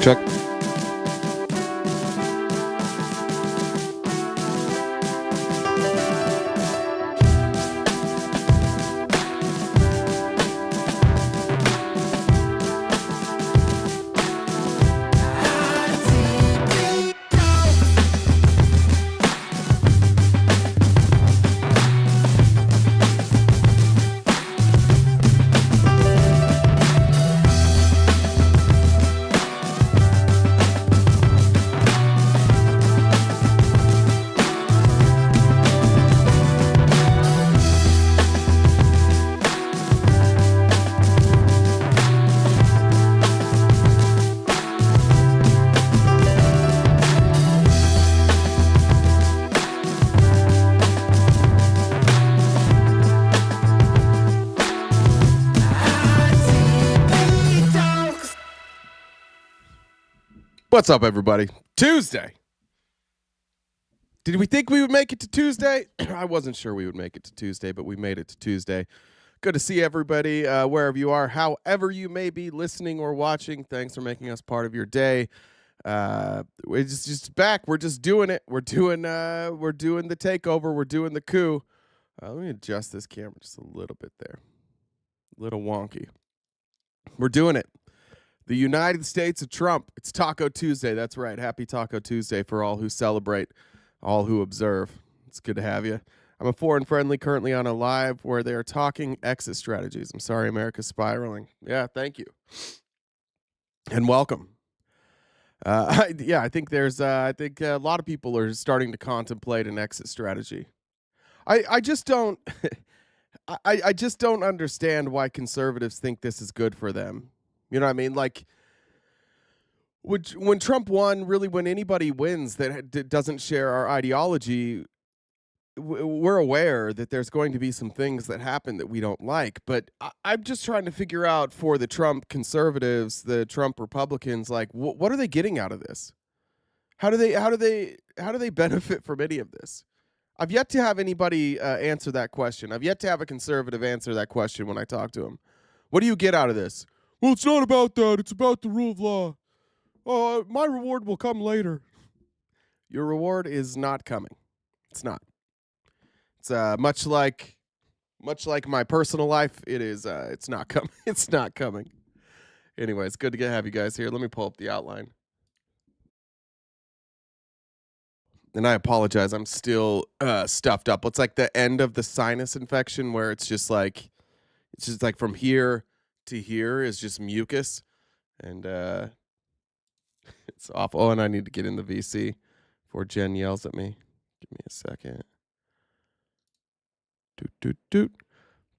Check. What's up, everybody? Tuesday. Did we think we would make it to Tuesday? I wasn't sure we would make it to Tuesday, but we made it to Tuesday. Good to see everybody wherever you are, however you may be listening or watching. Thanks for making us part of your day. We're just back. We're just doing it. We're doing the takeover. We're doing the coup. Let me adjust this camera just a little bit there. A little wonky. We're doing it. The United States of Trump. It's Taco Tuesday. That's right. Happy Taco Tuesday for all who celebrate, all who observe. It's good to have you. I'm a foreign friendly currently on a live where they're talking exit strategies. I'm sorry, America's spiraling. Yeah, thank you. And welcome. I think a lot of people are starting to contemplate an exit strategy. I just don't I just don't understand why conservatives think this is good for them. You know what I mean? Like, when Trump won, really when anybody wins that doesn't share our ideology, we're aware that there's going to be some things that happen that we don't like. But I'm just trying to figure out for the Trump conservatives, the Trump Republicans, like, what are they getting out of this? How do they benefit from any of this? I've yet to have anybody answer that question. I've yet to have a conservative answer that question when I talk to them. What do you get out of this? Well, it's not about that. It's about the rule of law. My reward will come later. Your reward is not coming. It's not. It's much like my personal life. It is. It's not coming. It's not coming. Anyway, it's good to have you guys here. Let me pull up the outline. And I apologize. I'm still stuffed up. It's like the end of the sinus infection where it's just like from here to here is just mucus, and it's awful. Oh, and I need to get in the VC before Jen yells at me. Give me a second. Doot.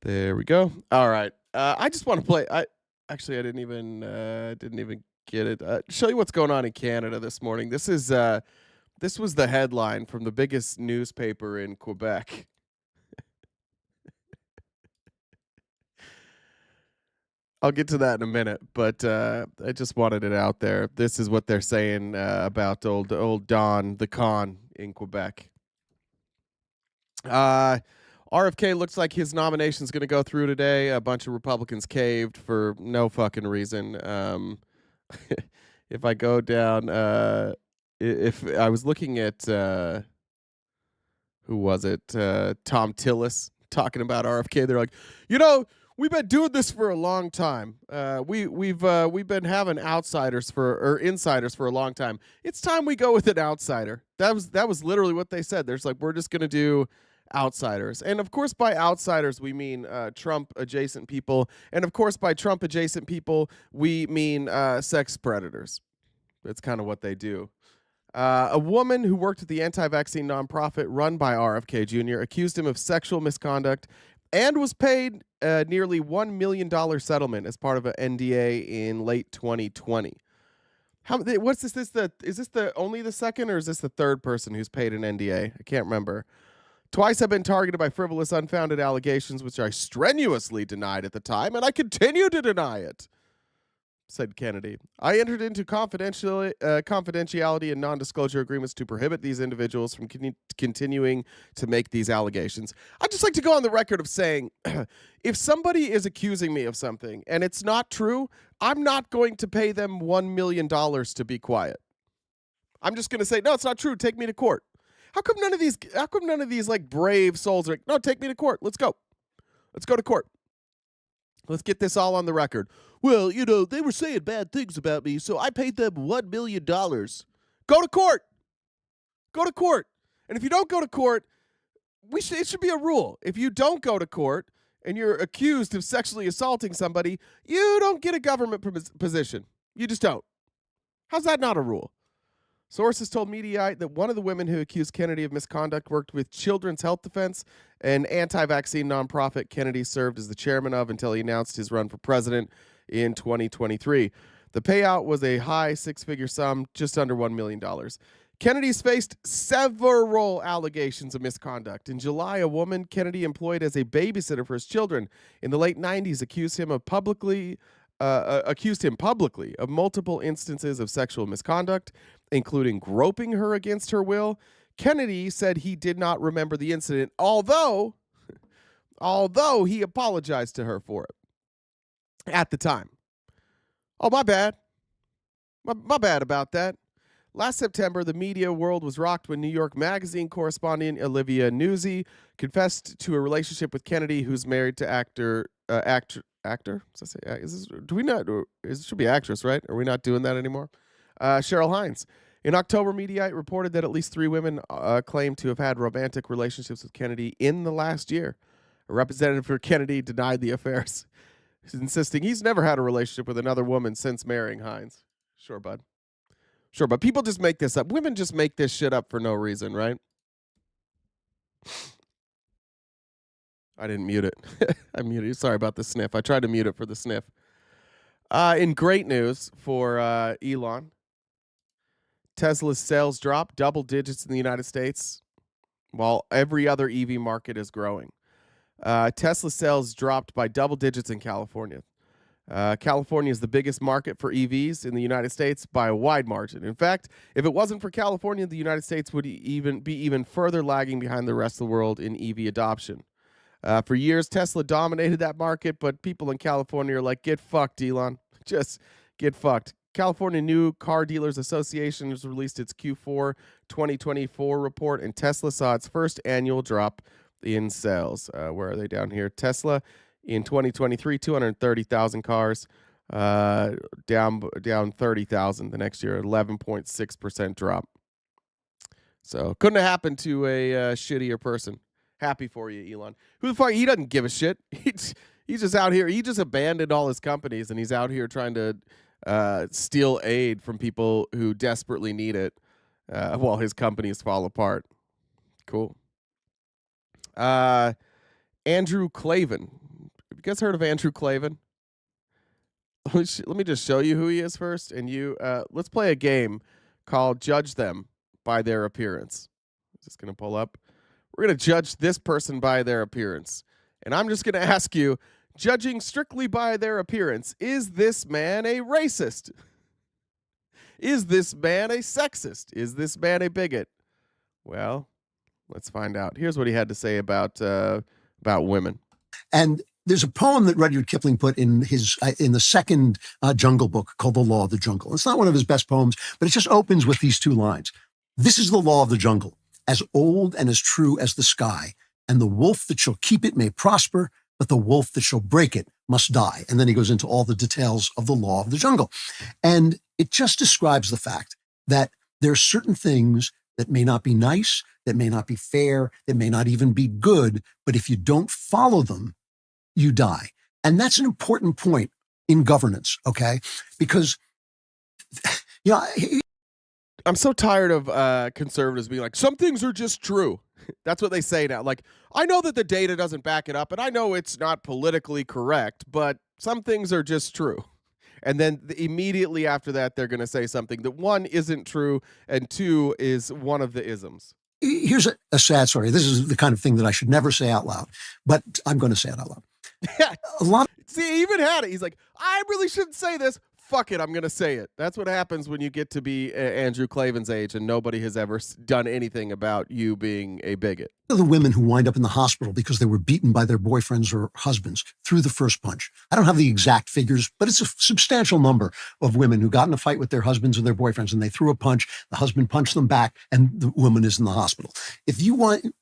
There we go. All right. I just want to play. I didn't even get it. Show you what's going on in Canada this morning. This was the headline from the biggest newspaper in Quebec. I'll get to that in a minute, but I just wanted it out there. This is what they're saying about old Don the Con in Quebec. RFK looks like his nomination is going to go through today. A bunch of Republicans caved for no fucking reason. If I go down, if I was looking at who was it? Tom Tillis talking about RFK. They're like, we've been doing this for a long time. We've been having insiders for a long time. It's time we go with an outsider. That was literally what they said. There's like, we're just gonna do outsiders, and of course by outsiders we mean Trump adjacent people, and of course by Trump adjacent people we mean sex predators. That's kind of what they do. A woman who worked at the anti-vaccine nonprofit run by RFK Jr. accused him of sexual misconduct and was paid nearly $1 million settlement as part of an NDA in late 2020. What's this? Is this only the second, or is this the third person who's paid an NDA? I can't remember. Twice I've been targeted by frivolous, unfounded allegations, which I strenuously denied at the time, and I continue to deny it. said Kennedy. I entered into confidentiality and non-disclosure agreements to prohibit these individuals from continuing to make these allegations. I'd just like to go on the record of saying, if somebody is accusing me of something and it's not true, I'm not going to pay them $1 million to be quiet. I'm just going to say, no, it's not true. Take me to court. How come none of these like brave souls are like, no, take me to court. Let's go. Let's go to court. Let's get this all on the record. Well, they were saying bad things about me, so I paid them $1 million. Go to court. Go to court. And if you don't go to court, it should be a rule. If you don't go to court and you're accused of sexually assaulting somebody, you don't get a government position. You just don't. How's that not a rule? Sources told Mediaite that one of the women who accused Kennedy of misconduct worked with Children's Health Defense, an anti-vaccine nonprofit Kennedy served as the chairman of until he announced his run for president in 2023. The payout was a high six-figure sum, just under $1 million. Kennedy's faced several allegations of misconduct. In July, a woman Kennedy employed as a babysitter for his children in the late 90s accused him publicly of multiple instances of sexual misconduct, including groping her against her will. Kennedy said he did not remember the incident, although he apologized to her for it at the time. Oh, my bad. My bad about that. Last September, the media world was rocked when New York Magazine correspondent Olivia Nuzzi confessed to a relationship with Kennedy, who's married to actor. It should be actress, right? Are we not doing that anymore? Cheryl Hines. In October, Mediaite reported that at least 3 women claimed to have had romantic relationships with Kennedy in the last year. A representative for Kennedy denied the affairs, insisting he's never had a relationship with another woman since marrying Hines. Sure, bud. Sure, but people just make this up. Women just make this shit up for no reason, right? I didn't mute it. I muted it. Sorry about the sniff. I tried to mute it for the sniff. In great news for Elon, Tesla's sales dropped double digits in the United States, while every other EV market is growing. Tesla sales dropped by double digits in California. California is the biggest market for EVs in the United States by a wide margin. In fact, if it wasn't for California, the United States would be even further lagging behind the rest of the world in EV adoption. For years, Tesla dominated that market, but people in California are like, get fucked, Elon. Just get fucked. California New Car Dealers Association has released its Q4 2024 report, and Tesla saw its first annual drop in sales. Where are they down here? Tesla in 2023, 230,000 cars, down 30,000 the next year, 11.6% drop. So couldn't have happened to a shittier person. Happy for you, Elon. Who the fuck? He doesn't give a shit. He's just out here. He just abandoned all his companies, and he's out here trying to steal aid from people who desperately need it while his companies fall apart. Cool. Andrew Klavan. Have you guys heard of Andrew Klavan? Let me just show you who he is first, and let's play a game called Judge Them by Their Appearance. I'm just going to pull up. We're going to judge this person by their appearance. And I'm just going to ask you, judging strictly by their appearance, is this man a racist? Is this man a sexist? Is this man a bigot? Well, let's find out. Here's what he had to say about women. And there's a poem that Rudyard Kipling put in the second Jungle Book called The Law of the Jungle. It's not one of his best poems, but it just opens with these 2 lines. This is the law of the jungle, as old and as true as the sky, and the wolf that shall keep it may prosper, but the wolf that shall break it must die. And then he goes into all the details of the law of the jungle. And it just describes the fact that there are certain things that may not be nice, that may not be fair, that may not even be good, but if you don't follow them, you die. And that's an important point in governance, okay? Because, I'm so tired of conservatives being like, some things are just true. That's what they say now. Like, I know that the data doesn't back it up, and I know it's not politically correct, but some things are just true. And then immediately after that, they're going to say something that 1 isn't true, and 2 is one of the isms. Here's a sad story. This is the kind of thing that I should never say out loud, but I'm going to say it out loud. See, he even had it. He's like, I really shouldn't say this. fuck it, I'm going to say it. That's what happens when you get to be Andrew Klavan's age and nobody has ever done anything about you being a bigot. The women who wind up in the hospital because they were beaten by their boyfriends or husbands threw the first punch. I don't have the exact figures, but it's a substantial number of women who got in a fight with their husbands or their boyfriends, and they threw a punch, the husband punched them back, and the woman is in the hospital. If you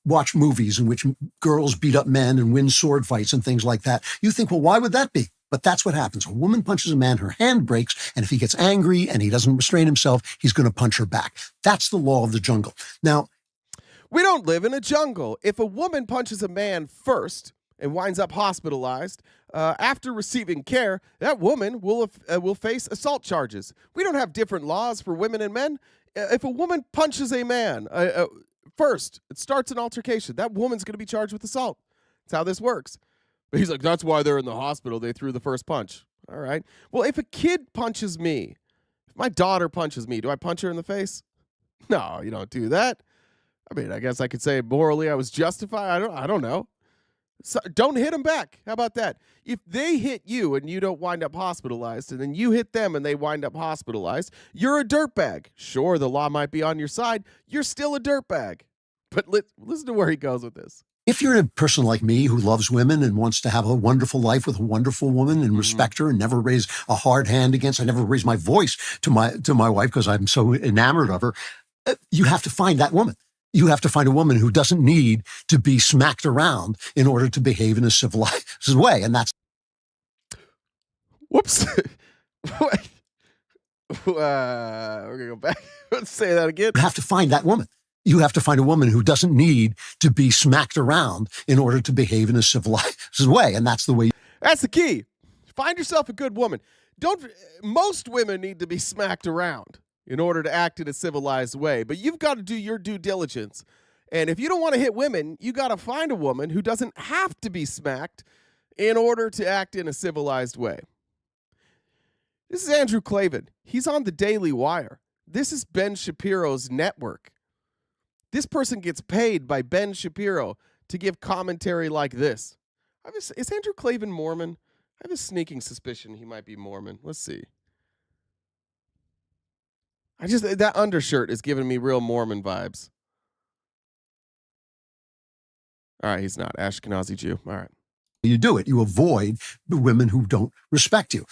watch movies in which girls beat up men and win sword fights and things like that, you think, well, why would that be? But that's what happens. A woman punches a man, her hand breaks, and if he gets angry and he doesn't restrain himself, he's going to punch her back. That's the law of the jungle. Now, we don't live in a jungle. If a woman punches a man first and winds up hospitalized, after receiving care, that woman will face assault charges. We don't have different laws for women and men. If a woman punches a man first, it starts an altercation. That woman's going to be charged with assault. That's how this works. But he's like, that's why they're in the hospital. They threw the first punch. All right. Well, if a kid punches me, if my daughter punches me, do I punch her in the face? No, you don't do that. I mean, I guess I could say morally I was justified. I don't know. So, don't hit them back. How about that? If they hit you and you don't wind up hospitalized, and then you hit them and they wind up hospitalized, you're a dirtbag. Sure, the law might be on your side. You're still a dirtbag. But listen to where he goes with this. If you're a person like me who loves women and wants to have a wonderful life with a wonderful woman and respect her and never raise a hard hand against, I never raise my voice to my wife because I'm so enamored of her, you have to find that woman. You have to find a woman who doesn't need to be smacked around in order to behave in a civilized way. And that's. Whoops. We're going to go back. Let's say that again. You have to find that woman. You have to find a woman who doesn't need to be smacked around in order to behave in a civilized way. And that's the way. That's the key. Find yourself a good woman. Most women need to be smacked around in order to act in a civilized way. But you've got to do your due diligence. And if you don't want to hit women, you got to find a woman who doesn't have to be smacked in order to act in a civilized way. This is Andrew Klavan. He's on the Daily Wire. This is Ben Shapiro's network. This person gets paid by Ben Shapiro to give commentary like this. Is Andrew Klavan Mormon? I have a sneaking suspicion he might be Mormon. Let's see. That undershirt is giving me real Mormon vibes. All right, he's not. Ashkenazi Jew. All right. You do it. You avoid the women who don't respect you.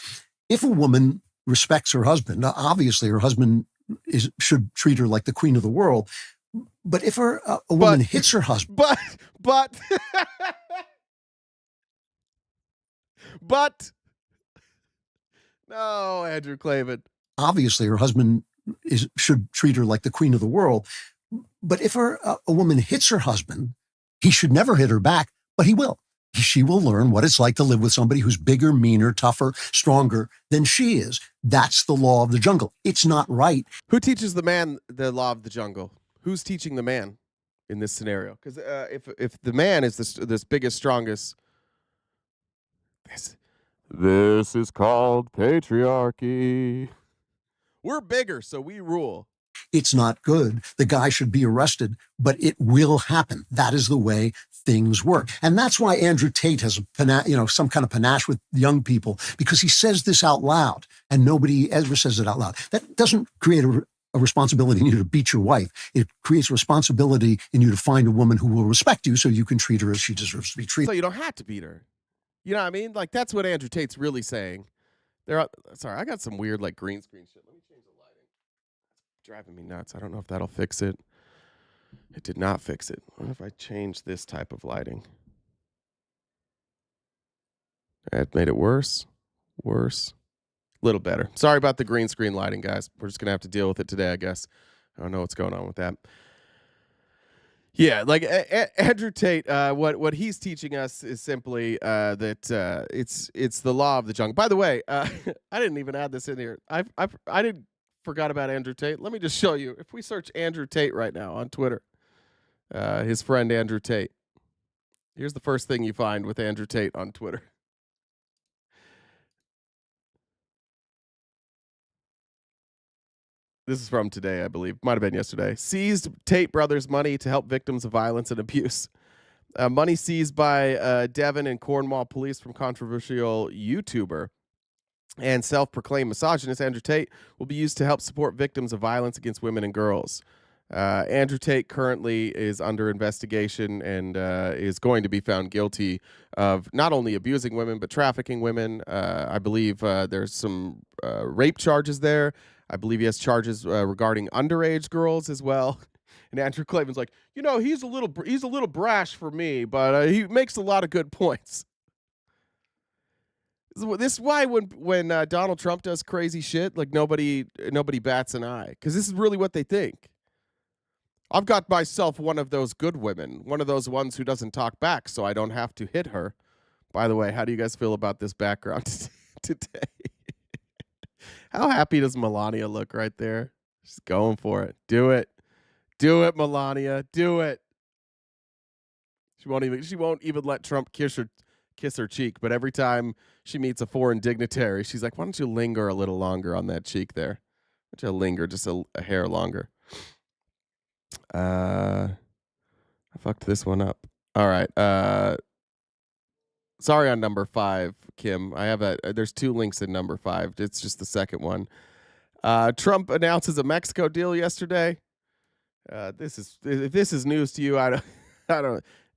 If a woman respects her husband, obviously her husband should treat her like the queen of the world. But if a woman hits her husband. But. No, Andrew Klavan. Obviously her husband should treat her like the queen of the world. But if a woman hits her husband, he should never hit her back, but he will. She will learn what it's like to live with somebody who's bigger, meaner, tougher, stronger than she is. That's the law of the jungle. It's not right. Who teaches the man the law of the jungle? Who's teaching the man in this scenario? Because if the man is this biggest, strongest, this is called patriarchy. We're bigger, so we rule. It's not good. The guy should be arrested, but it will happen. That is the way things work. And that's why Andrew Tate has some kind of panache with young people, because he says this out loud and nobody ever says it out loud. That doesn't create a responsibility in you to beat your wife. It creates a responsibility in you to find a woman who will respect you so you can treat her as she deserves to be treated. So you don't have to beat her. You know what I mean? Like, that's what Andrew Tate's really saying. Sorry, I got some weird green screen shit. Let me change the lighting. It's driving me nuts. I don't know if that'll fix it. It did not fix it. I wonder if I change this type of lighting. It made it worse. Worse. A little better. Sorry about the green screen lighting, guys. We're just going to have to deal with it today, I guess. I don't know what's going on with that. Yeah, Andrew Tate, what he's teaching us is simply that it's the law of the jungle. By the way, I didn't even add this in here. I forgot about Andrew Tate. Let me just show you. If we search Andrew Tate right now on Twitter, his friend Andrew Tate. Here's the first thing you find with Andrew Tate on Twitter. This is from today, I believe. Might have been yesterday. Seized Tate brothers' money to help victims of violence and abuse. Money seized by Devon and Cornwall police from controversial YouTuber. and self-proclaimed misogynist Andrew Tate will be used to help support victims of violence against women and girls. Andrew Tate currently is under investigation and is going to be found guilty of not only abusing women but trafficking women. I believe there's some rape charges there. I believe he has charges regarding underage girls as well. And Andrew Klavan's like, he's a little brash for me, but he makes a lot of good points. This is why when Donald Trump does crazy shit, like nobody bats an eye, because this is really what they think. I've got myself one of those good women, one of those ones who doesn't talk back, so I don't have to hit her. By the way, how do you guys feel about this background today? How happy does Melania look right there? She's going for it. Do it, Melania. Do it. She won't even let Trump kiss her cheek. But every time she meets a foreign dignitary, she's like, "Why don't you linger a little longer on that cheek there? Why don't you linger just a hair longer?" I fucked this one up. All right. Sorry on number 5, Kim. I have there's 2 links in number 5. It's just the second one. Trump announces a Mexico deal yesterday. If this is news to you, I don't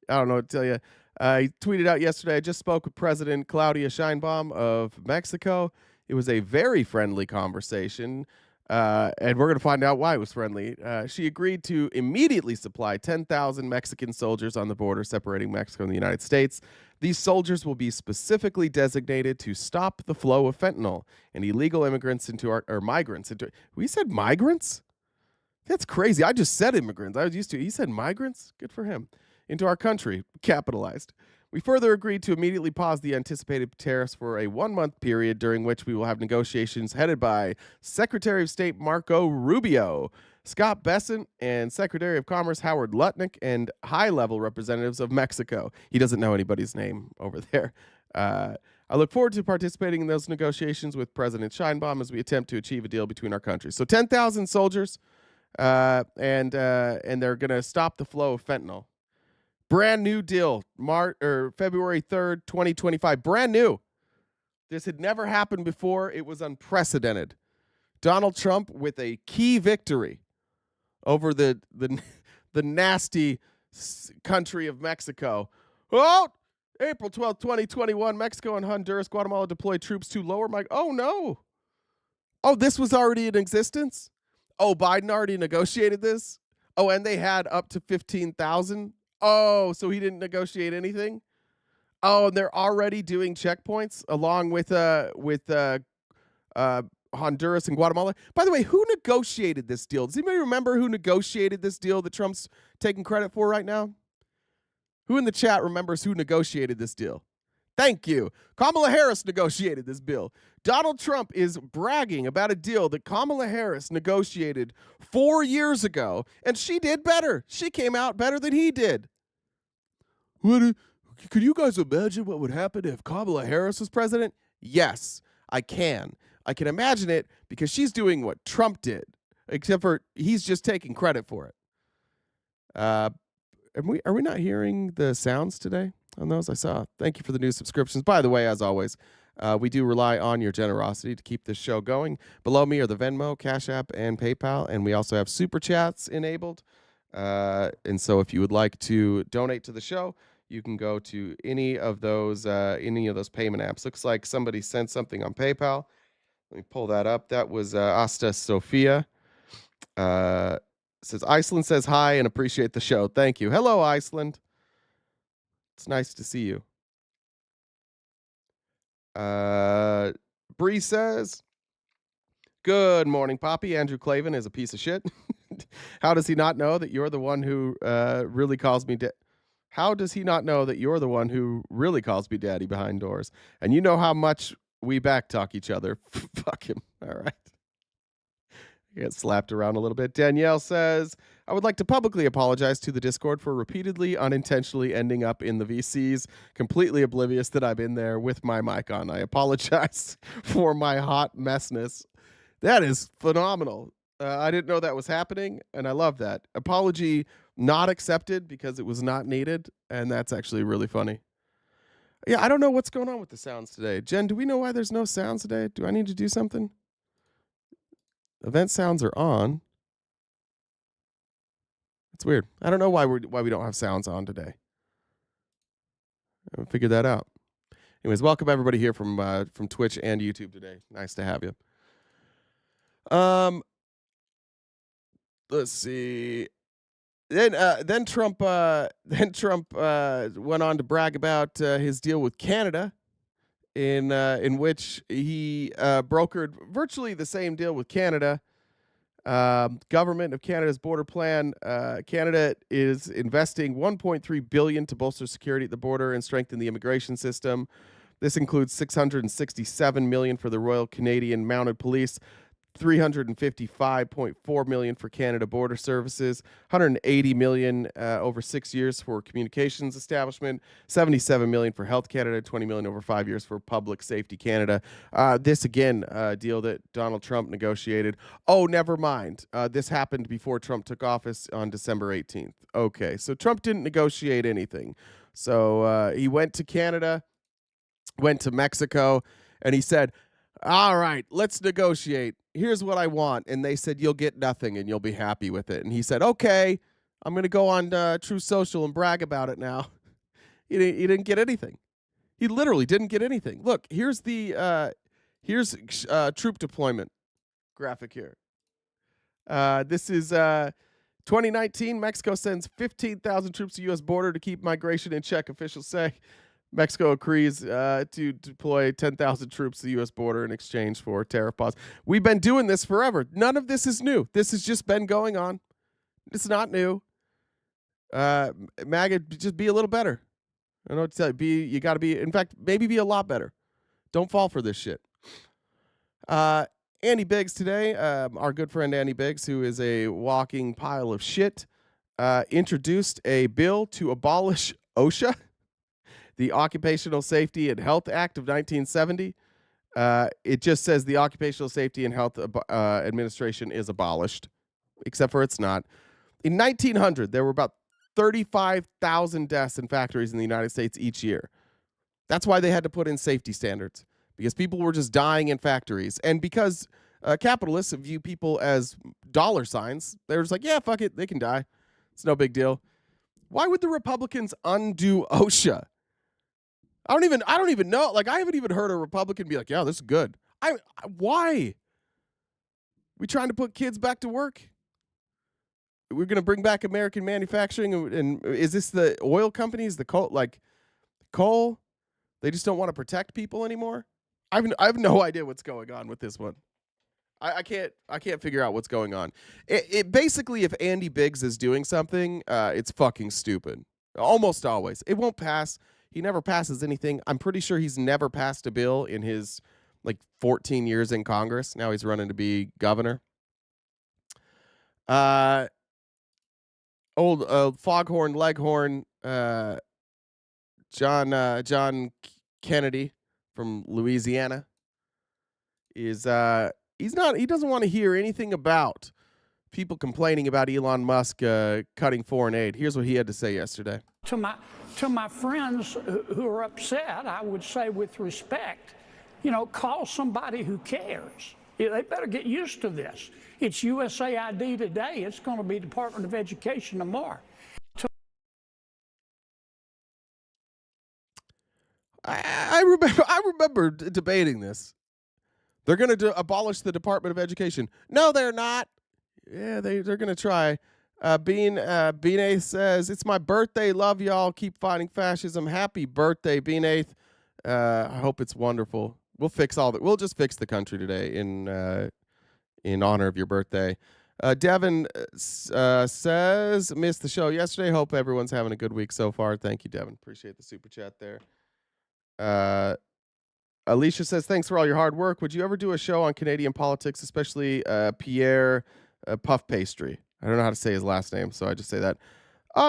know what to tell you. He tweeted out yesterday, I just spoke with President Claudia Sheinbaum of Mexico. It was a very friendly conversation. And we're going to find out why it was friendly. She agreed to immediately supply 10,000 Mexican soldiers on the border separating Mexico and the United States. These soldiers will be specifically designated to stop the flow of fentanyl and illegal immigrants migrants. We said migrants? That's crazy. I just said immigrants. I was used to it. He said migrants? Good for him. Into our country. Capitalized. We further agreed to immediately pause the anticipated tariffs for a 1-month period during which we will have negotiations headed by Secretary of State Marco Rubio, Scott Bessent, and Secretary of Commerce Howard Lutnick, and high-level representatives of Mexico. He doesn't know anybody's name over there. I look forward to participating in those negotiations with President Sheinbaum as we attempt to achieve a deal between our countries. So 10,000 soldiers, and they're going to stop the flow of fentanyl. Brand new deal, February 3rd, 2025. Brand new. This had never happened before. It was unprecedented. Donald Trump with a key victory over the nasty country of Mexico. Oh, April 12th, 2021, Mexico and Honduras, Guatemala deployed troops to lower Oh, no. Oh, this was already in existence? Oh, Biden already negotiated this? Oh, and they had up to 15,000? Oh, so he didn't negotiate anything? Oh, and they're already doing checkpoints along with Honduras and Guatemala. By the way, who negotiated this deal? Does anybody remember who negotiated this deal that Trump's taking credit for right now? Who in the chat remembers who negotiated this deal? Thank you. Kamala Harris negotiated this bill. Donald Trump is bragging about a deal that Kamala Harris negotiated 4 years ago, and she did better. She came out better than he did. Could you guys imagine what would happen if Kamala Harris was president? Yes, I can. I can imagine it because she's doing what Trump did, except for he's just taking credit for it. Are we not hearing the sounds today on those? I saw. Thank you for the new subscriptions. By the way, as always, we do rely on your generosity to keep this show going. Below me are the Venmo, Cash App, and PayPal, and we also have Super Chats enabled. And so if you would like to donate to the show, you can go to any of those payment apps. Looks like somebody sent something on PayPal. Let me pull that up. That was Asta Sophia. Says Iceland says hi and appreciate the show. Thank you. Hello, Iceland. It's nice to see you. Bree says, good morning, Poppy. Andrew Klavan is a piece of shit. How does he not know that you're the one who really calls me How does he not know that you're the one who really calls me daddy behind doors? And you know how much we backtalk each other. Fuck him. All right. Get slapped around a little bit. Danielle says, I would like to publicly apologize to the Discord for repeatedly, unintentionally ending up in the VCs, completely oblivious that I'm in there with my mic on. I apologize for my hot messness. That is phenomenal. I didn't know that was happening, and I love that. Apology not accepted because it was not needed, and that's actually really funny. Yeah, I don't know what's going on with the sounds today. Jen, do we know why there's no sounds today? Do I need to do something? Event sounds are on. It's weird. I don't know why we don't have sounds on today. I haven't figured that out. Anyways, welcome everybody here from Twitch and YouTube today. Nice to have you. Let's see. Then Trump went on to brag about his deal with Canada, in which he brokered virtually the same deal with Canada. Government of Canada's border plan. Canada is investing $1.3 billion to bolster security at the border and strengthen the immigration system. This includes $667 million for the Royal Canadian Mounted Police, $355.4 million for Canada Border Services, $180 million over 6 years for communications establishment, $77 million for Health Canada, $20 million over 5 years for Public Safety Canada. This again, deal that Donald Trump negotiated. Oh, never mind. This happened before Trump took office on December 18th. Okay, so Trump didn't negotiate anything. So he went to Canada, went to Mexico, and he said, all right, let's negotiate. Here's what I want. And they said, you'll get nothing and you'll be happy with it. And he said, okay, I'm going to go on Truth Social and brag about it now. He didn't get anything. He literally didn't get anything. Look, here's the troop deployment graphic here. This is 2019. Mexico sends 15,000 troops to U.S. border to keep migration in check, officials say. Mexico agrees to deploy 10,000 troops to the U.S. border in exchange for tariff pause. We've been doing this forever. None of this is new. This has just been going on. It's not new. MAGA, just be a little better. I don't know what to tell you. You got to be, in fact, maybe be a lot better. Don't fall for this shit. Andy Biggs today, our good friend Andy Biggs, who is a walking pile of shit, introduced a bill to abolish OSHA, the Occupational Safety and Health Act of 1970. It just says the Occupational Safety and Health Administration is abolished, except for it's not. In 1900, there were about 35,000 deaths in factories in the United States each year. That's why they had to put in safety standards, because people were just dying in factories. And because capitalists view people as dollar signs, they're just like, yeah, fuck it, they can die. It's no big deal. Why would the Republicans undo OSHA? I don't even know. Like, I haven't even heard a Republican be like, yeah, this is good. Why? We trying to put kids back to work? We're going to bring back American manufacturing. And is this the oil companies, the coal? They just don't want to protect people anymore? I have no idea what's going on with this one. I can't figure out what's going on. It basically, if Andy Biggs is doing something, it's fucking stupid. Almost always. It won't pass. He never passes anything. I'm pretty sure he's never passed a bill in his 14 years in Congress. Now he's running to be governor. Old foghorn leghorn John Kennedy from Louisiana he doesn't want to hear anything about people complaining about Elon Musk cutting foreign aid. Here's what he had to say yesterday. To my friends who are upset, I would say with respect, call somebody who cares. They better get used to this. It's USAID today. It's going to be Department of Education tomorrow. I remember debating this. They're going to abolish the Department of Education. No, they're not. Yeah, they're going to try. Bean says, it's my birthday. Love y'all. Keep fighting fascism. Happy birthday, Bean. I hope it's wonderful. We'll fix we'll just fix the country today in honor of your birthday. Devin says, missed the show yesterday. Hope everyone's having a good week so far. Thank you, Devin. Appreciate the super chat there. Alicia says, thanks for all your hard work. Would you ever do a show on Canadian politics, especially Pierre Puff Pastry? I don't know how to say his last name, so I just say that.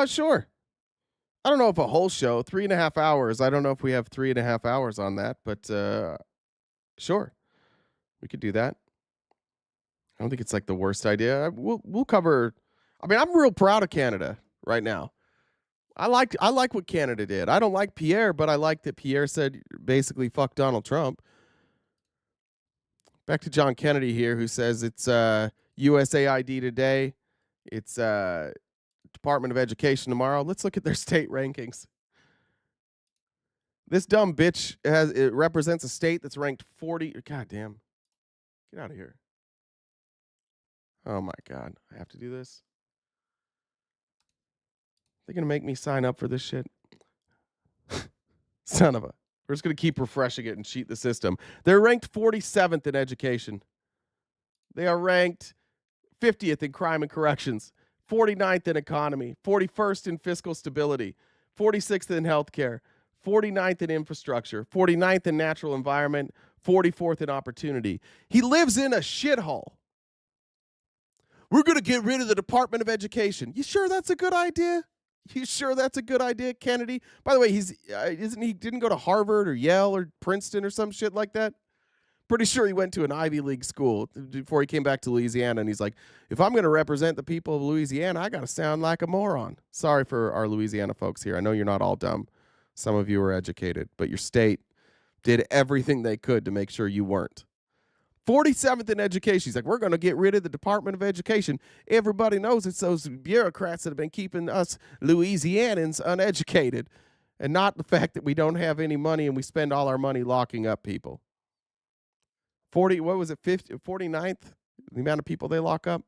Sure. I don't know if a whole show, 3.5 hours. I don't know if we have 3.5 hours on that, but sure. We could do that. I don't think it's the worst idea. We'll cover. I mean, I'm real proud of Canada right now. I like what Canada did. I don't like Pierre, but I like that Pierre said basically fuck Donald Trump. Back to John Kennedy here, who says it's USAID today, it's Department of Education tomorrow. Let's look at their state rankings. This dumb bitch it represents a state that's ranked 40. God damn. Get out of here. Oh my God. I have to do this. They're going to make me sign up for this shit. Son of a. We're just going to keep refreshing it and cheat the system. They're ranked 47th in education. They are ranked 50th in crime and corrections, 49th in economy, 41st in fiscal stability, 46th in healthcare, 49th in infrastructure, 49th in natural environment, 44th in opportunity. He lives in a shithole. We're going to get rid of the Department of Education. You sure that's a good idea? You sure that's a good idea, Kennedy? By the way, didn't go to Harvard or Yale or Princeton or some shit like that? Pretty sure he went to an Ivy League school before he came back to Louisiana, and he's like, if I'm going to represent the people of Louisiana, I got to sound like a moron. Sorry for our Louisiana folks here. I know you're not all dumb. Some of you are educated, but your state did everything they could to make sure you weren't. 47th in education. He's like, we're going to get rid of the Department of Education. Everybody knows it's those bureaucrats that have been keeping us Louisianans uneducated, and not the fact that we don't have any money and we spend all our money locking up people. 49th? The amount of people they lock up?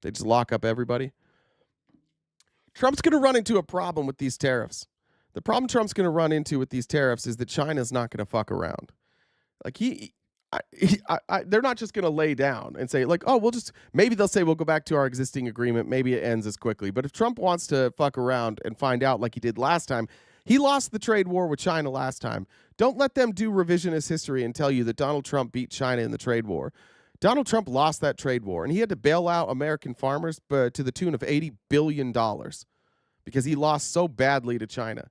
They just lock up everybody. Trump's going to run into a problem with these tariffs. The problem Trump's going to run into with these tariffs is that China's not going to fuck around. Like they're not just going to lay down and say like, oh, maybe they'll say we'll go back to our existing agreement. Maybe it ends as quickly. But if Trump wants to fuck around and find out like he did last time, he lost the trade war with China last time. Don't let them do revisionist history and tell you that Donald Trump beat China in the trade war. Donald Trump lost that trade war, and he had to bail out American farmers to the tune of $80 billion because he lost so badly to China.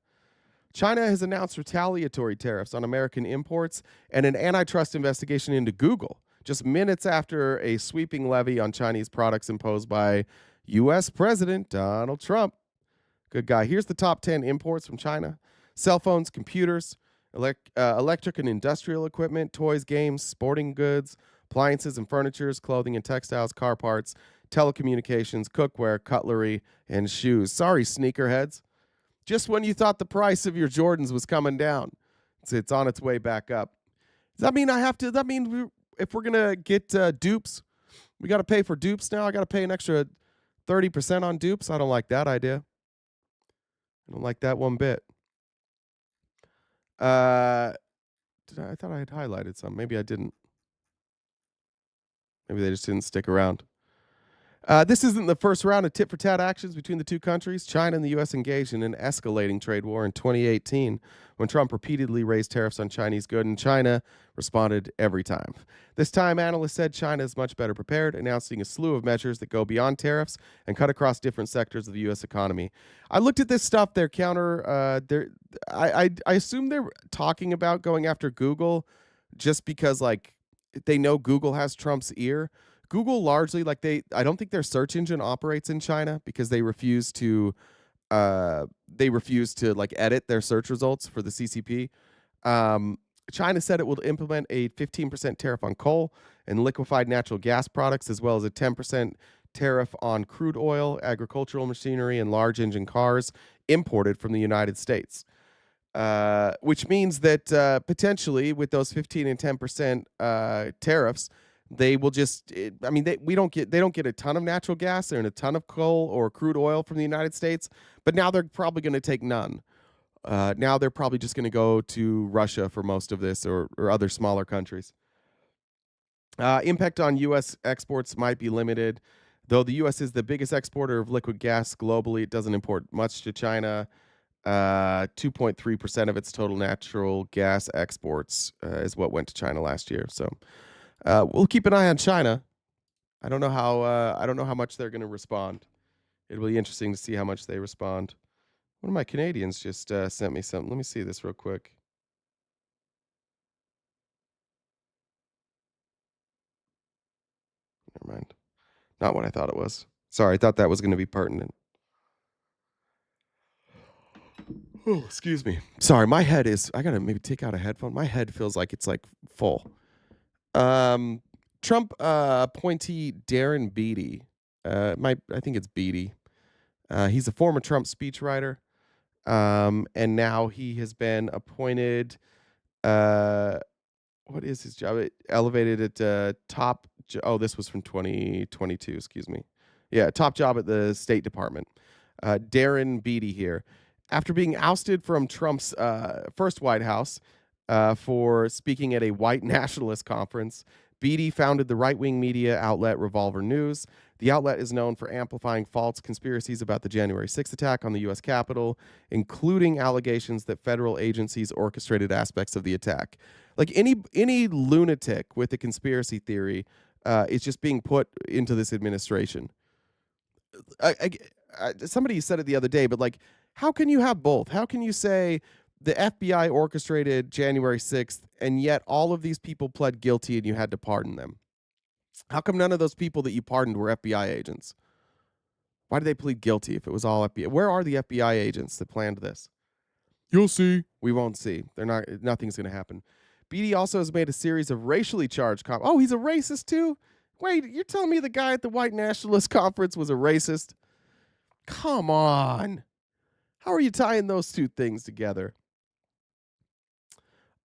China has announced retaliatory tariffs on American imports and an antitrust investigation into Google, just minutes after a sweeping levy on Chinese products imposed by U.S. President Donald Trump. Good guy. Here's the top 10 imports from China: cell phones, computers, electric and industrial equipment, toys, games, sporting goods, appliances and furnitures, clothing and textiles, car parts, telecommunications, cookware, cutlery, and shoes. Sorry, sneakerheads. Just when you thought the price of your Jordans was coming down, it's on its way back up. Does that mean if we're going to get dupes, we got to pay for dupes now? I got to pay an extra 30% on dupes? I don't like that idea. I don't like that one bit. I thought I had highlighted some. Maybe I didn't. Maybe they just didn't stick around. This isn't the first round of tit-for-tat actions between the two countries. China and the U.S. engaged in an escalating trade war in 2018 when Trump repeatedly raised tariffs on Chinese goods, and China responded every time. This time, analysts said China is much better prepared, announcing a slew of measures that go beyond tariffs and cut across different sectors of the U.S. economy. I looked at this stuff. Their counter. I assume they're talking about going after Google, just because like they know Google has Trump's ear. Google largely, I don't think their search engine operates in China because they refuse to like edit their search results for the CCP. China said it will implement a 15% tariff on coal and liquefied natural gas products, as well as a 10% tariff on crude oil, agricultural machinery, and large engine cars imported from the United States. Which means that potentially with those 15 and 10% tariffs, they will they don't get a ton of natural gas and a ton of coal or crude oil from the United States, but now they're probably going to take none. Now they're probably just going to go to Russia for most of this or other smaller countries. Impact on U.S. exports might be limited. Though the U.S. is the biggest exporter of liquid gas globally, it doesn't import much to China. 2.3% of its total natural gas exports is what went to China last year. So we'll keep an eye on China. I don't know how much they're going to respond. It'll be interesting to see how much they respond. One of my Canadians just sent me something. Let me see this real quick. Never mind. Not what I thought it was. Sorry, I thought that was going to be pertinent. Oh, excuse me. Sorry, my head is. I gotta maybe take out a headphone. My head feels like it's like full. Trump appointee Darren Beatty. I think it's Beatty. He's a former Trump speechwriter, and now he has been appointed. What is his job? Elevated at top. Oh, this was from 2022. Excuse me. Yeah, top job at the State Department. Darren Beatty here. After being ousted from Trump's first White House for speaking at a white nationalist conference, Beatty founded the right-wing media outlet Revolver News. The outlet is known for amplifying false conspiracies about the January 6th attack on the U.S. Capitol, including allegations that federal agencies orchestrated aspects of the attack. Like any lunatic with a conspiracy theory is just being put into this administration. Somebody said it the other day, but like, how can you have both? How can you say the FBI orchestrated January 6th and yet all of these people pled guilty and you had to pardon them? How come none of those people that you pardoned were FBI agents? Why did they plead guilty if it was all FBI? Where are the FBI agents that planned this? You'll see. We won't see. Nothing's going to happen. Beatty also has made a series of racially charged comments. Oh, he's a racist too? Wait, you're telling me the guy at the white nationalist conference was a racist? Come on. How are you tying those two things together?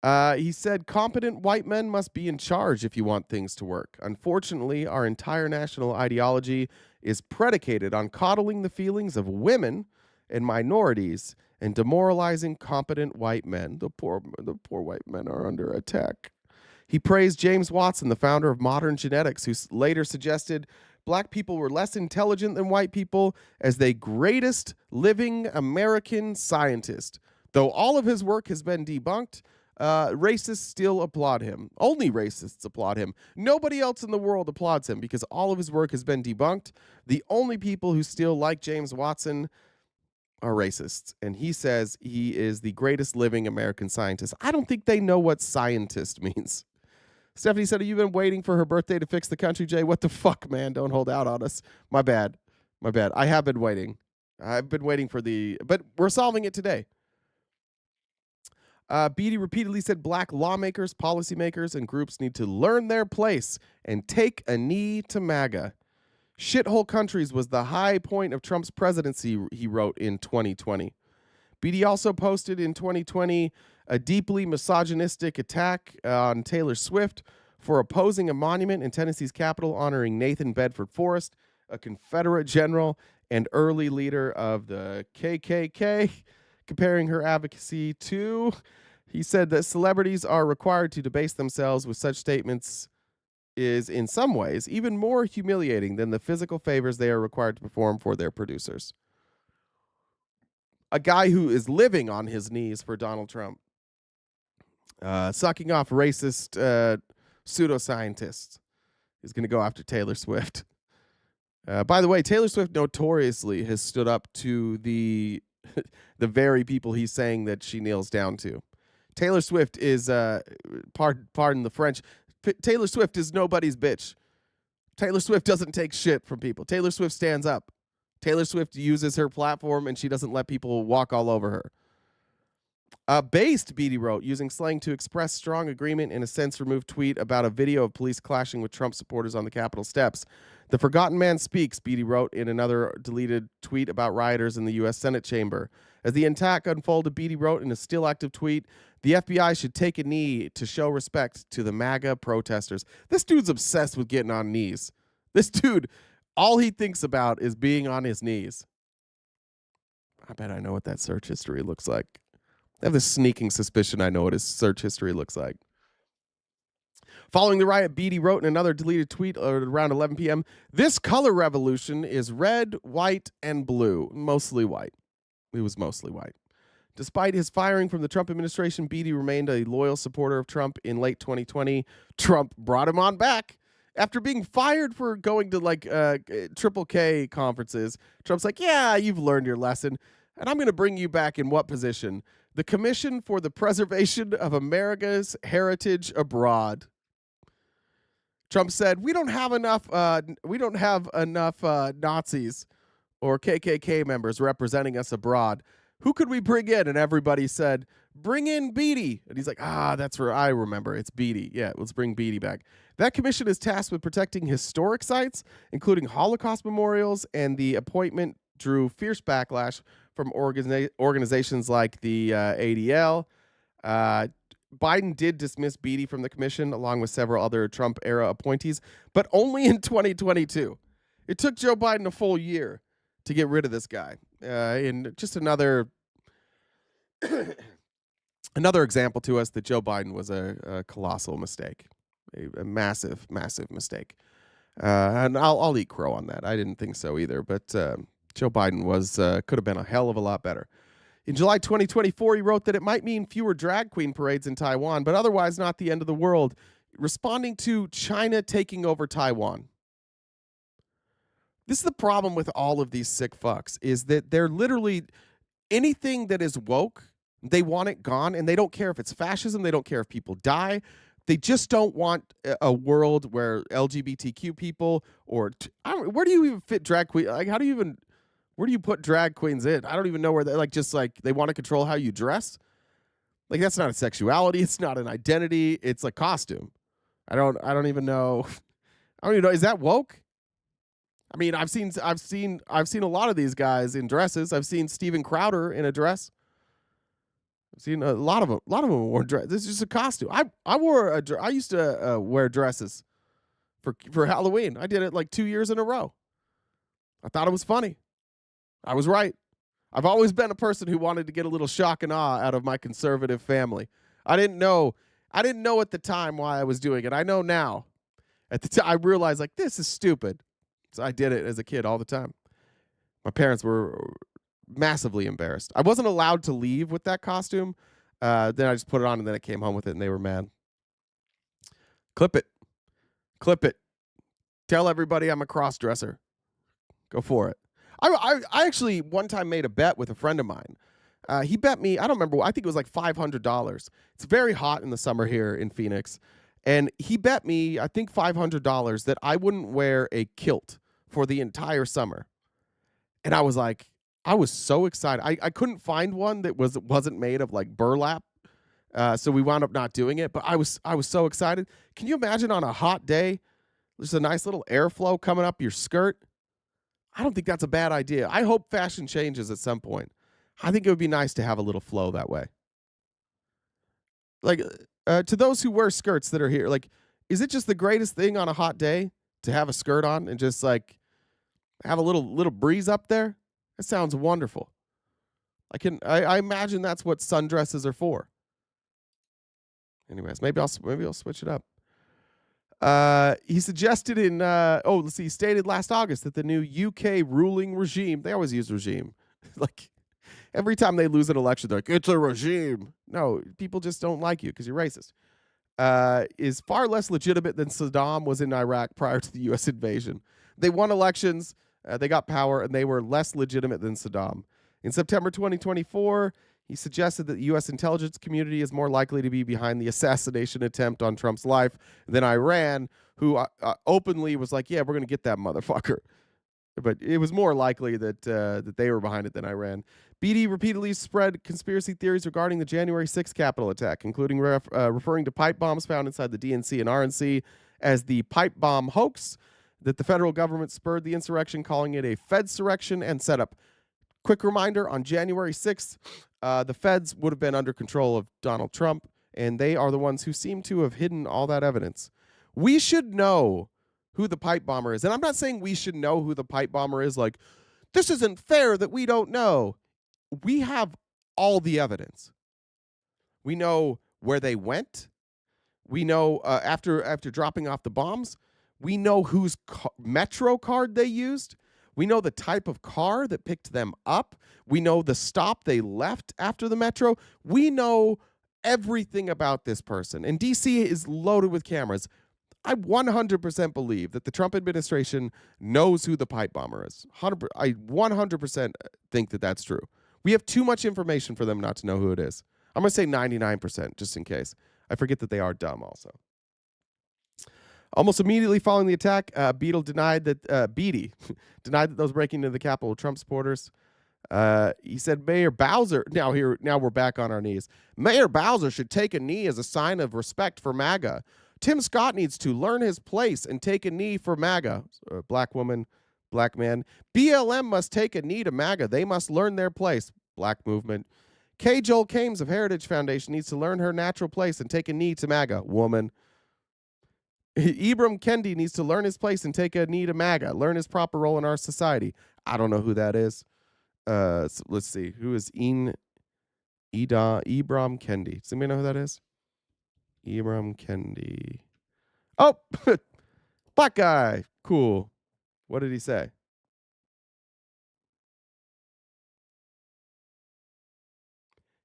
He said, competent white men must be in charge if you want things to work. Unfortunately, our entire national ideology is predicated on coddling the feelings of women and minorities and demoralizing competent white men. The poor white men are under attack. He praised James Watson, the founder of modern genetics, who later suggested black people were less intelligent than white people as the greatest living American scientist. Though all of his work has been debunked, racists still applaud him. Only racists applaud him. Nobody else in the world applauds him because all of his work has been debunked. The only people who still like James Watson are racists. And he says he is the greatest living American scientist. I don't think they know what scientist means. Stephanie said, have you been waiting for her birthday to fix the country, Jay? What the fuck, man? Don't hold out on us. My bad. I have been waiting. I've been waiting for but we're solving it today. Beatty repeatedly said black lawmakers, policymakers, and groups need to learn their place and take a knee to MAGA. Shithole countries was the high point of Trump's presidency, he wrote in 2020. Beatty also posted in 2020 a deeply misogynistic attack on Taylor Swift for opposing a monument in Tennessee's capital honoring Nathan Bedford Forrest, a Confederate general and early leader of the KKK, comparing her advocacy to, he said that celebrities are required to debase themselves with such statements is in some ways even more humiliating than the physical favors they are required to perform for their producers. A guy who is living on his knees for Donald Trump. Sucking off racist pseudoscientists. He's going to go after Taylor Swift. By the way, Taylor Swift notoriously has stood up to the very people he's saying that she kneels down to. Taylor Swift is, pardon the French, Taylor Swift is nobody's bitch. Taylor Swift doesn't take shit from people. Taylor Swift stands up. Taylor Swift uses her platform and she doesn't let people walk all over her. Based, Beatty wrote, using slang to express strong agreement in a sense-removed tweet about a video of police clashing with Trump supporters on the Capitol steps. The forgotten man speaks, Beatty wrote in another deleted tweet about rioters in the U.S. Senate chamber. As the attack unfolded, Beatty wrote in a still active tweet, the FBI should take a knee to show respect to the MAGA protesters. This dude's obsessed with getting on knees. This dude, all he thinks about is being on his knees. I bet I know what that search history looks like. I have this sneaking suspicion I know what his search history looks like. Following the riot, Beatty wrote in another deleted tweet around 11 p.m., this color revolution is red, white, and blue. Mostly white. It was mostly white. Despite his firing from the Trump administration, Beatty remained a loyal supporter of Trump. In late 2020, Trump brought him on back. After being fired for going to Triple K conferences, Trump's like, yeah, you've learned your lesson. And I'm going to bring you back in what position? The Commission for the Preservation of America's Heritage Abroad. Trump said, we don't have enough Nazis or KKK members representing us abroad. who could we bring in? And everybody said, bring in Beatty. And he's like, that's where I remember. It's Beatty. Yeah, let's bring Beatty back. That commission is tasked with protecting historic sites, including Holocaust memorials, and the appointment drew fierce backlash from organizations like the ADL. Biden did dismiss Beatty from the commission, along with several other Trump-era appointees, but only in 2022. It took Joe Biden a full year to get rid of this guy. And just another example to us that Joe Biden was a colossal mistake, a massive, massive mistake. And I'll eat crow on that. I didn't think so either, but Joe Biden could have been a hell of a lot better. In July 2024, he wrote that it might mean fewer drag queen parades in Taiwan, but otherwise not the end of the world, responding to China taking over Taiwan. This is the problem with all of these sick fucks, is that they're literally anything that is woke, they want it gone, and they don't care if it's fascism, they don't care if people die. They just don't want a world where LGBTQ people where do you even fit drag queen? Like, where do you put drag queens in? I don't even know where they're they want to control how you dress. Like, that's not a sexuality. It's not an identity. It's a costume. I don't even know. I don't even know. Is that woke? I mean, I've seen a lot of these guys in dresses. I've seen Steven Crowder in a dress. I've seen a lot of them. A lot of them wore dresses. This is just a costume. I used to wear dresses for Halloween. I did it like 2 years in a row. I thought it was funny. I was right. I've always been a person who wanted to get a little shock and awe out of my conservative family. I didn't know at the time why I was doing it. I know now. At the time, I realized, like, this is stupid. So I did it as a kid all the time. My parents were massively embarrassed. I wasn't allowed to leave with that costume. Then I just put it on, and then I came home with it, and they were mad. Clip it. Tell everybody I'm a cross-dresser. Go for it. I actually one time made a bet with a friend of mine. He bet me, I don't remember, I think it was like $500. It's very hot in the summer here in Phoenix. And he bet me, I think $500 that I wouldn't wear a kilt for the entire summer. And I was so excited. I couldn't find one that wasn't made of like burlap. So we wound up not doing it. But I was so excited. Can you imagine on a hot day, there's a nice little airflow coming up your skirt? I don't think that's a bad idea. I hope fashion changes at some point. I think it would be nice to have a little flow that way. Like, to those who wear skirts that are here, like, is it just the greatest thing on a hot day to have a skirt on and just like have a little breeze up there? That sounds wonderful. I imagine that's what sundresses are for. Anyways, maybe I'll switch it up. He suggested he stated last August that the new UK ruling regime, they always use regime. Like, every time they lose an election, they're like, it's a regime. No, people just don't like you because you're racist. Is far less legitimate than Saddam was in Iraq prior to the U.S. invasion. They won elections, they got power, and they were less legitimate than Saddam. In September 2024, he suggested that the U.S. intelligence community is more likely to be behind the assassination attempt on Trump's life than Iran, who openly was like, yeah, we're going to get that motherfucker. But it was more likely that they were behind it than Iran. Beatty repeatedly spread conspiracy theories regarding the January 6th Capitol attack, including referring to pipe bombs found inside the DNC and RNC as the pipe bomb hoax, that the federal government spurred the insurrection, calling it a Fedsurrection and setup. Quick reminder, on January 6th, the feds would have been under control of Donald Trump, and they are the ones who seem to have hidden all that evidence. We should know who the pipe bomber is. And I'm not saying we should know who the pipe bomber is. Like, this isn't fair that we don't know. We have all the evidence. We know where they went. We know after dropping off the bombs. We know whose Metro card they used. We know the type of car that picked them up. We know the stop they left after the Metro. We know everything about this person. And DC is loaded with cameras. I 100% believe that the Trump administration knows who the pipe bomber is. I 100% think that that's true. We have too much information for them not to know who it is. I'm going to say 99% just in case. I forget that they are dumb also. Almost immediately following the attack, Beatty denied that those breaking into the Capitol were Trump supporters. He said Mayor Bowser. Now we're back on our knees. Mayor Bowser should take a knee as a sign of respect for MAGA. Tim Scott needs to learn his place and take a knee for MAGA. Black woman, black man. BLM must take a knee to MAGA. They must learn their place. Black movement. K. Joel Kames of Heritage Foundation needs to learn her natural place and take a knee to MAGA. Woman. Ibram Kendi needs to learn his place and take a knee to MAGA. Learn his proper role in our society. I don't know who that is. So let's see. Who is Ibram Kendi? Does anybody know who that is? Ibram Kendi. Oh, black guy. Cool. What did he say?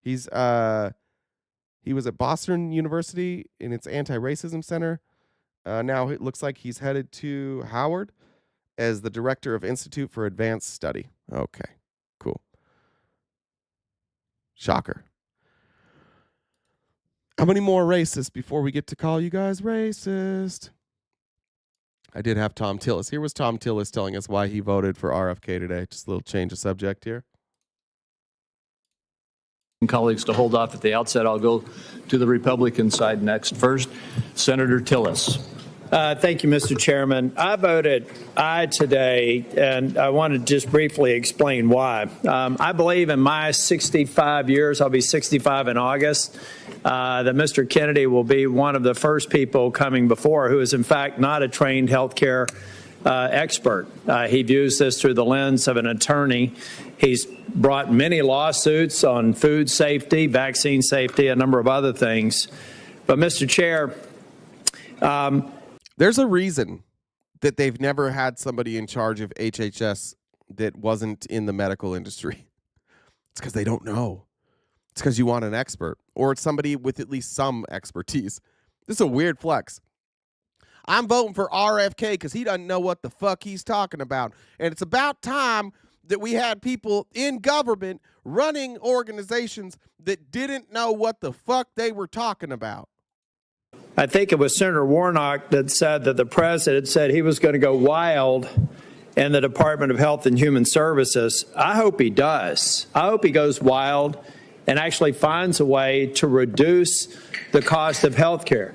He was at Boston University in its anti-racism center. Now it looks like he's headed to Howard as the director of Institute for Advanced Study. Okay, cool. Shocker. How many more racists before we get to call you guys racist? I did have Tom Tillis. Here was Tom Tillis telling us why he voted for RFK today. Just a little change of subject here. Colleagues to hold off at the outset. I'll go to the Republican side next. First, Senator Tillis. Thank you, Mr. Chairman. I voted aye today, and I want to just briefly explain why. I believe in my 65 years, I'll be 65 in August, that Mr. Kennedy will be one of the first people coming before who is, in fact, not a trained healthcare expert. He views this through the lens of an attorney. He's brought many lawsuits on food safety, vaccine safety, a number of other things. But, Mr. Chair, there's a reason that they've never had somebody in charge of HHS that wasn't in the medical industry. It's because they don't know. It's because you want an expert, or it's somebody with at least some expertise. This is a weird flex. I'm voting for RFK because he doesn't know what the fuck he's talking about. And it's about time that we had people in government running organizations that didn't know what the fuck they were talking about. I think it was Senator Warnock that said that the president said he was going to go wild in the Department of Health and Human Services. I hope he does. I hope he goes wild and actually finds a way to reduce the cost of health care.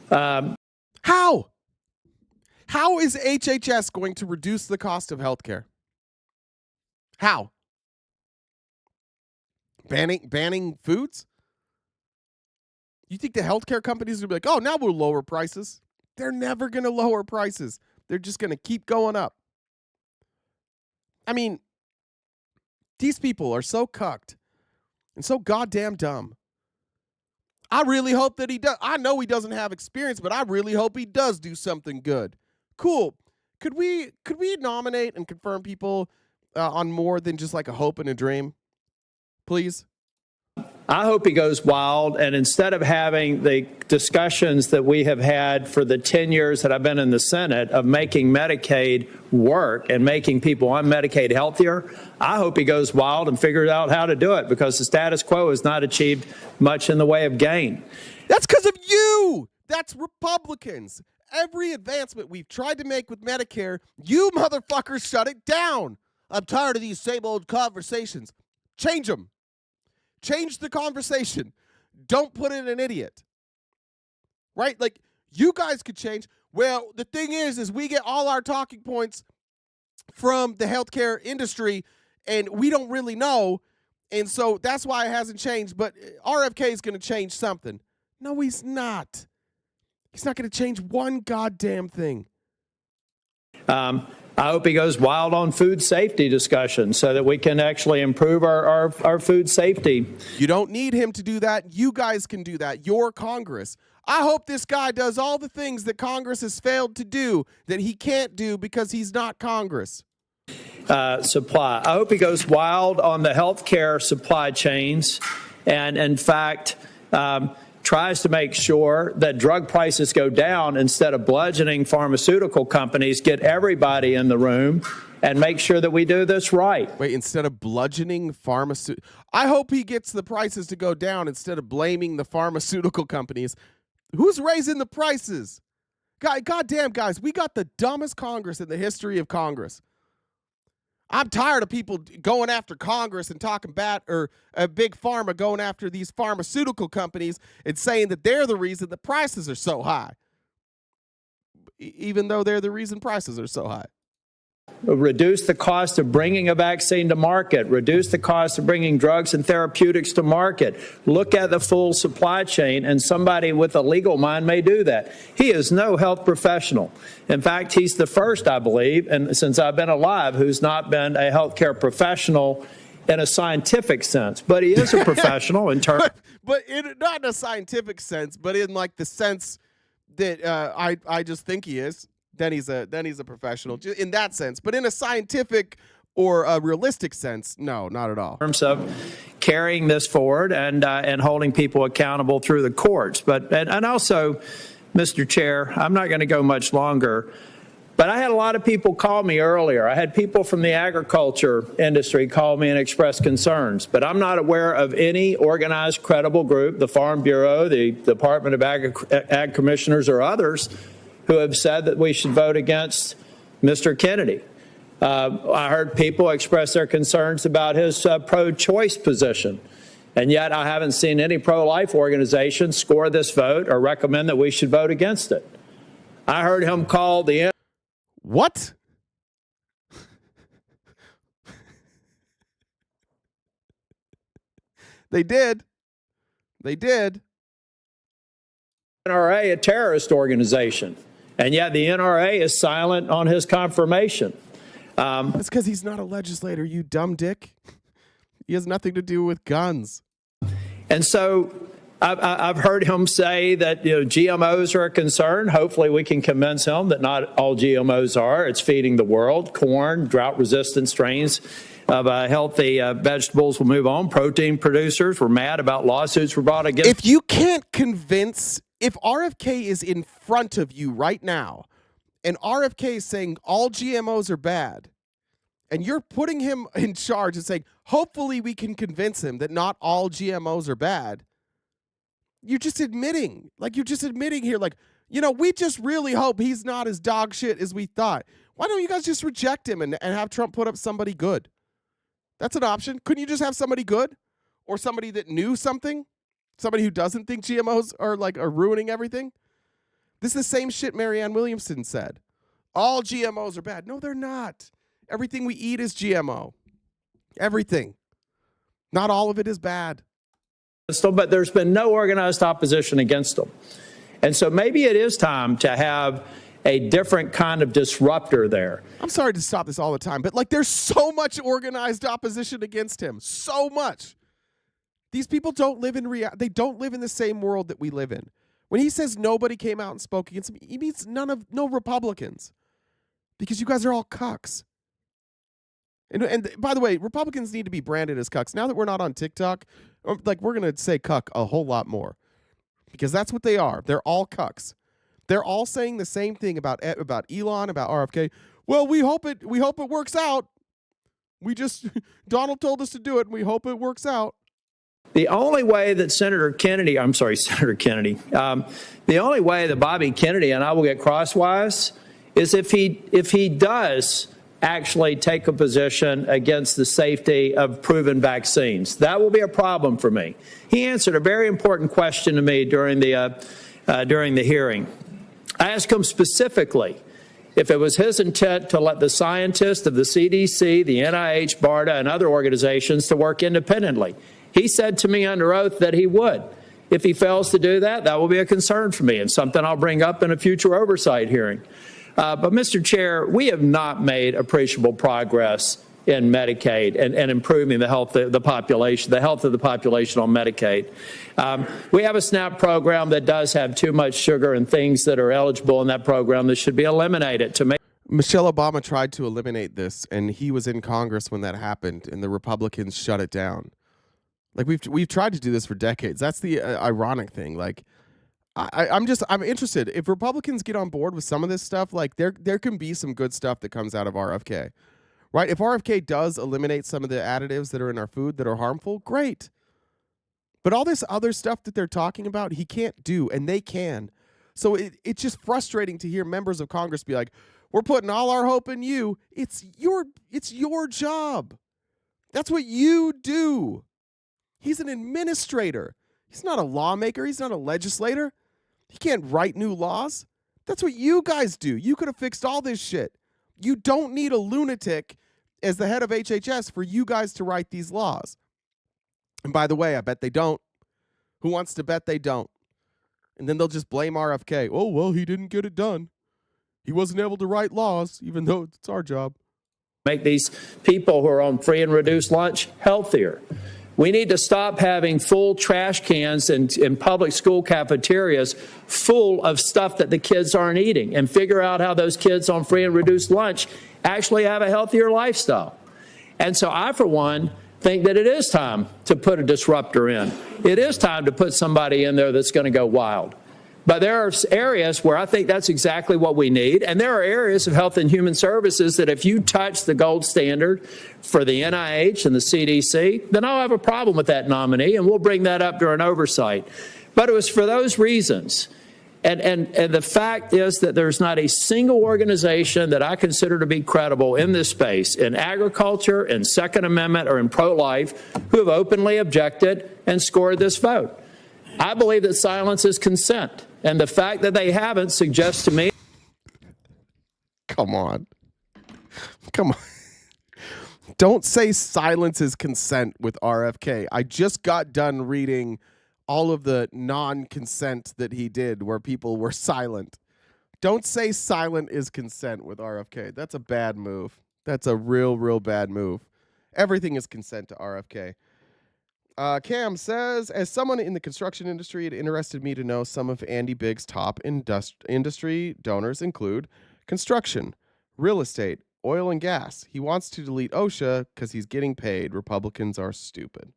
How? How is HHS going to reduce the cost of healthcare? How? Banning foods? You think the healthcare companies will be like, oh, now we'll lower prices? They're never going to lower prices. They're just going to keep going up. I mean, these people are so cucked and so goddamn dumb. I really hope that he does. I know he doesn't have experience, but I really hope he does do something good. Cool. Could we nominate and confirm people on more than just like a hope and a dream? Please. I hope he goes wild, and instead of having the discussions that we have had for the 10 years that I've been in the Senate of making Medicaid work and making people on Medicaid healthier, I hope he goes wild and figures out how to do it, because the status quo has not achieved much in the way of gain. That's because of you. That's Republicans. Every advancement we've tried to make with Medicare, you motherfuckers shut it down. I'm tired of these same old conversations. Change them. Change the conversation. Don't put in an idiot. Right? Like, you guys could change. Well, the thing is we get all our talking points from the healthcare industry, and we don't really know. And so that's why it hasn't changed. But RFK is going to change something. No, he's not. He's not going to change one goddamn thing. I hope he goes wild on food safety discussion so that we can actually improve our food safety. You don't need him to do that. You guys can do that. You're Congress. I hope this guy does all the things that Congress has failed to do that he can't do because he's not Congress. Supply. I hope he goes wild on the healthcare supply chains and, in fact, tries to make sure that drug prices go down instead of bludgeoning pharmaceutical companies, get everybody in the room and make sure that we do this right. Wait, instead of bludgeoning pharmaceutical, I hope he gets the prices to go down instead of blaming the pharmaceutical companies. Who's raising the prices? Goddamn, guys, we got the dumbest Congress in the history of Congress. I'm tired of people going after Congress and talking bad, or big pharma going after these pharmaceutical companies and saying that they're the reason the prices are so high, even though they're the reason prices are so high. Reduce the cost of bringing a vaccine to market, reduce the cost of bringing drugs and therapeutics to market, look at the full supply chain, and somebody with a legal mind may do that. He is no health professional. In fact, he's the first, I believe, and since I've been alive, who's not been a healthcare professional in a scientific sense. But he is a professional in terms. But not in a scientific sense, but in like the sense that I just think he is. Then he's a professional in that sense. But in a scientific or a realistic sense, no, not at all. In terms of carrying this forward and holding people accountable through the courts. But and also, Mr. Chair, I'm not going to go much longer. But I had a lot of people call me earlier. I had people from the agriculture industry call me and express concerns. But I'm not aware of any organized, credible group, the Farm Bureau, the Department of Ag Commissioners, or others, who have said that we should vote against Mr. Kennedy. I heard people express their concerns about his pro-choice position. And yet I haven't seen any pro-life organization score this vote or recommend that we should vote against it. I heard him call the... What? They did. NRA a terrorist organization. And yet the NRA is silent on his confirmation. That's because he's not a legislator, you dumb dick. He has nothing to do with guns. And so I've heard him say that GMOs are a concern. Hopefully we can convince him that not all GMOs are. It's feeding the world. Corn, drought-resistant strains of healthy vegetables will move on. Protein producers were mad about lawsuits were brought against. If you can't convince... If RFK is in front of you right now, and RFK is saying all GMOs are bad, and you're putting him in charge and saying, hopefully we can convince him that not all GMOs are bad, you're just admitting. You're just admitting here, we just really hope he's not as dog shit as we thought. Why don't you guys just reject him and have Trump put up somebody good? That's an option. Couldn't you just have somebody good? Or somebody that knew something? Somebody who doesn't think GMOs are ruining everything? This is the same shit Marianne Williamson said. All GMOs are bad. No, they're not. Everything we eat is GMO. Everything. Not all of it is bad. But there's been no organized opposition against them. And so maybe it is time to have a different kind of disruptor there. I'm sorry to stop this all the time, but there's so much organized opposition against him. So much. These people don't live in they don't live in the same world that we live in. When he says nobody came out and spoke against him, he means no Republicans. Because you guys are all cucks. And by the way, Republicans need to be branded as cucks. Now that we're not on TikTok, we're going to say cuck a whole lot more. Because that's what they are. They're all cucks. They're all saying the same thing about Elon, about RFK. Well, we hope it works out. Donald told us to do it, and we hope it works out. The only way that the only way that Bobby Kennedy and I will get crosswise is if he does actually take a position against the safety of proven vaccines. That will be a problem for me. He answered a very important question to me during the hearing. I asked him specifically if it was his intent to let the scientists of the CDC, the NIH, BARDA, and other organizations to work independently. He said to me under oath that he would. If he fails to do that, that will be a concern for me and something I'll bring up in a future oversight hearing. But, Mr. Chair, we have not made appreciable progress in Medicaid and improving the health of the population on Medicaid. We have a SNAP program that does have too much sugar and things that are eligible in that program that should be eliminated to make. Michelle Obama tried to eliminate this, and he was in Congress when that happened, and the Republicans shut it down. We've tried to do this for decades. That's the ironic thing. I'm interested. If Republicans get on board with some of this stuff, there can be some good stuff that comes out of RFK, right? If RFK does eliminate some of the additives that are in our food that are harmful, great. But all this other stuff that they're talking about, he can't do, and they can. So it's just frustrating to hear members of Congress be like, We're putting all our hope in you. It's your job. That's what you do. He's an administrator. He's not a lawmaker. He's not a legislator. He can't write new laws. That's what you guys do. You could have fixed all this shit. You don't need a lunatic as the head of HHS for you guys to write these laws. And by the way, I bet they don't. Who wants to bet they don't? And then they'll just blame RFK. Oh, well, he didn't get it done. He wasn't able to write laws, even though it's our job. Make these people who are on free and reduced lunch healthier. We need to stop having full trash cans in public school cafeterias full of stuff that the kids aren't eating, and figure out how those kids on free and reduced lunch actually have a healthier lifestyle. And so I, for one, think that it is time to put a disruptor in. It is time to put somebody in there that's going to go wild. But there are areas where I think that's exactly what we need. And there are areas of Health and Human Services that if you touch the gold standard for the NIH and the CDC, then I'll have a problem with that nominee, and we'll bring that up during oversight. But it was for those reasons. And the fact is that there's not a single organization that I consider to be credible in this space, in agriculture, in Second Amendment, or in pro-life, who have openly objected and scored this vote. I believe that silence is consent. And the fact that they haven't suggests to me. Come on. Come on. Don't say silence is consent with RFK. I just got done reading all of the non-consent that he did where people were silent. Don't say silent is consent with RFK. That's a bad move. That's a real bad move. Everything is consent to RFK. Cam says, as someone in the construction industry, it interested me to know some of Andy Bigg's top industry donors include construction, real estate, oil and gas. He wants to delete OSHA because he's getting paid. Republicans are stupid.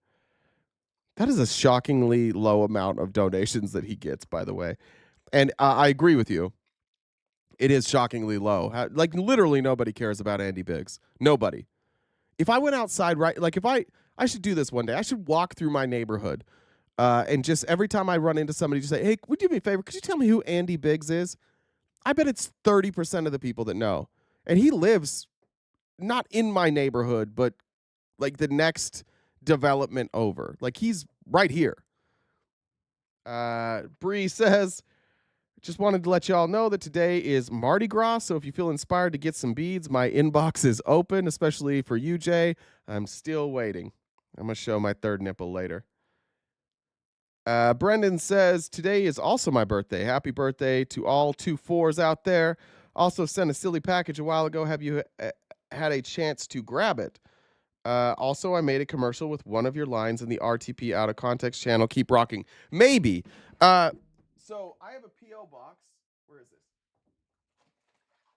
That is a shockingly low amount of donations that he gets, by the way. And I agree with you. It is shockingly low. Like, literally nobody cares about Andy Biggs. Nobody. If I went outside, right, like if I should do this one day. I should walk through my neighborhood and just every time I run into somebody, just say, hey, would you do me a favor? Could you tell me who Andy Biggs is? I bet it's 30% of the people that know. And he lives not in my neighborhood, but like the next development over. Like he's right here. Bree says, just wanted to let y'all know that today is Mardi Gras, so if you feel inspired to get some beads, my inbox is open, especially for you, Jay. I'm still waiting. I'm going to show my third nipple later. Brendan says, today is also my birthday. Happy birthday to all 2 4s out there. Also sent a silly package a while ago. Have you had a chance to grab it? Also, I made a commercial with one of your lines in the RTP Out of Context channel. Keep rocking. Maybe. So I have a P.O. box. Where is this?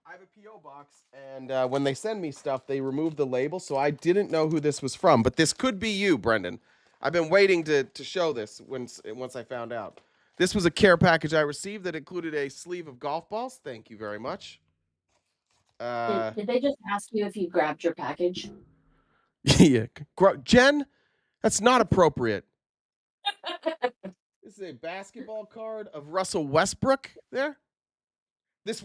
I have a P.O. box, and when they send me stuff, they remove the label, so I didn't know who this was from. But this could be you, Brendan. I've been waiting to show this once I found out. This was a care package I received that included a sleeve of golf balls. Thank you very much. Did they just ask you if you grabbed your package? Yeah. Jen, that's not appropriate. This is a basketball card of Russell Westbrook there. This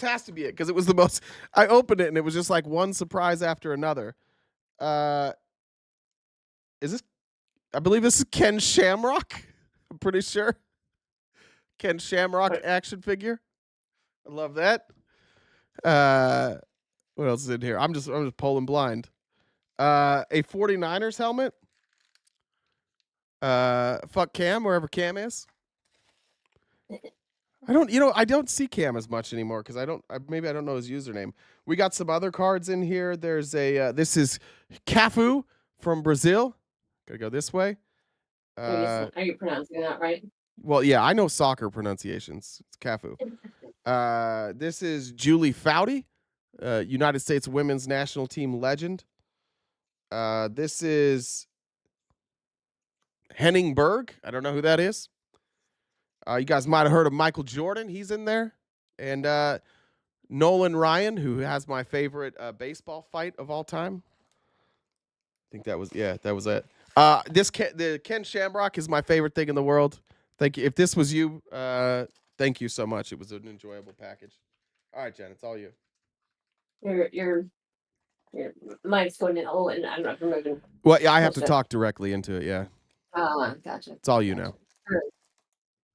has to be it because it was the most. I opened it and it was just like one surprise after another. Is this? I believe this is Ken Shamrock. I'm pretty sure. Ken Shamrock action figure. I love that. What else is in here? I'm just polling blind. A 49ers helmet. Fuck Cam wherever Cam is. I don't see Cam as much anymore because maybe I don't know his username. We got some other cards in here. There's a this is Cafu from Brazil. Gotta go this way. Are you pronouncing that right? Well, yeah, I know soccer pronunciations. It's Cafu. This is Julie Foudy, United States women's national team legend. This is Henning Berg. I don't know who that is. You guys might have heard of Michael Jordan. He's in there. And Nolan Ryan, who has my favorite baseball fight of all time. I think that was it. The Ken Shamrock is my favorite thing in the world. Thank you. If this was you, thank you so much. It was an enjoyable package. All right, Jen, it's all you. Your mic's going in. Oh, and I'm not removing. Well, yeah, I have to Bullshit. talk directly into it. Yeah, Gotcha. it's all you know. Sure.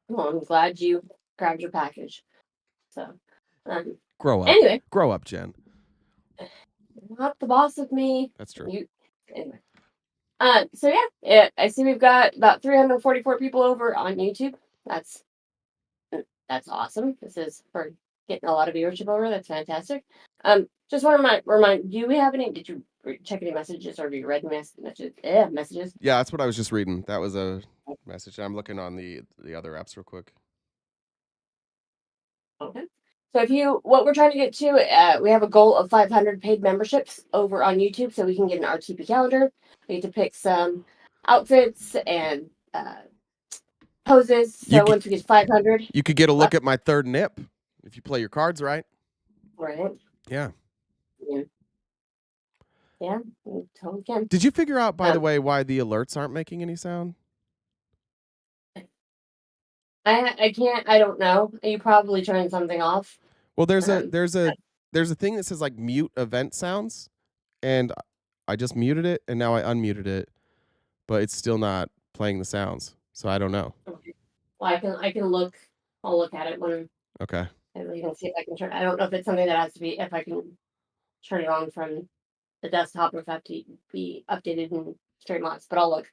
Well, I'm glad you grabbed your package. So, Grow up. anyway, Grow up, Jen. not the boss of me. That's true. Anyway. So yeah, I see we've got about 344 people over on YouTube. That's awesome. This is for getting a lot of viewership over. That's fantastic. Just want to remind. Do we have any? Did you check any messages, or have you read messages? Yeah, that's what I was just reading. That was a message. I'm looking on the other apps real quick. Okay. So what we're trying to get to, we have a goal of 500 paid memberships over on YouTube, so we can get an RTP calendar. We get to pick some outfits and poses. So once we get 500, you could get a look at my third nip if you play your cards right. Right. Yeah. Yeah, we totally can. Did you figure out, by the way, why the alerts aren't making any sound? I can't. I don't know. You probably turned something off. Well, there's a thing that says like mute event sounds, and I just muted it, and now I unmuted it, but it's still not playing the sounds. So I don't know. Okay. Well, I can look. I'll look at it when. Okay. And you can see if I can turn. I don't know if it's something that has to be. If I can turn it on from the desktop, or if I have to be updated in Streamlabs, but I'll look.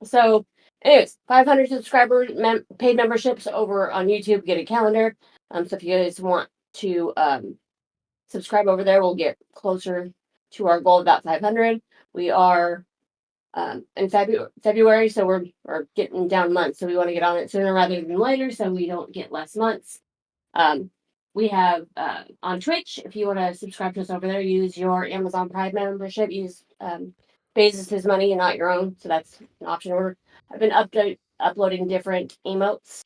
So, anyways, 500 subscribers, paid memberships over on YouTube. Get a calendar. So if you guys want to subscribe over there, we'll get closer to our goal of about 500. We are in February, so we're getting down months. So we want to get on it sooner rather than later, so we don't get less months. We have on Twitch. If you want to subscribe to us over there, use your Amazon Prime membership. Use Bezos's money and not your own. So that's an option. I've been uploading different emotes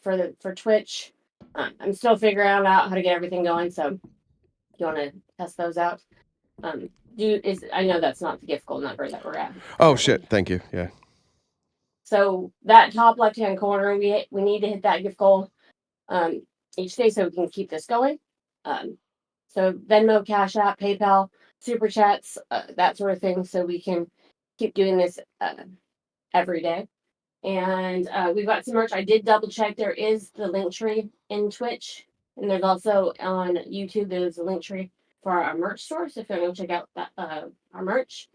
for Twitch. I'm still figuring out how to get everything going. So if you want to test those out, I know that's not the gift goal number that we're at. Oh shit! Thank you. Yeah. So that top left hand corner, we need to hit that gift goal each day so we can keep this going. So Venmo, Cash App, PayPal, Super Chats, that sort of thing, so we can keep doing this every day. And we've got some merch. I did double check. There is the link tree in Twitch, and there's also on YouTube. There's a link tree for our merch store. So if you want to check out that our merch.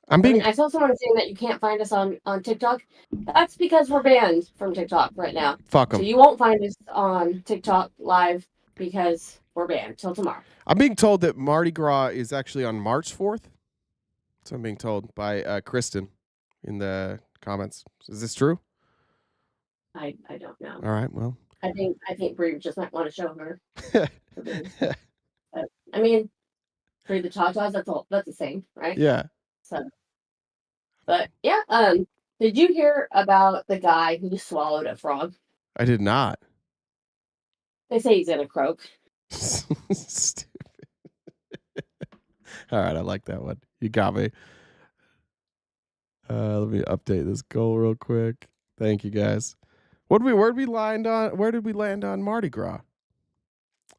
I saw someone saying that you can't find us on TikTok. That's because we're banned from TikTok right now. Fuck 'em. So you won't find us on TikTok live because we're banned till tomorrow. I'm being told that Mardi Gras is actually on March 4th. So I'm being told by Kristen in the comments. Is this true? I don't know. All right, well. I think Bree just might want to show her. I mean, for the Tatas, that's the same, right? Yeah. So, but yeah, did you hear about the guy who swallowed a frog? I did not. They say he's gonna croak. Stupid. All right, I like that one. You got me. Let me update this goal real quick. Where did we land on Mardi Gras?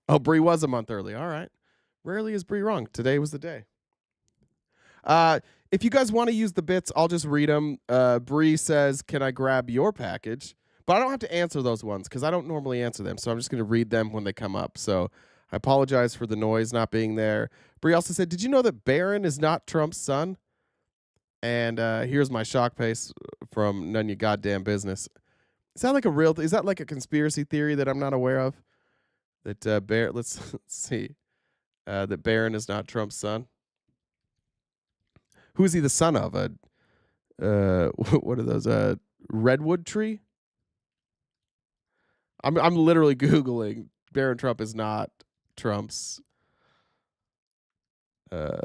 Oh, Bree was a month early. All right. Rarely is Bree wrong. Today was the day. If you guys want to use the bits, I'll just read them. Bree says, "Can I grab your package?" But I don't have to answer those ones because I don't normally answer them. So I'm just going to read them when they come up. So I apologize for the noise not being there. Bree also said, "Did you know that Barron is not Trump's son?" And here's my shock face from None Your Goddamn Business. Is that like is that like a conspiracy theory that I'm not aware of? That let's see. That Barron is not Trump's son. Who is he the son of? What are those? Redwood tree? I'm literally Googling. Barron Trump is not Trump's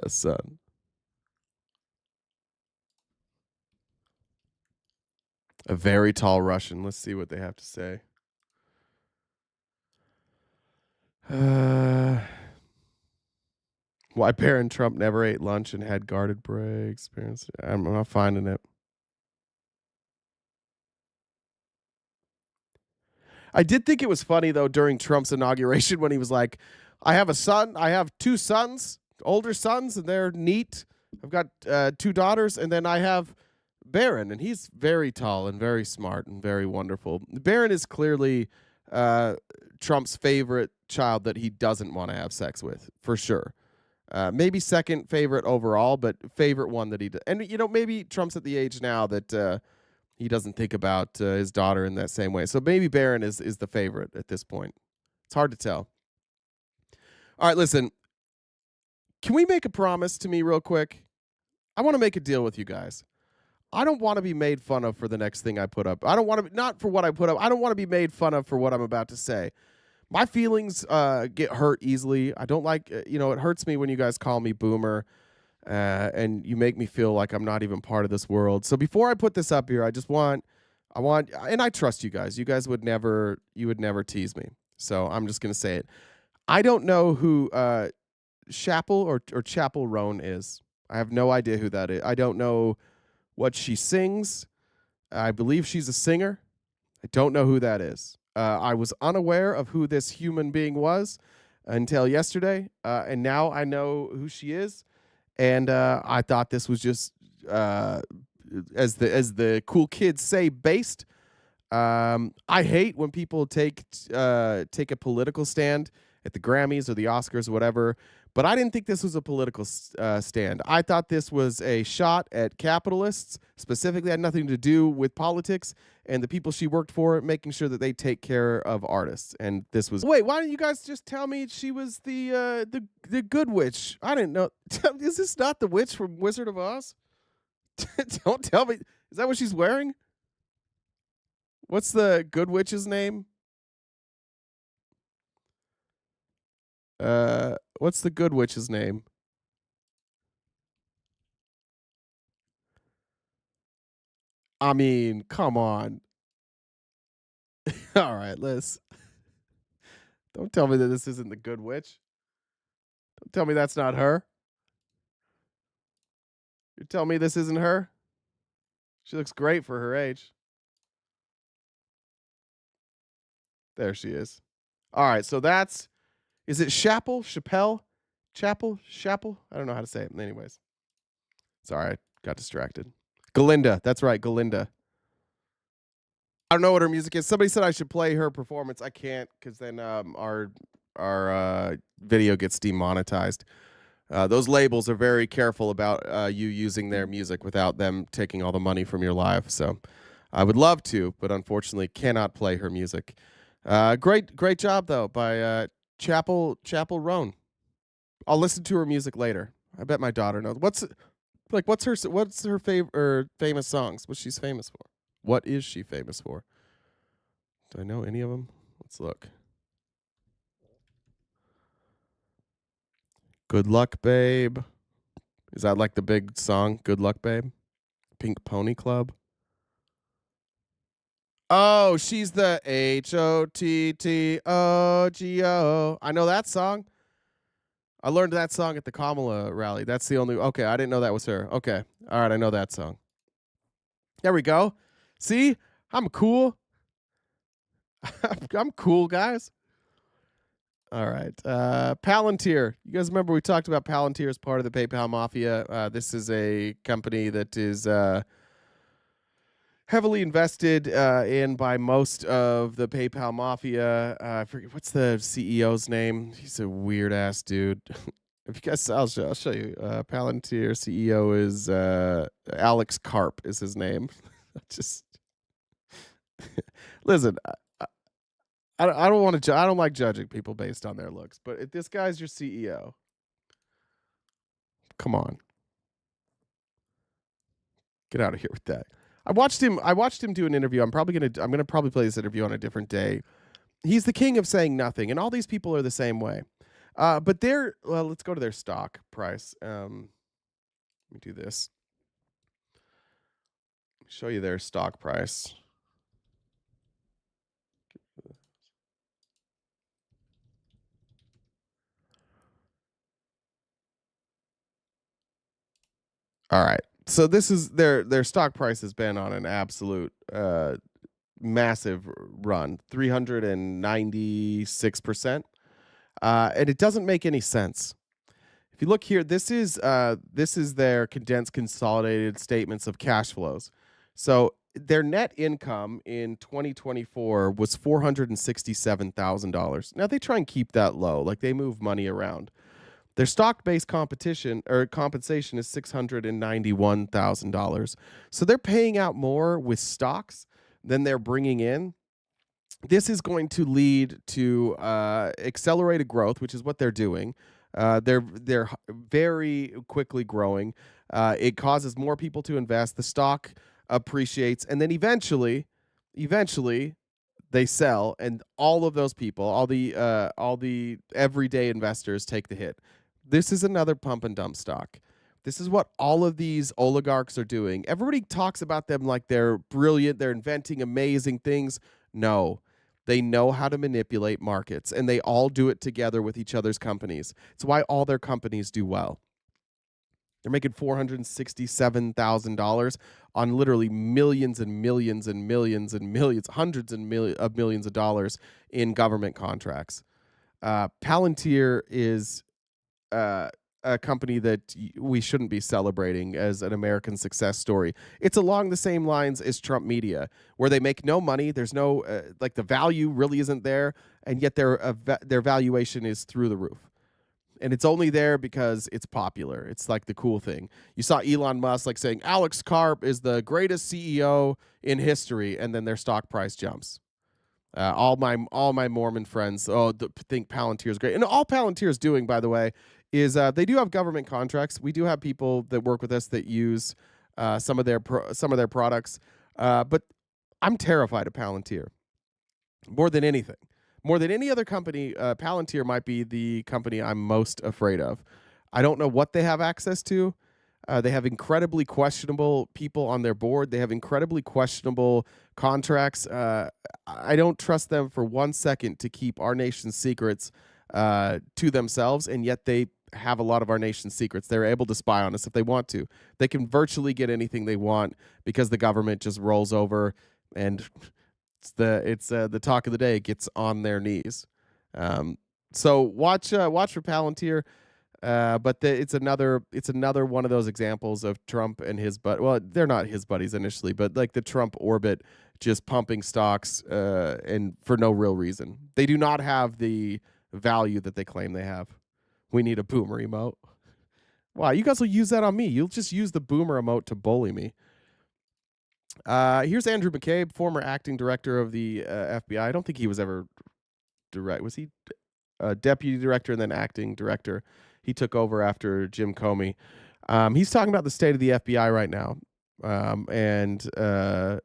son. A very tall Russian. Let's see what they have to say. Why Barron Trump never ate lunch and had guarded breaks. I'm not finding it. I did think it was funny, though, during Trump's inauguration when he was like, I have a son. I have 2 sons, older sons, and they're neat. I've got 2 daughters, and then I have Barron, and he's very tall and very smart and very wonderful. Barron is clearly Trump's favorite child that he doesn't want to have sex with, for sure. Maybe second favorite overall, but favorite one that he does. And, maybe Trump's at the age now that he doesn't think about his daughter in that same way. So maybe Barron is the favorite at this point. It's hard to tell. All right, listen. Can we make a promise to me real quick? I want to make a deal with you guys. I don't want to be made fun of for the next thing I put up. I don't want to, not for what I put up. I don't want to be made fun of for what I'm about to say. My feelings get hurt easily. I don't like, it hurts me when you guys call me boomer and you make me feel like I'm not even part of this world. So before I put this up here, I want, and I trust you guys. You guys would never tease me. So I'm just going to say it. I don't know who Chappell or Chappell Roan is. I have no idea who that is. I don't know what she sings. I believe she's a singer. I don't know who that is. I was unaware of who this human being was until yesterday, and now I know who she is. And I thought this was just, as the cool kids say, based. I hate when people take a political stand at the Grammys or the Oscars or whatever. But I didn't think this was a political stand. I thought this was a shot at capitalists, specifically had nothing to do with politics and the people she worked for, making sure that they take care of artists. And this was. Wait, why didn't you guys just tell me she was the good witch? I didn't know. Is this not the witch from Wizard of Oz? Don't tell me. Is that what she's wearing? What's the good witch's name? What's the good witch's name? I mean, come on. All right, Liz. Don't tell me that this isn't the good witch. Don't tell me that's not her. You're telling me this isn't her? She looks great for her age. There she is. All right, so that's... Is it Chappell? Chappell? Chappell? I don't know how to say it. Anyways. Sorry, I got distracted. Galinda. That's right, Galinda. I don't know what her music is. Somebody said I should play her performance. I can't because then our video gets demonetized. Those labels are very careful about you using their music without them taking all the money from your live. So I would love to, but unfortunately cannot play her music. Great job, though, by... Chappell Roan. I'll listen to her music later. I bet my daughter knows. What's her favorite famous songs? What she's famous for? What is she famous for? Do I know any of them? Let's look. Good Luck Babe. Is that like the big song? Good Luck Babe. Pink Pony Club. Oh, she's the HOTTOGO. I know that song. I learned that song at the Kamala rally. That's the only... Okay, I didn't know that was her. Okay. All right, I know that song. There we go. See? I'm cool. I'm cool, guys. All right. Palantir. You guys remember we talked about Palantir as part of the PayPal Mafia. This is a company that is... heavily invested in by most of the PayPal Mafia. I forget what's the CEO's name. He's a weird ass dude. If you guys, I'll show you. Palantir CEO is Alex Karp is his name. Just listen. I don't want to. I don't like judging people based on their looks. But if this guy's your CEO, come on, get out of here with that. I watched him do an interview. I'm gonna play this interview on a different day. He's the king of saying nothing, and all these people are the same way. But let's go to their stock price. Let me do this. Show you their stock price. All right. So this is their stock price has been on an absolute massive run, 396%. and it doesn't make any sense. If you look here, this is their condensed consolidated statements of cash flows. So their net income in 2024 was $467,000. Now they try and keep that low, like they move money around. Their stock-based compensation is $691,000. So they're paying out more with stocks than they're bringing in. This is going to lead to accelerated growth, which is what they're doing. They're very quickly growing. It causes more people to invest. The stock appreciates, and then eventually they sell, and all of those people, all the everyday investors take the hit. This is another pump and dump stock. This is what all of these oligarchs are doing. Everybody talks about them like they're brilliant, they're inventing amazing things. No, they know how to manipulate markets, and they all do it together with each other's companies. It's why all their companies do well. They're making $467,000 on literally millions and millions and millions and millions, hundreds of millions of dollars in government contracts. Palantir is a company that we shouldn't be celebrating as an American success story. It's along the same lines as Trump Media, where they make no money. There's no the value really isn't there, and yet their valuation is through the roof. And it's only there because it's popular. It's like the cool thing. You saw Elon Musk like saying Alex Karp is the greatest CEO in history, and then their stock price jumps. All my Mormon friends think Palantir is great, and all Palantir is doing, by the way, is they do have government contracts. We do have people that work with us that use some of their products, but I'm terrified of Palantir more than anything. More than any other company, Palantir might be the company I'm most afraid of. I don't know what they have access to. They have incredibly questionable people on their board. They have incredibly questionable contracts. I don't trust them for 1 second to keep our nation's secrets to themselves, and yet they have a lot of our nation's secrets. They're able to spy on us if they want to. They can virtually get anything they want because the government just rolls over, and it's the talk of the day. It gets on their knees. So watch for Palantir. But it's another one of those examples of Trump and his well, they're not his buddies initially, but like the Trump orbit just pumping stocks and for no real reason. They do not have the value that they claim they have. We need a boomer emote. Wow, you guys will use that on me. You'll just use the boomer emote to bully me. Here's Andrew McCabe, former acting director of the FBI. I don't think he was ever direct. Was he deputy director and then acting director? He took over after Jim Comey. He's talking about the state of the FBI right now and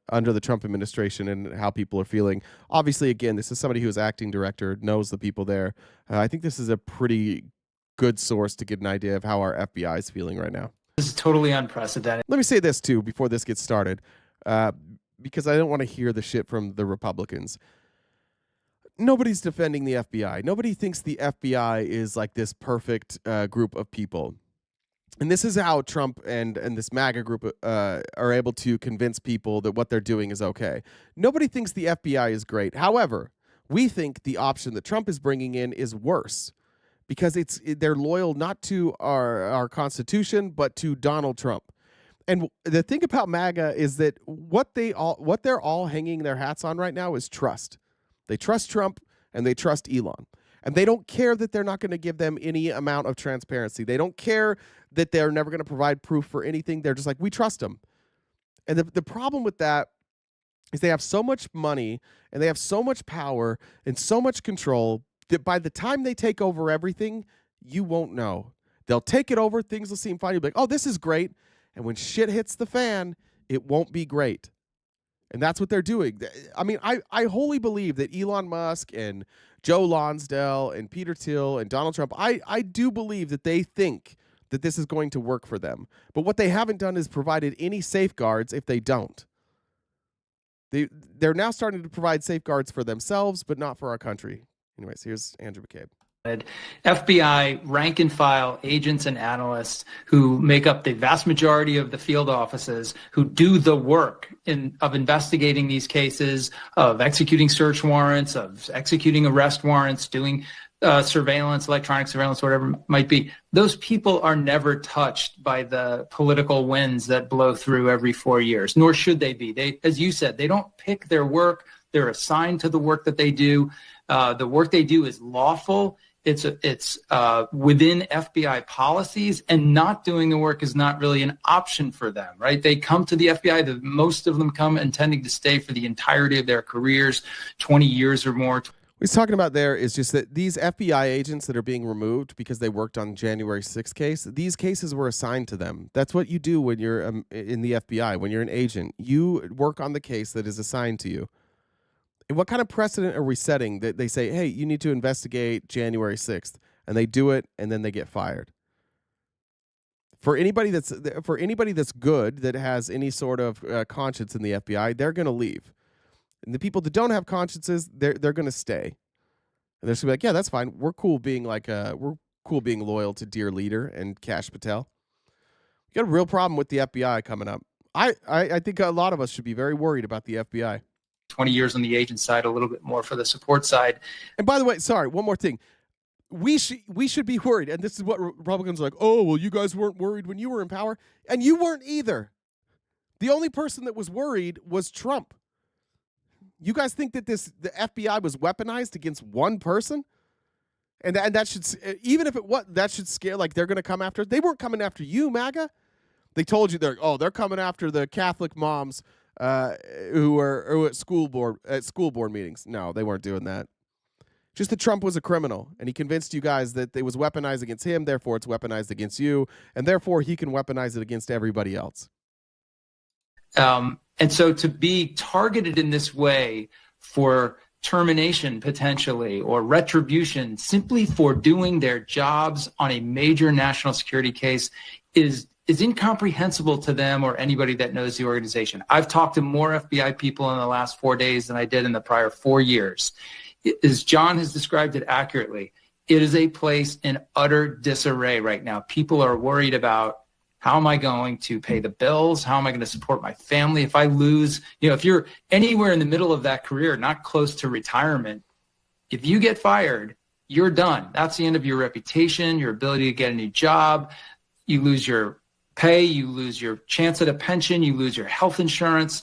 under the Trump administration and how people are feeling. Obviously, again, this is somebody who is acting director, knows the people there. I think this is a pretty good source to get an idea of how our FBI is feeling right now. This is totally unprecedented. Let me say this, too, before this gets started, because I don't want to hear the shit from the Republicans. Nobody's defending the FBI. Nobody thinks the FBI is like this perfect group of people. And this is how Trump and this MAGA group are able to convince people that what they're doing is okay. Nobody thinks the FBI is great. However, we think the option that Trump is bringing in is worse because they're loyal not to our Constitution, but to Donald Trump. And the thing about MAGA is that what they're all hanging their hats on right now is trust. They trust Trump and they trust Elon. And they don't care that they're not going to give them any amount of transparency. They don't care that they're never going to provide proof for anything. They're just like, we trust them. And the problem with that is they have so much money and they have so much power and so much control that by the time they take over everything, you won't know. They'll take it over. Things will seem fine. You'll be like, oh, this is great. And when shit hits the fan, it won't be great. And that's what they're doing. I mean, I wholly believe that Elon Musk and Joe Lonsdale and Peter Thiel and Donald Trump, I do believe that they think that this is going to work for them. But what they haven't done is provided any safeguards if they don't. They're now starting to provide safeguards for themselves, but not for our country. Anyways, here's Andrew McCabe. FBI rank and file agents and analysts who make up the vast majority of the field offices who do the work of investigating these cases, of executing search warrants, of executing arrest warrants, doing surveillance, electronic surveillance, whatever it might be, those people are never touched by the political winds that blow through every 4 years, nor should they be. They, as you said, they don't pick their work. They're assigned to the work that they do. The work they do is lawful. It's within FBI policies, and not doing the work is not really an option for them, right? They come to the FBI. Most of them come intending to stay for the entirety of their careers, 20 years or more. What he's talking about there is just that these FBI agents that are being removed because they worked on January 6th case, these cases were assigned to them. That's what you do when you're in the FBI. When you're an agent, you work on the case that is assigned to you. And what kind of precedent are we setting that they say, hey, you need to investigate January 6th, and they do it, and then they get fired? For anybody that's good, that has any sort of conscience in the FBI, they're going to leave. And the people that don't have consciences, they're going to stay. And they're just gonna be like, yeah, that's fine. We're cool being loyal to dear leader and Kash Patel. We got a real problem with the FBI coming up. I think a lot of us should be very worried about the FBI. 20 years on the agent side, a little bit more for the support side. And by the way, sorry, one more thing. We should be worried. And this is what Republicans are like, oh, well, you guys weren't worried when you were in power. And you weren't either. The only person that was worried was Trump. You guys think that the FBI was weaponized against one person? And that should, even if that should scare, like they're going to come after. They weren't coming after you, MAGA. They told you they're coming after the Catholic moms who were at school board meetings. No, they weren't doing that. Just that Trump was a criminal, and he convinced you guys that it was weaponized against him, therefore it's weaponized against you, and therefore he can weaponize it against everybody else. And so to be targeted in this way for termination potentially or retribution simply for doing their jobs on a major national security case is incomprehensible to them or anybody that knows the organization. I've talked to more FBI people in the last 4 days than I did in the prior 4 years. As John has described it accurately, it is a place in utter disarray right now. People are worried about, how am I going to pay the bills? How am I going to support my family? If I lose, if you're anywhere in the middle of that career, not close to retirement, if you get fired, you're done. That's the end of your reputation, your ability to get a new job. You lose your pay, you lose your chance at a pension, you lose your health insurance.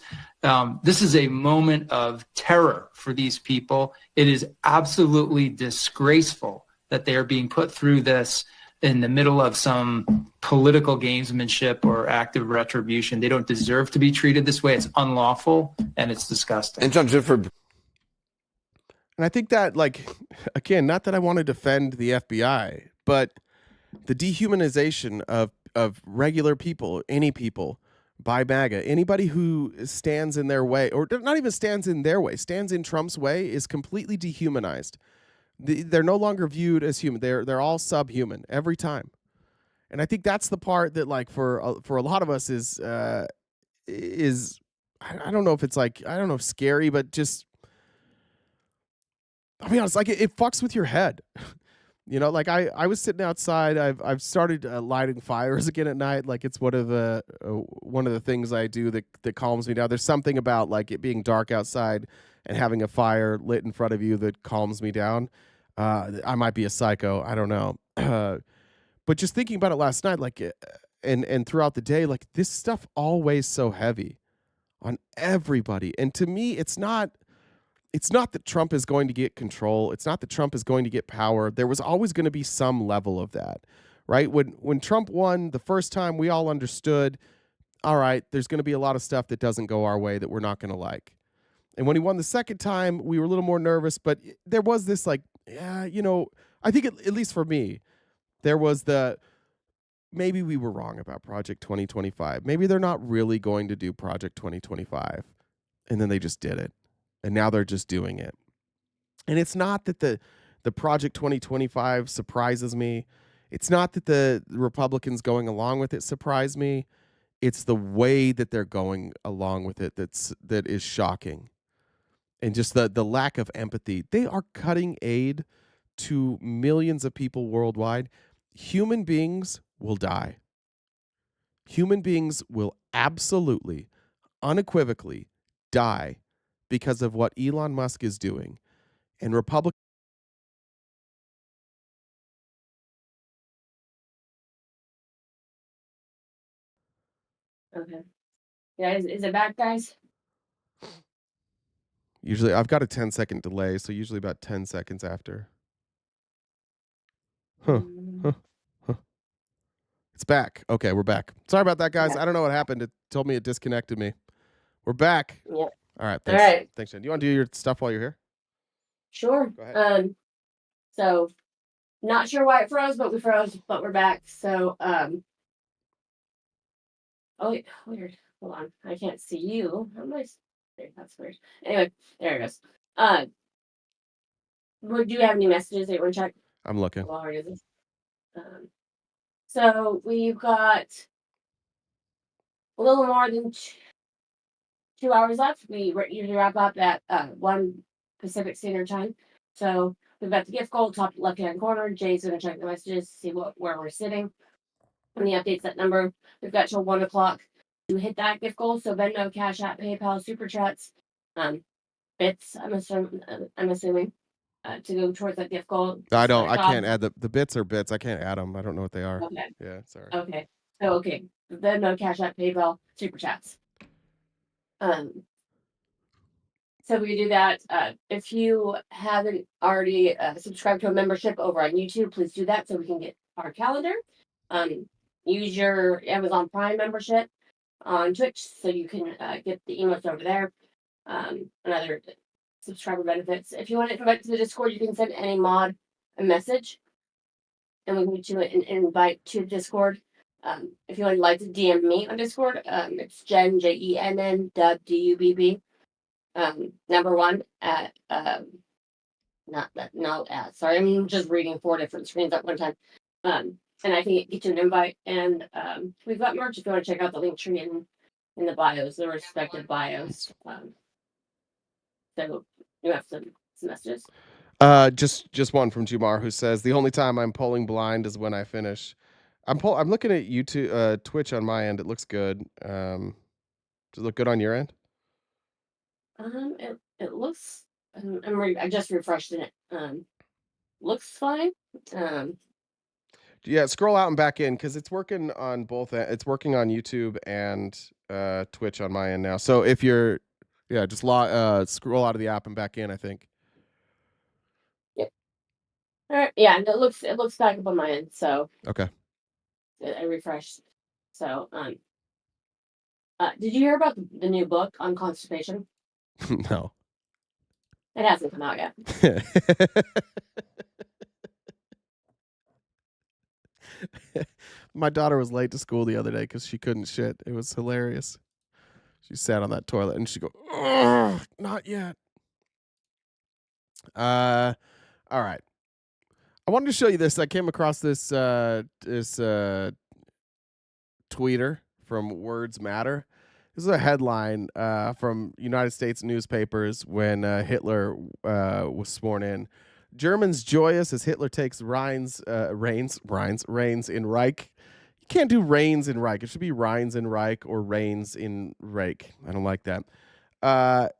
This is a moment of terror for these people. It is absolutely disgraceful that they are being put through this in the middle of some political gamesmanship or active retribution. They don't deserve to be treated this way. It's unlawful and it's disgusting. And John, and I think that, again, not that I want to defend the FBI, but the dehumanization of regular people, any people, by MAGA, anybody who stands in their way, or not even stands in their way, stands in Trump's way, is completely dehumanized. They're no longer viewed as human. They're all subhuman every time. And I think that's the part that, for a lot of us is I don't know if it's I don't know if scary, but just, I'll be honest, it fucks with your head. I was sitting outside. I've started lighting fires again at night. It's one of the things I do that calms me down. There's something about it being dark outside and having a fire lit in front of you that calms me down. I might be a psycho. I don't know. But just thinking about it last night, and throughout the day, this stuff all weighs so heavy on everybody. And to me, it's not that Trump is going to get control. It's not that Trump is going to get power. There was always going to be some level of that, right? When Trump won the first time, we all understood, all right, there's going to be a lot of stuff that doesn't go our way that we're not going to like. And when he won the second time, we were a little more nervous, but there was this I think at least for me, there was maybe we were wrong about Project 2025. Maybe they're not really going to do Project 2025. And then they just did it. And now they're just doing it. And it's not that the Project 2025 surprises me. It's not that the Republicans going along with it surprise me. It's the way that they're going along with it that is shocking. And just the lack of empathy. They are cutting aid to millions of people worldwide. Human beings will die. Human beings will absolutely, unequivocally die because of what Elon Musk is doing. And Republicans Okay. Yeah, is it back, guys? Usually, I've got a 10-second delay, so usually about 10 seconds after. Huh. Huh. Huh. It's back. Okay, we're back. Sorry about that, guys. Yeah. I don't know what happened. It told me it disconnected me. We're back. Yep. All right. All Thanks. right. Thanks, Jen. You want to do your stuff while you're here? Sure. Go ahead. So not sure why it froze, but we froze, but we're back. So oh wait, weird. Hold on. I can't see you. How am I that's weird. Anyway, there it goes. Do you have any messages that you want to check? I'm looking. While we're doing this? So we've got a little more than 2 hours left. We usually wrap up at 1 Pacific Standard Time. So we've got the gift goal, top left-hand corner. Jay's going to check the messages, see where we're sitting. And the updates that number. We've got till 1 o'clock to hit that gift goal. So Venmo, Cash App, PayPal, Super Chats, bits. I'm assuming to go towards that gift goal. I can't add the bits are bits. I can't add them. I don't know what they are. Okay. Yeah, sorry. Okay. So okay. Venmo, Cash App, PayPal, Super Chats. So we do that. If you haven't already subscribed to a membership over on YouTube, please do that so we can get our calendar. Use your Amazon Prime membership on Twitch so you can get the emotes over there. And other subscriber benefits. If you want to invite to the Discord, you can send any mod a message, and we can get you an invite to Discord. If you would like to DM me on Discord, it's Jen JENN DUBB. Number 1 at sorry, I'm just reading 4 different screens at one time. And I can get you an invite. And we've got merch if you want to check out the link tree in the bios, the respective bios. So you have some messages. Just one from Jumar who says the only time I'm polling blind is when I finish. I'm looking at YouTube, Twitch on my end. It looks good. Does it look good on your end? It looks. I just refreshed it. Looks fine. Yeah, scroll out and back in because it's working on both. It's working on YouTube and Twitch on my end now. So if you're, just scroll out of the app and back in. I think. Yep. All right. Yeah, and it looks back up on my end. So okay. I refreshed. So did you hear about the new book on constipation? No. It hasn't come out yet. My daughter was late to school the other day because she couldn't shit. It was hilarious. She sat on that toilet and she go, "Ugh, not yet." All right. I wanted to show you this. I came across this tweeter from Words Matter. This is a headline from United States newspapers when Hitler was sworn in. Germans joyous as Hitler takes reigns in Reich. You can't do reigns in Reich. It should be Reins in Reich or reigns in Reich. I don't like that.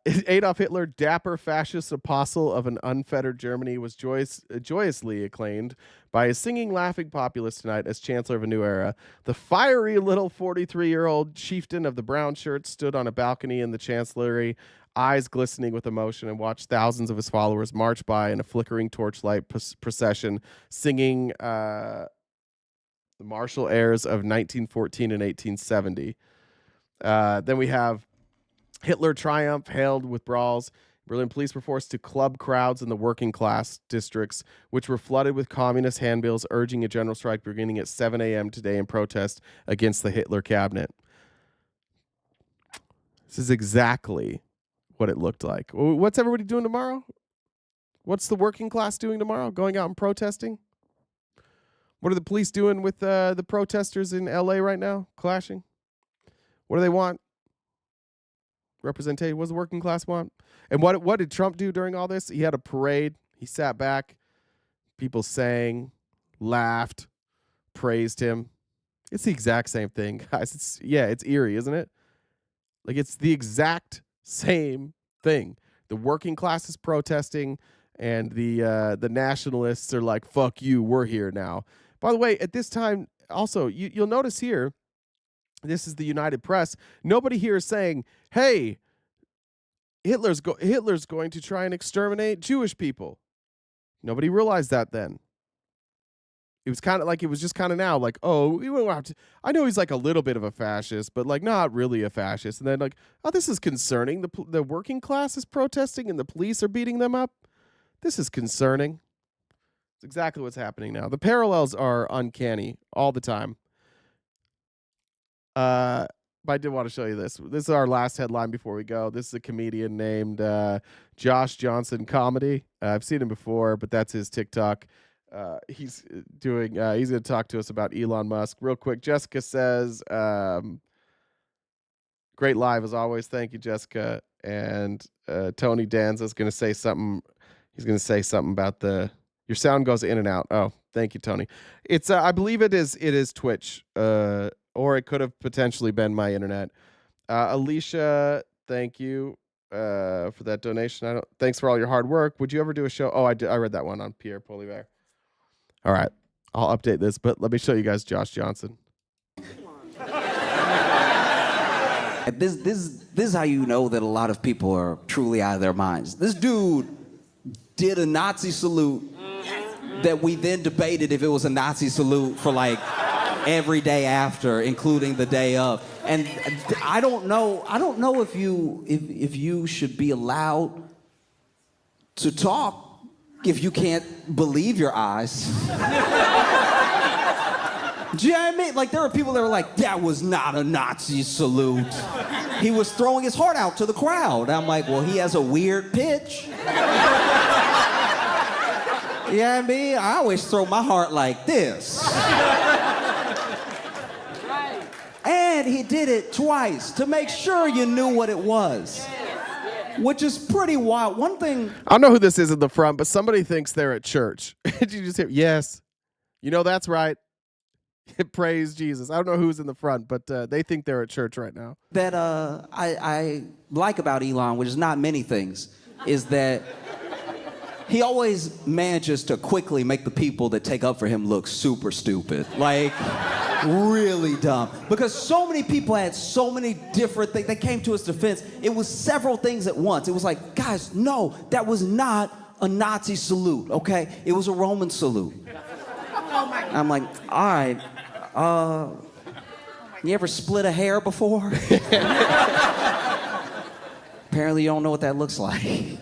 Adolf Hitler, dapper fascist apostle of an unfettered Germany, was joyously acclaimed by his singing, laughing populace tonight as Chancellor of a new era. The fiery little 43-year-old chieftain of the brown shirts stood on a balcony in the Chancellery, eyes glistening with emotion, and watched thousands of his followers march by in a flickering torchlight procession, singing the martial airs of 1914 and 1870. Then we have Hitler triumph hailed with brawls. Berlin police were forced to club crowds in the working class districts, which were flooded with communist handbills urging a general strike beginning at 7 a.m. today in protest against the Hitler cabinet. This is exactly what it looked like. What's everybody doing tomorrow? What's the working class doing tomorrow? Going out and protesting? What are the police doing with the protesters in LA right now? Clashing? What do they want? Representation. What does the working class want? And what did Trump do during all this? He had a parade. He sat back. People sang, laughed, praised him. It's the exact same thing, guys. It's eerie, isn't it? Like, it's the exact same thing. The working class is protesting, and the nationalists are like, "Fuck you, we're here now." By the way, at this time, also, you'll notice here, This is the United Press. Nobody here is saying, hey, Hitler's going to try and exterminate Jewish people. Nobody realized that then. It was kind of like, it was just kind of now like, oh, we won't have to. I know he's like a little bit of a fascist, but like not really a fascist. And then like, oh, this is concerning. The working class is protesting and the police are beating them up. This is concerning. It's exactly what's happening now. The parallels are uncanny all the time. But I did want to show you this. This is our last headline before we go. This is a comedian named Josh Johnson Comedy. I've seen him before, but that's his TikTok. He's going to talk to us about Elon Musk. Real quick, Jessica says, great live as always. Thank you, Jessica. And Tony Danza is going to say something. He's going to say something about your sound goes in and out. Oh, thank you, Tony. It's I believe it is Twitch. Or it could have potentially been my internet. Alicia, thank you for that donation. Thanks for all your hard work. Would you ever do a show? Oh, I read that one on Pierre Poilievre. All right, I'll update this, but let me show you guys Josh Johnson. This is how you know that a lot of people are truly out of their minds. This dude did a Nazi salute that we then debated if it was a Nazi salute for like every day after, including the day of. And I don't know if you should be allowed to talk if you can't believe your eyes. Do you know what I mean? Like, there are people that are like, that was not a Nazi salute. He was throwing his heart out to the crowd. I'm like, well, he has a weird pitch. You know what I mean? I always throw my heart like this. And he did it twice to make sure you knew what it was, which is pretty wild. One thing... I don't know who this is in the front, but somebody thinks they're at church. Did you just hear? Yes. You know, that's right. Praise Jesus. I don't know who's in the front, but they think they're at church right now. That I like about Elon, which is not many things, is that he always manages to quickly make the people that take up for him look super stupid. Like... really dumb. Because so many people had so many different things. They came to his defense. It was several things at once. It was like, guys, no, that was not a Nazi salute, okay? It was a Roman salute. I'm like, all right, you ever split a hair before? Apparently you don't know what that looks like.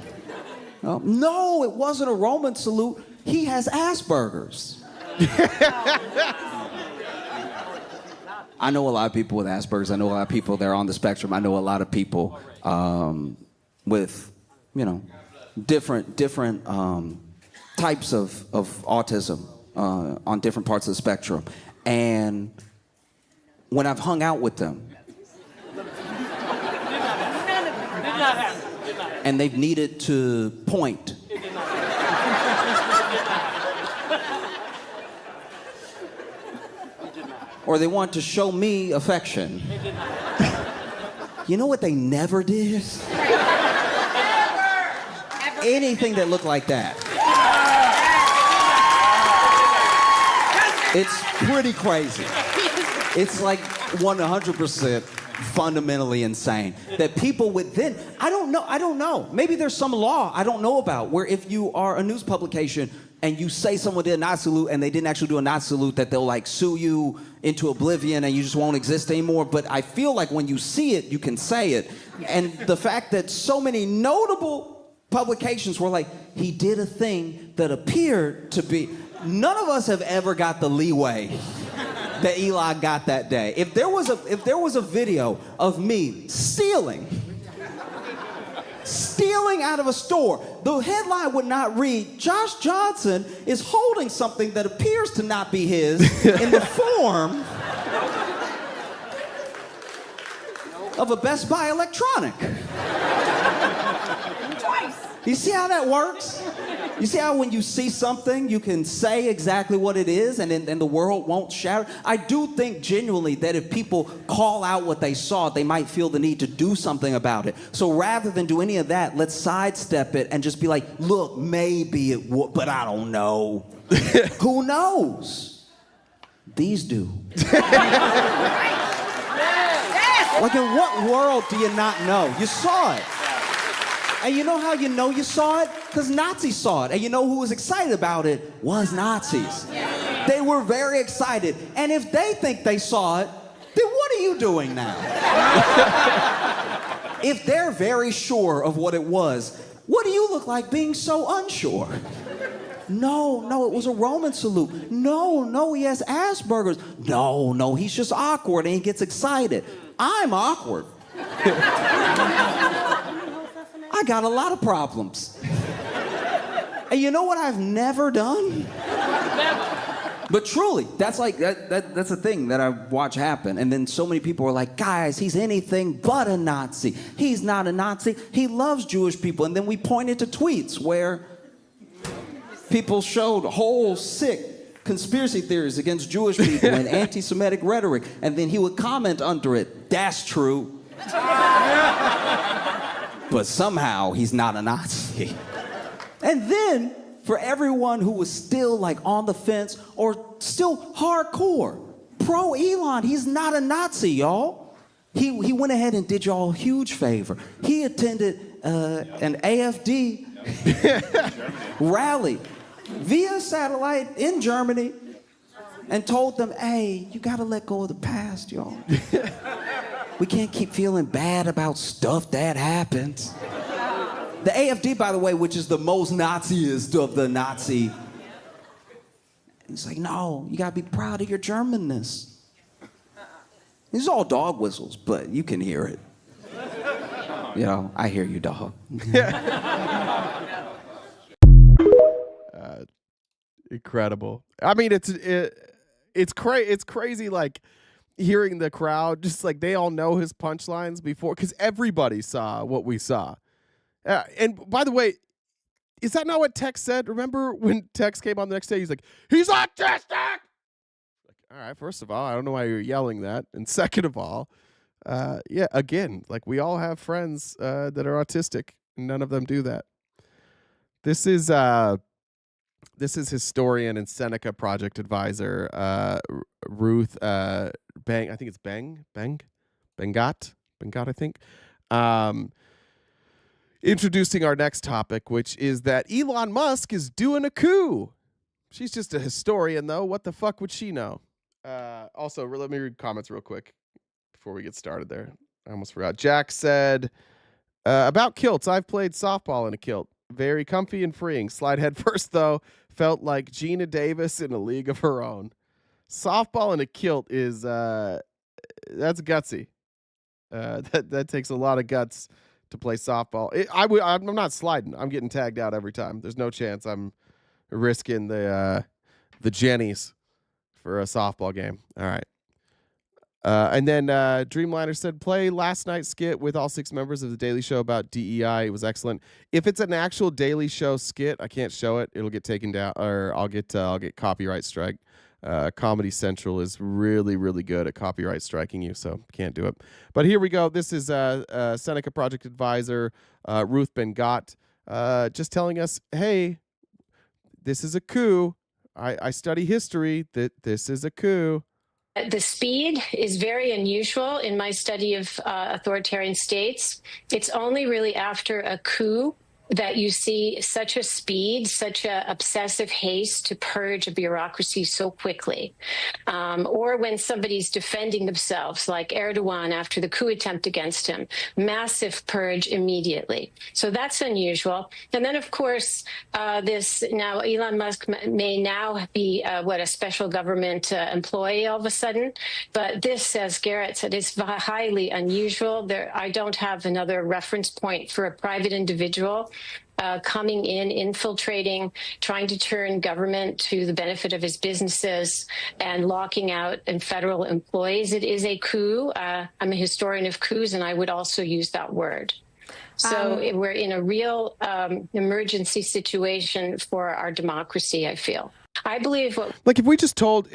No, it wasn't a Roman salute. He has Asperger's. I know a lot of people with Asperger's. I know a lot of people that are on the spectrum. I know a lot of people with, you know, different types of autism on different parts of the spectrum. And when I've hung out with them, and they've needed to point, or they want to show me affection. You know what they never did? Anything that looked like that. It's pretty crazy. It's like 100% fundamentally insane that people would then, I don't know. Maybe there's some law I don't know about where if you are a news publication and you say someone did a Nazi salute and they didn't actually do a Nazi salute, that they'll like sue you into oblivion and you just won't exist anymore. But I feel like when you see it, you can say it. And the fact that so many notable publications were like, he did a thing that appeared to be, none of us have ever got the leeway that Elon got that day. If there was a video of me stealing out of a store, the headline would not read, Josh Johnson is holding something that appears to not be his in the form of a Best Buy electronic. You see how that works? You see how when you see something, you can say exactly what it is and the world won't shatter? I do think genuinely that if people call out what they saw, they might feel the need to do something about it. So rather than do any of that, let's sidestep it and just be like, look, maybe it would, but I don't know. Who knows? These do. Like, in what world do you not know? You saw it. And you know how you know you saw it? Because Nazis saw it. And you know who was excited about it? Was Nazis. They were very excited. And if they think they saw it, then what are you doing now? If they're very sure of what it was, what do you look like being so unsure? No, it was a Roman salute. No, he has Asperger's. No, he's just awkward and he gets excited. I'm awkward. I got a lot of problems. And you know what I've never done? But truly, that's like that's a thing that I watch happen. And then so many people are like, guys, he's anything but a Nazi. He's not a Nazi. He loves Jewish people. And then we pointed to tweets where people showed whole sick conspiracy theories against Jewish people and anti-Semitic rhetoric. And then he would comment under it, that's true. But somehow he's not a Nazi. And then, for everyone who was still like on the fence or still hardcore, pro Elon, he's not a Nazi, y'all. He went ahead and did y'all a huge favor. He attended an AFD rally via satellite in Germany and told them, hey, you gotta let go of the past, y'all. We can't keep feeling bad about stuff that happens. The AFD, by the way, which is the most Naziest of the Nazi. He's like, no, you gotta be proud of your Germanness. These are all dog whistles, but you can hear it. You know, I hear you, dog. Incredible. I mean, it's crazy, like, hearing the crowd, just like they all know his punchlines before, because everybody saw what we saw. And by the way, is that not what Tex said? Remember when Tex came on the next day? He's like, he's autistic! Like, all right, first of all, I don't know why you're yelling that. And second of all, yeah, again, like, we all have friends that are autistic. None of them do that. This is historian and Seneca project advisor Ruth Bang. I think it's Bengat, I think. Introducing our next topic, which is that Elon Musk is doing a coup. She's just a historian, though. What the fuck would she know? Also, let me read comments real quick before we get started there. I almost forgot. Jack said, about kilts, I've played softball in a kilt. Very comfy and freeing. Slide head first, though. Felt like Gina Davis in a league of her own. Softball in a kilt is, that's gutsy. That takes a lot of guts to play softball. I'm not sliding. I'm getting tagged out every time. There's no chance I'm risking the Jennies for a softball game. All right. And then Dreamliner said, play last night's skit with all 6 members of the Daily Show about DEI. It was excellent. If it's an actual Daily Show skit, I can't show it. It'll get taken down, or I'll get copyright strike. Comedy Central is really, really good at copyright striking you, so can't do it. But here we go. This is Seneca Project Advisor Ruth Bengat just telling us, hey, this is a coup. I study history. This is a coup. The speed is very unusual in my study of authoritarian states. It's only really after a coup that you see such a speed, such a obsessive haste to purge a bureaucracy so quickly. Or when somebody's defending themselves, like Erdogan after the coup attempt against him, massive purge immediately. So that's unusual. And then, of course, Elon Musk may now be a special government employee all of a sudden. But this, as Garrett said, is highly unusual. I don't have another reference point for a private individual coming in, infiltrating, trying to turn government to the benefit of his businesses and locking out federal employees. It is a coup. I'm a historian of coups, and I would also use that word. So we're in a real emergency situation for our democracy, I feel. I believe like if we just told,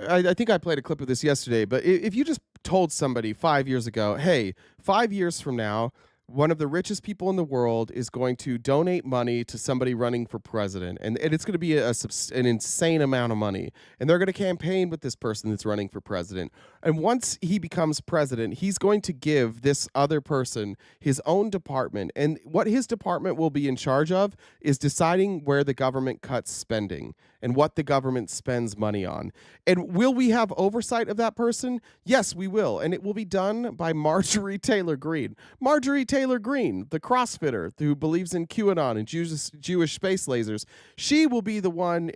I think I played a clip of this yesterday, but if you just told somebody 5 years ago, hey, 5 years from now, one of the richest people in the world is going to donate money to somebody running for president, and it's going to be an insane amount of money, and they're going to campaign with this person that's running for president. And once he becomes president, he's going to give this other person his own department, and what his department will be in charge of is deciding where the government cuts spending and what the government spends money on. And will we have oversight of that person? Yes, we will, and it will be done by Marjorie Taylor Greene. Marjorie Taylor Greene, the CrossFitter who believes in QAnon and Jewish space lasers, she will be the one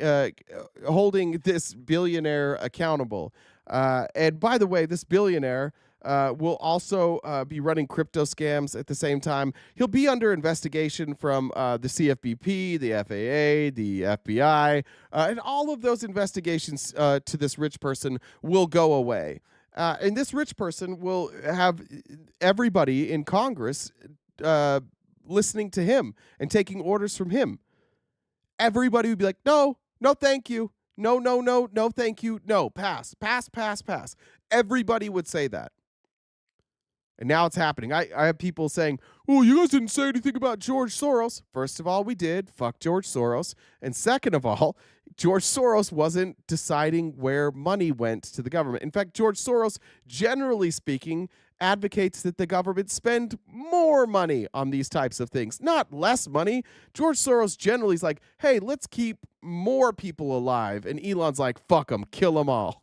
holding this billionaire accountable. And by the way, this billionaire will also be running crypto scams at the same time. He'll be under investigation from the CFPB, the FAA, the FBI, and all of those investigations to this rich person will go away. And this rich person will have everybody in Congress listening to him and taking orders from him. Everybody would be like, no, thank you. No, thank you. No, pass. Everybody would say that. And now it's happening. I have people saying, oh, you guys didn't say anything about George Soros. First of all, we did. Fuck George Soros. And second of all, George Soros wasn't deciding where money went to the government. In fact, George Soros, generally speaking, advocates that the government spend more money on these types of things, not less money. George Soros generally is like, hey, let's keep more people alive. And Elon's like, fuck them, kill them all.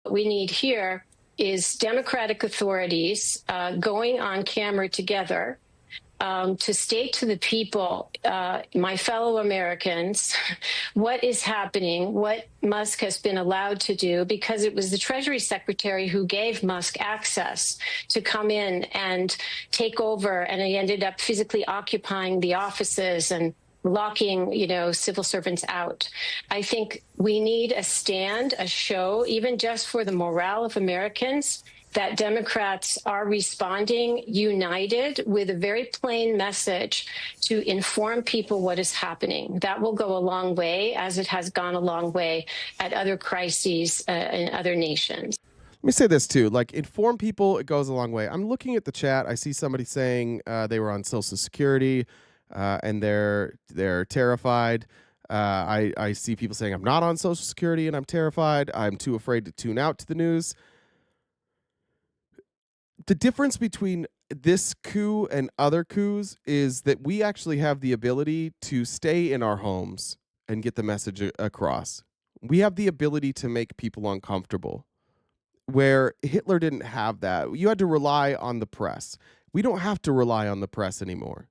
What we need here is democratic authorities going on camera together to state to the people, my fellow Americans, what is happening, what Musk has been allowed to do, because it was the Treasury Secretary who gave Musk access to come in and take over, and he ended up physically occupying the offices and locking, civil servants out. I think we need a stand, a show, even just for the morale of Americans, that Democrats are responding united with a very plain message to inform people what is happening. That will go a long way, as it has gone a long way at other crises in other nations. Let me say this too, like inform people, it goes a long way. I'm looking at the chat. I see somebody saying they were on Social Security and they're terrified. I see people saying I'm not on Social Security and I'm terrified. I'm too afraid to tune out to the news. The difference between this coup and other coups is that we actually have the ability to stay in our homes and get the message across. We have the ability to make people uncomfortable, where Hitler didn't have that. You had to rely on the press. We don't have to rely on the press anymore.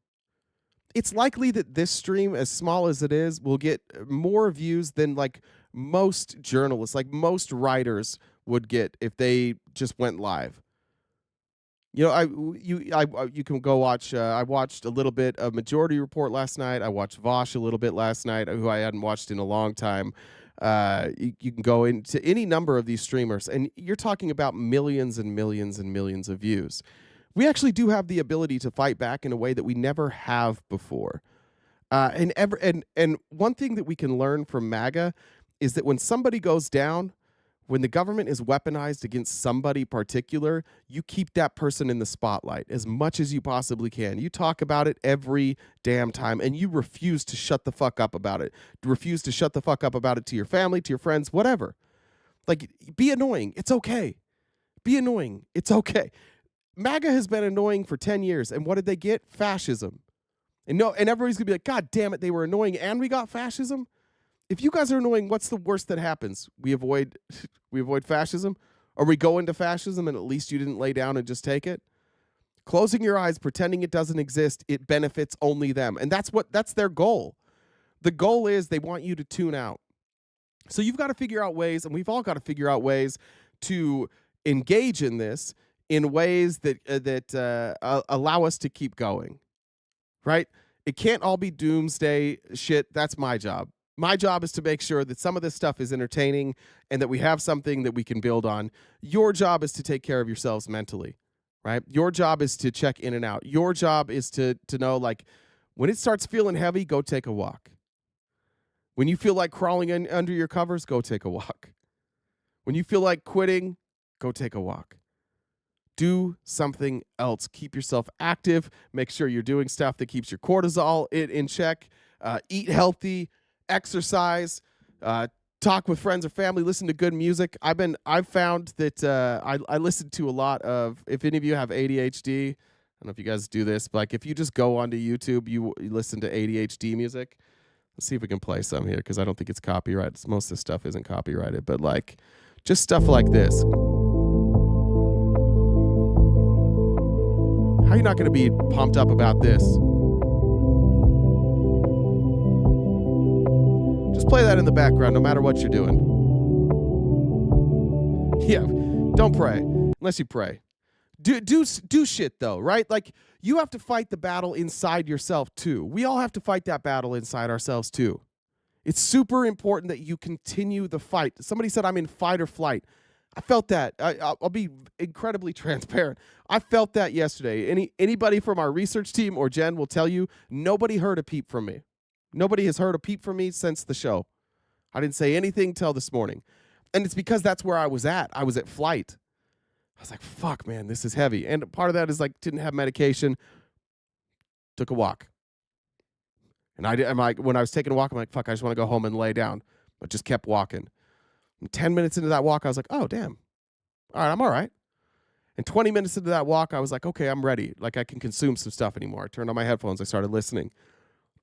It's likely that this stream, as small as it is, will get more views than like most journalists, like most writers would get if they just went live. You can go watch. I watched a little bit of Majority Report last night. I watched Vosh a little bit last night, who I hadn't watched in a long time. You can go into any number of these streamers, and you're talking about millions and millions and millions of views. We actually do have the ability to fight back in a way that we never have before. And one thing that we can learn from MAGA is that when somebody goes down, when the government is weaponized against somebody particular, you keep that person in the spotlight as much as you possibly can. You talk about it every damn time, and you refuse to shut the fuck up about it. Refuse to shut the fuck up about it to your family, to your friends, whatever. Like, be annoying. It's okay. Be annoying. It's okay. MAGA has been annoying for 10 years, and what did they get? Fascism. And everybody's going to be like, God damn it, they were annoying, and we got fascism? If you guys are annoying, what's the worst that happens? We avoid fascism? Or we go into fascism and at least you didn't lay down and just take it? Closing your eyes, pretending it doesn't exist, it benefits only them. And that's their goal. The goal is they want you to tune out. So you've got to figure out ways, and we've all got to figure out ways to engage in this in ways that allow us to keep going, right? It can't all be doomsday shit. That's my job. My job is to make sure that some of this stuff is entertaining and that we have something that we can build on. Your job is to take care of yourselves mentally, right? Your job is to check in and out. Your job is to know, like, when it starts feeling heavy, go take a walk. When you feel like crawling in under your covers, go take a walk. When you feel like quitting, go take a walk. Do something else. Keep yourself active. Make sure you're doing stuff that keeps your cortisol in check. Eat healthy, exercise, talk with friends or family, listen to good music. I've found that I listen to a lot of, if any of you have ADHD, I don't know if you guys do this, but like if you just go onto YouTube, you listen to ADHD music. Let's see if we can play some here, because I don't think it's copyrighted. Most of this stuff isn't copyrighted, but like just stuff like this. How are you not going to be pumped up about this? Just play that in the background no matter what you're doing. Yeah, don't pray unless you pray. Do shit though, right? Like you have to fight the battle inside yourself too. We all have to fight that battle inside ourselves too. It's super important that you continue the fight. Somebody said I'm in fight or flight. I felt that. I'll be incredibly transparent. I felt that yesterday. Anybody from our research team or Jen will tell you nobody heard a peep from me. Nobody has heard a peep from me since the show. I didn't say anything till this morning. And it's because that's where I was at. I was at flight. I was like, fuck, man, this is heavy. And part of that is like, didn't have medication. Took a walk. And I'm like, when I was taking a walk, I'm like, fuck, I just want to go home and lay down. But just kept walking. And 10 minutes into that walk, I was like, oh, damn. All right, I'm all right. And 20 minutes into that walk, I was like, okay, I'm ready. Like I can consume some stuff anymore. I turned on my headphones. I started listening.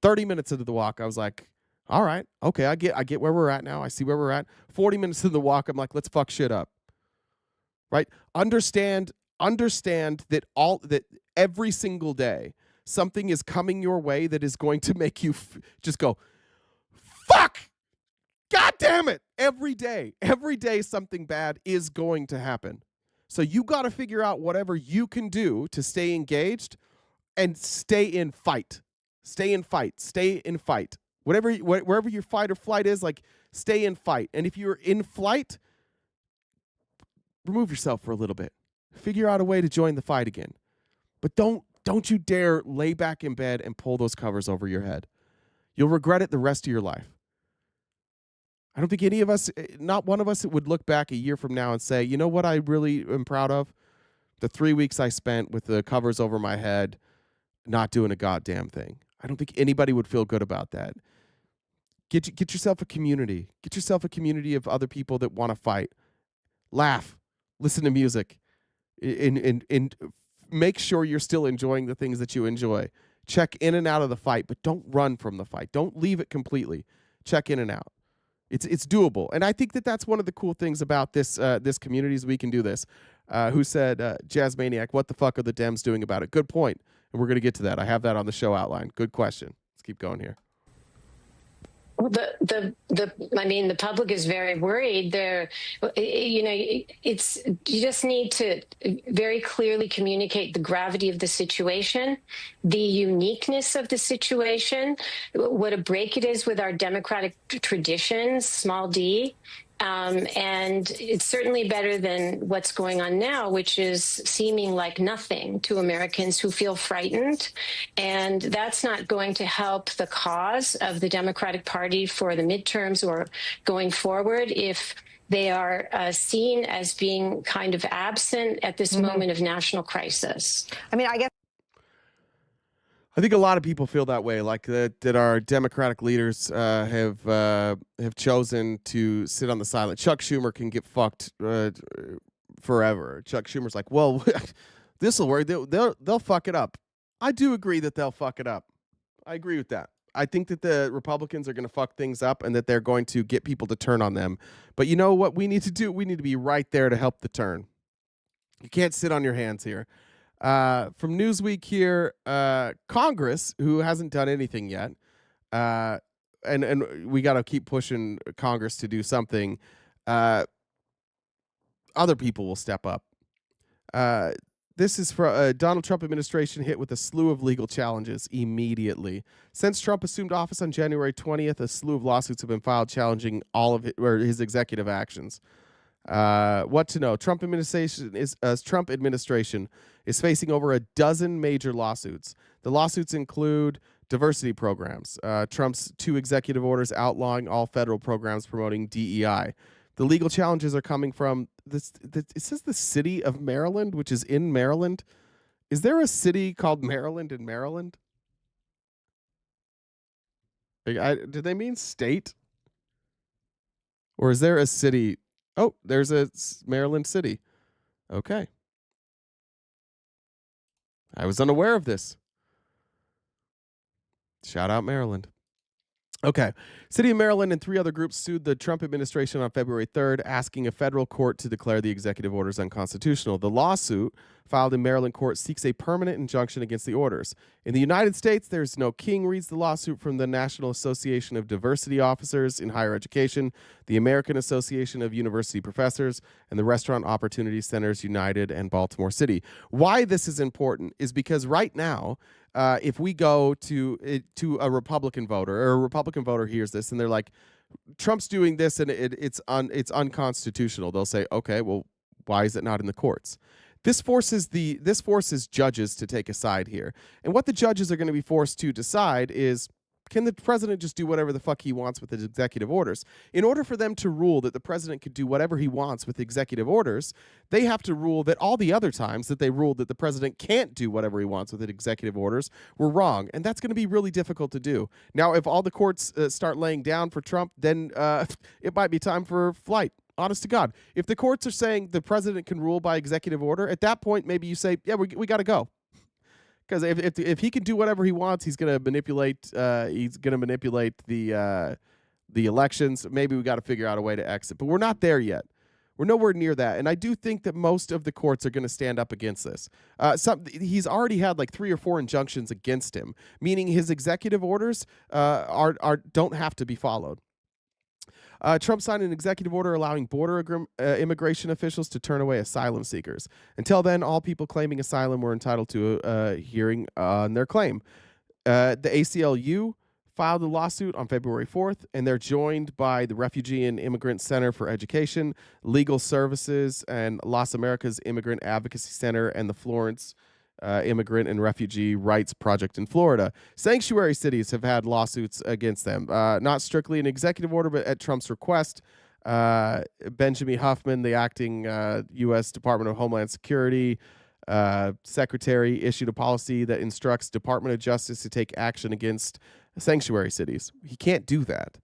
30 minutes into the walk, I was like, all right, okay, I get where we're at now. I see where we're at. 40 minutes into the walk, I'm like, let's fuck shit up. Right? Understand that every single day something is coming your way that is going to make you just go, fuck! God damn it! Every day something bad is going to happen. So you got to figure out whatever you can do to stay engaged and stay in fight. Stay in fight. Wherever your fight or flight is, like stay in fight. And if you're in flight, remove yourself for a little bit. Figure out a way to join the fight again. But don't you dare lay back in bed and pull those covers over your head. You'll regret it the rest of your life. I don't think any of us, not one of us, would look back a year from now and say, you know what I really am proud of? The 3 weeks I spent with the covers over my head, not doing a goddamn thing. I don't think anybody would feel good about that. Get yourself a community. Get yourself a community of other people that want to fight. Laugh. Listen to music. And make sure you're still enjoying the things that you enjoy. Check in and out of the fight, but don't run from the fight. Don't leave it completely. Check in and out. It's doable. And I think that that's one of the cool things about this community is we can do this. Who said, Jazz Maniac, what the fuck are the Dems doing about it? Good point. And we're going to get to that. I have that on the show outline. Good question. Let's keep going here. Well, the public is very worried. You just need to very clearly communicate the gravity of the situation, the uniqueness of the situation, what a break it is with our democratic traditions, small d. And it's certainly better than what's going on now, which is seeming like nothing to Americans who feel frightened. And that's not going to help the cause of the Democratic Party for the midterms or going forward if they are seen as being kind of absent at this moment of national crisis. I mean, I think a lot of people feel that way, like that our Democratic leaders have chosen to sit on the sideline. Chuck Schumer can get fucked forever. Chuck Schumer's like, well, this will work. They'll fuck it up. I do agree that they'll fuck it up. I agree with that. I think that the Republicans are going to fuck things up and that they're going to get people to turn on them. But you know what we need to do? We need to be right there to help the turn. You can't sit on your hands here. From Newsweek here, Congress, who hasn't done anything yet, and we got to keep pushing Congress to do something, other people will step up. This is for Donald Trump administration hit with a slew of legal challenges immediately. Since Trump assumed office on January 20th, a slew of lawsuits have been filed challenging all of his executive actions. What to know? Trump administration is facing over a dozen major lawsuits. The lawsuits include diversity programs, Trump's 2 executive orders outlawing all federal programs promoting DEI. The legal challenges are coming from it says the city of Maryland, which is in Maryland. Is there a city called Maryland in Maryland? Do they mean state? Or is there a city? Oh, there's a Maryland city. Okay. I was unaware of this. Shout out Maryland. Okay. City of Maryland and 3 other groups sued the Trump administration on February 3rd, asking a federal court to declare the executive orders unconstitutional. The lawsuit filed in Maryland court seeks a permanent injunction against the orders. In the United States, there's no king reads the lawsuit from the National Association of Diversity Officers in Higher Education, the American Association of University Professors, and the Restaurant Opportunity Centers United and Baltimore City. Why this is important is because right now, if we go to a Republican voter, or a Republican voter hears this and they're like, Trump's doing this and it's unconstitutional, they'll say, okay, well, why is it not in the courts? This forces judges to take a side here. And what the judges are going to be forced to decide is, can the president just do whatever the fuck he wants with his executive orders? In order for them to rule that the president could do whatever he wants with executive orders, they have to rule that all the other times that they ruled that the president can't do whatever he wants with executive orders were wrong. And that's going to be really difficult to do. Now, if all the courts start laying down for Trump, then it might be time for flight. Honest to God. If the courts are saying the president can rule by executive order, at that point, maybe you say, yeah, we got to go. Because if he can do whatever he wants, he's going to manipulate. He's going to manipulate the elections. Maybe we got to figure out a way to exit. But we're not there yet. We're nowhere near that. And I do think that most of the courts are going to stand up against this. He's already had like 3 or 4 injunctions against him, meaning his executive orders don't have to be followed. Trump signed an executive order allowing border immigration officials to turn away asylum seekers. Until then, all people claiming asylum were entitled to a hearing on their claim. The ACLU filed a lawsuit on February 4th, and they're joined by the Refugee and Immigrant Center for Education, Legal Services, and Las Americas Immigrant Advocacy Center, and the Florence Immigrant and Refugee Rights Project in Florida. Sanctuary cities have had lawsuits against them. Not strictly an executive order, but at Trump's request. Benjamin Huffman, the acting U.S. Department of Homeland Security secretary, issued a policy that instructs Department of Justice to take action against sanctuary cities. He can't do that.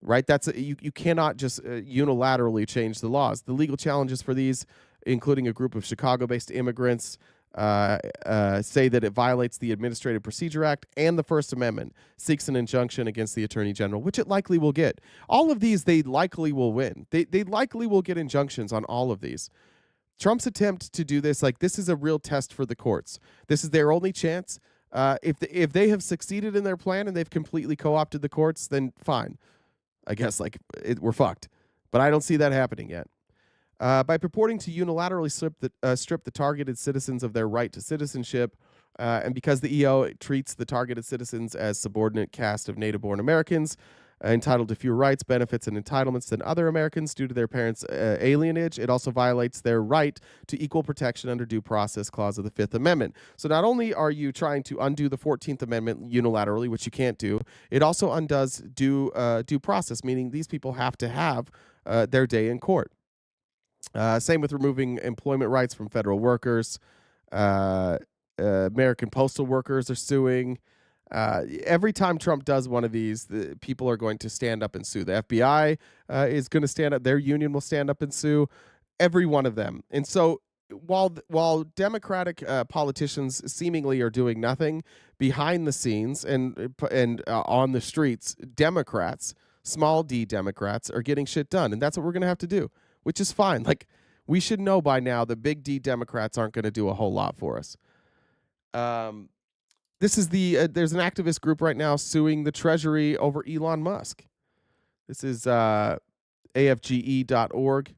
Right? You cannot just unilaterally change the laws. The legal challenges for these, including a group of Chicago-based immigrants, say that it violates the Administrative Procedure Act and the First Amendment, seeks an injunction against the Attorney General, which it likely will get. All of these, they likely will win. They likely will get injunctions on all of these. Trump's attempt to do this, this is a real test for the courts. This is their only chance. If they have succeeded in their plan and they've completely co-opted the courts, then fine. I guess we're fucked. But I don't see that happening yet. By purporting to unilaterally strip the targeted citizens of their right to citizenship, and because the EO treats the targeted citizens as subordinate caste of native-born Americans, entitled to fewer rights, benefits, and entitlements than other Americans due to their parents' alienage, it also violates their right to equal protection under due process clause of the Fifth Amendment. So not only are you trying to undo the 14th Amendment unilaterally, which you can't do, it also undoes due process, meaning these people have to have their day in court. Same with removing employment rights from federal workers. American postal workers are suing. Every time Trump does one of these, the people are going to stand up and sue. The FBI is going to stand up. Their union will stand up and sue. Every one of them. And so while Democratic politicians seemingly are doing nothing, behind the scenes and on the streets, Democrats, small d Democrats, are getting shit done. And that's what we're going to have to do. Which is fine. We should know by now the big D Democrats aren't going to do a whole lot for us. This is there's an activist group right now suing the Treasury over Elon Musk. This is AFGE.org.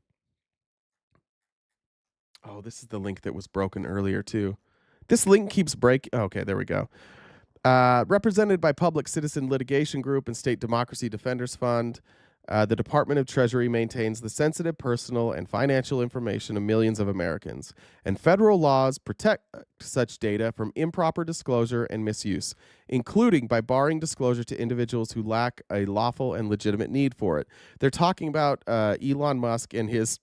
Oh, this is the link that was broken earlier too. This link keeps breaking. Okay, there we go. Represented by Public Citizen Litigation Group and State Democracy Defenders Fund, the Department of Treasury maintains the sensitive personal and financial information of millions of Americans, and federal laws protect such data from improper disclosure and misuse, including by barring disclosure to individuals who lack a lawful and legitimate need for it. They're talking about Elon Musk and his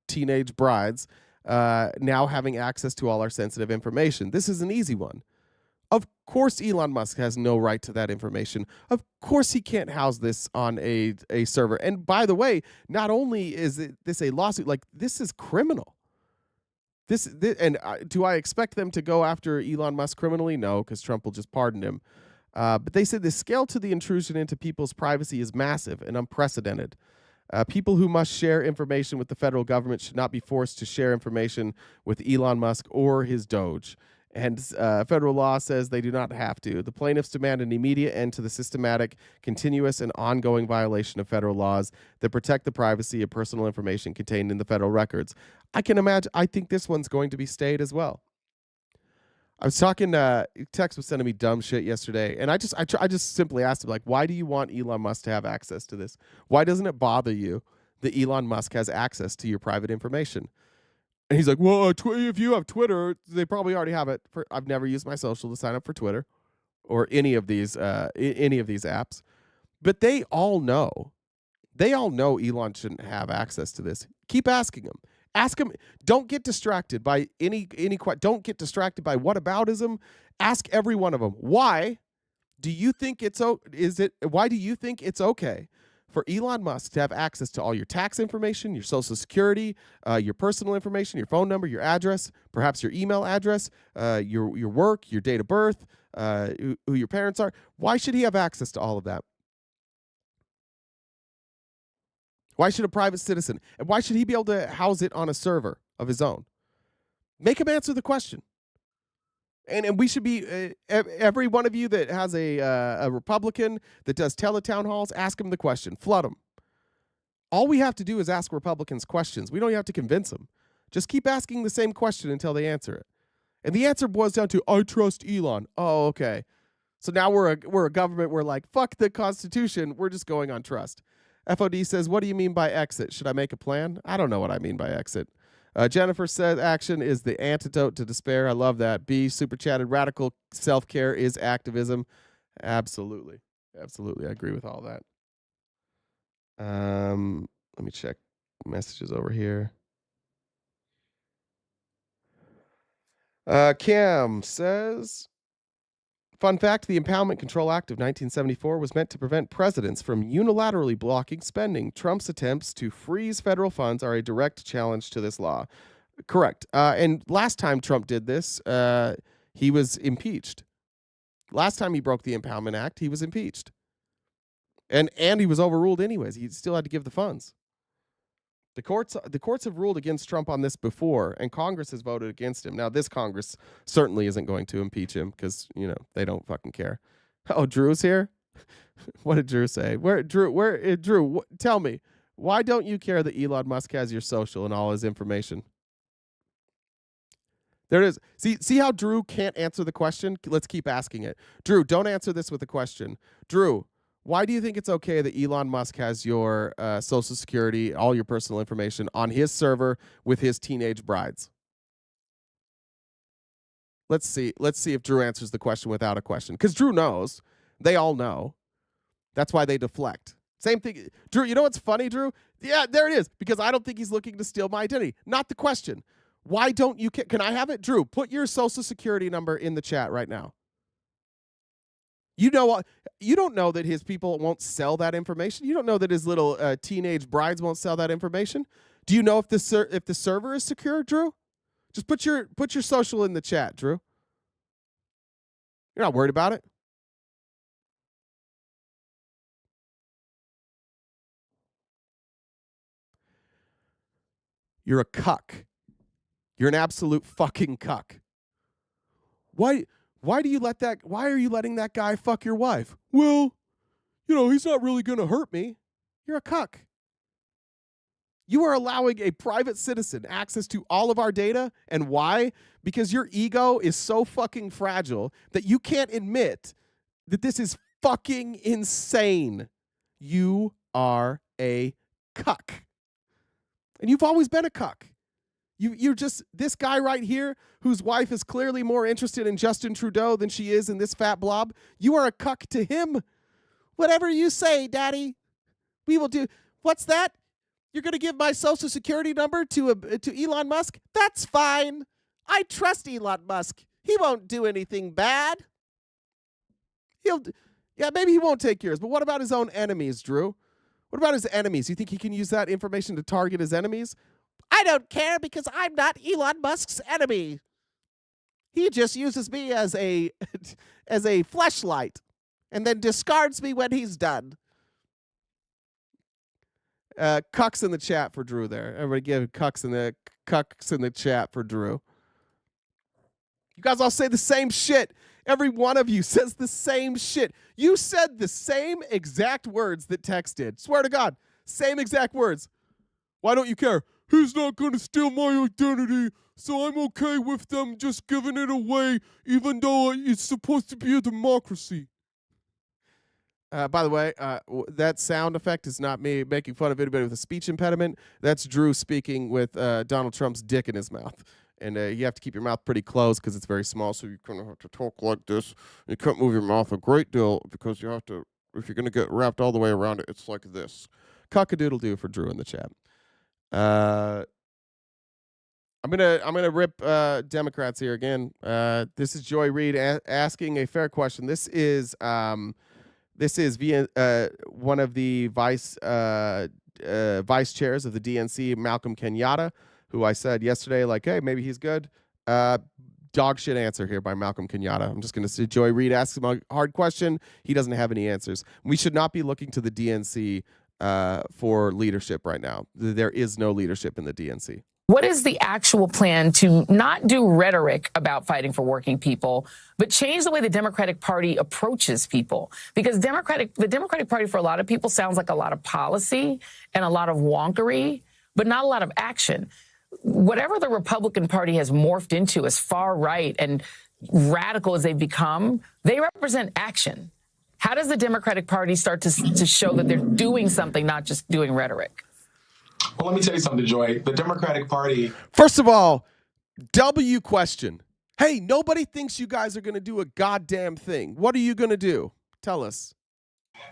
teenage brides now having access to all our sensitive information. This is an easy one. Of course, Elon Musk has no right to that information. Of course, he can't house this on a server. And by the way, not only is this a lawsuit, like this is criminal. Do I expect them to go after Elon Musk criminally? No, because Trump will just pardon him. But they said the scale to the intrusion into people's privacy is massive and unprecedented. People who must share information with the federal government should not be forced to share information with Elon Musk or his Doge. And federal law says they do not have to. The plaintiffs demand an immediate end to the systematic, continuous, and ongoing violation of federal laws that protect the privacy of personal information contained in the federal records. I think this one's going to be stayed as well. I was talking, Tex was sending me dumb shit yesterday, and I just simply asked him, like, why do you want Elon Musk to have access to this? Why doesn't it bother you that Elon Musk has access to your private information? And he's like, well, if you have Twitter, they probably already have it. I've never used my social to sign up for Twitter or any of these apps. But they all know Elon shouldn't have access to this. Keep asking him. Ask him. Don't get distracted by don't get distracted by whataboutism. Ask every one of them. Why do you think it's okay for Elon Musk to have access to all your tax information, your social security, your personal information, your phone number, your address, perhaps your email address, your work, your date of birth, who your parents are? Why should he have access to all of that? Why should a private citizen, and why should he be able to house it on a server of his own? Make him answer the question. And we should be, every one of you that has a Republican that does teletown halls, ask him the question. Flood him. All we have to do is ask Republicans questions. We don't have to convince them. Just keep asking the same question until they answer it. And the answer boils down to, I trust Elon. Oh, okay. So now we're a government. We're like, fuck the Constitution. We're just going on trust. FOD says, what do you mean by exit? Should I make a plan? I don't know what I mean by exit. Jennifer says, action is the antidote to despair. I love that. B, super chatted, radical self-care is activism. Absolutely. Absolutely. I agree with all that. Let me check messages over here. Cam says, fun fact, the Impoundment Control Act of 1974 was meant to prevent presidents from unilaterally blocking spending. Trump's attempts to freeze federal funds are a direct challenge to this law. Correct. And last time Trump did this, he was impeached. Last time he broke the Impoundment Act, he was impeached. And he was overruled anyways. He still had to give the funds. The courts have ruled against Trump on this before, and Congress has voted against him. Now, this Congress certainly isn't going to impeach him because, they don't fucking care. Oh, Drew's here? What did Drew say? Drew, tell me, why don't you care that Elon Musk has your social and all his information? There it is. See how Drew can't answer the question? Let's keep asking it. Drew, don't answer this with a question. Drew, why do you think it's okay that Elon Musk has your social security, all your personal information on his server with his teenage brides? Let's see if Drew answers the question without a question. Because Drew knows. They all know. That's why they deflect. Same thing. Drew, you know what's funny, Drew? Yeah, there it is. Because I don't think he's looking to steal my identity. Not the question. Why don't you... Can I have it? Drew, put your social security number in the chat right now. You don't know that his people won't sell that information. You don't know that his little teenage brides won't sell that information. Do you know if the server is secure, Drew? Just put your social in the chat, Drew. You're not worried about it? You're a cuck. You're an absolute fucking cuck. Why are you letting that guy fuck your wife? Well, he's not really going to hurt me. You're a cuck. You are allowing a private citizen access to all of our data. And why? Because your ego is so fucking fragile that you can't admit that this is fucking insane. You are a cuck. And you've always been a cuck. You're just this guy right here whose wife is clearly more interested in Justin Trudeau than she is in this fat blob. You are a cuck to him. Whatever you say, Daddy, we will do. What's that? You're going to give my social security number to Elon Musk? That's fine. I trust Elon Musk. He won't do anything bad. Maybe he won't take yours, but what about his own enemies, Drew? What about his enemies? You think he can use that information to target his enemies? I don't care because I'm not Elon Musk's enemy. He just uses me as a as a fleshlight and then discards me when he's done. Cucks in the chat for Drew there. Everybody give cucks in the chat for Drew. You guys all say the same shit. Every one of you says the same shit. You said the same exact words that Tex did. Swear to God, same exact words. Why don't you care? He's not going to steal my identity, so I'm okay with them just giving it away, even though it's supposed to be a democracy. By the way, that sound effect is not me making fun of anybody with a speech impediment. That's Drew speaking with Donald Trump's dick in his mouth. And you have to keep your mouth pretty closed because it's very small, so you kind of have to talk like this. You can't move your mouth a great deal because you have to, if you're going to get wrapped all the way around it, it's like this. Cock-a-doodle-doo for Drew in the chat. I'm gonna rip Democrats here again. This is Joy Reid asking a fair question. This is via one of the vice chairs of the DNC, Malcolm Kenyatta, who I said yesterday, like, hey, maybe he's good. Dog shit answer here by Malcolm Kenyatta. I'm just going to say Joy Reid asks him a hard question. He doesn't have any answers. We should not be looking to the DNC for leadership right now. There is no leadership in the DNC. What is the actual plan to not do rhetoric about fighting for working people, but change the way the Democratic Party approaches people? Because the Democratic Party for a lot of people sounds like a lot of policy and a lot of wonkery, but not a lot of action. Whatever the Republican Party has morphed into as far right and radical as they've become, they represent action. How does the Democratic Party start to show that they're doing something, not just doing rhetoric? Well, let me tell you something, Joy. The Democratic Party... First of all, W question. Hey, nobody thinks you guys are going to do a goddamn thing. What are you going to do? Tell us.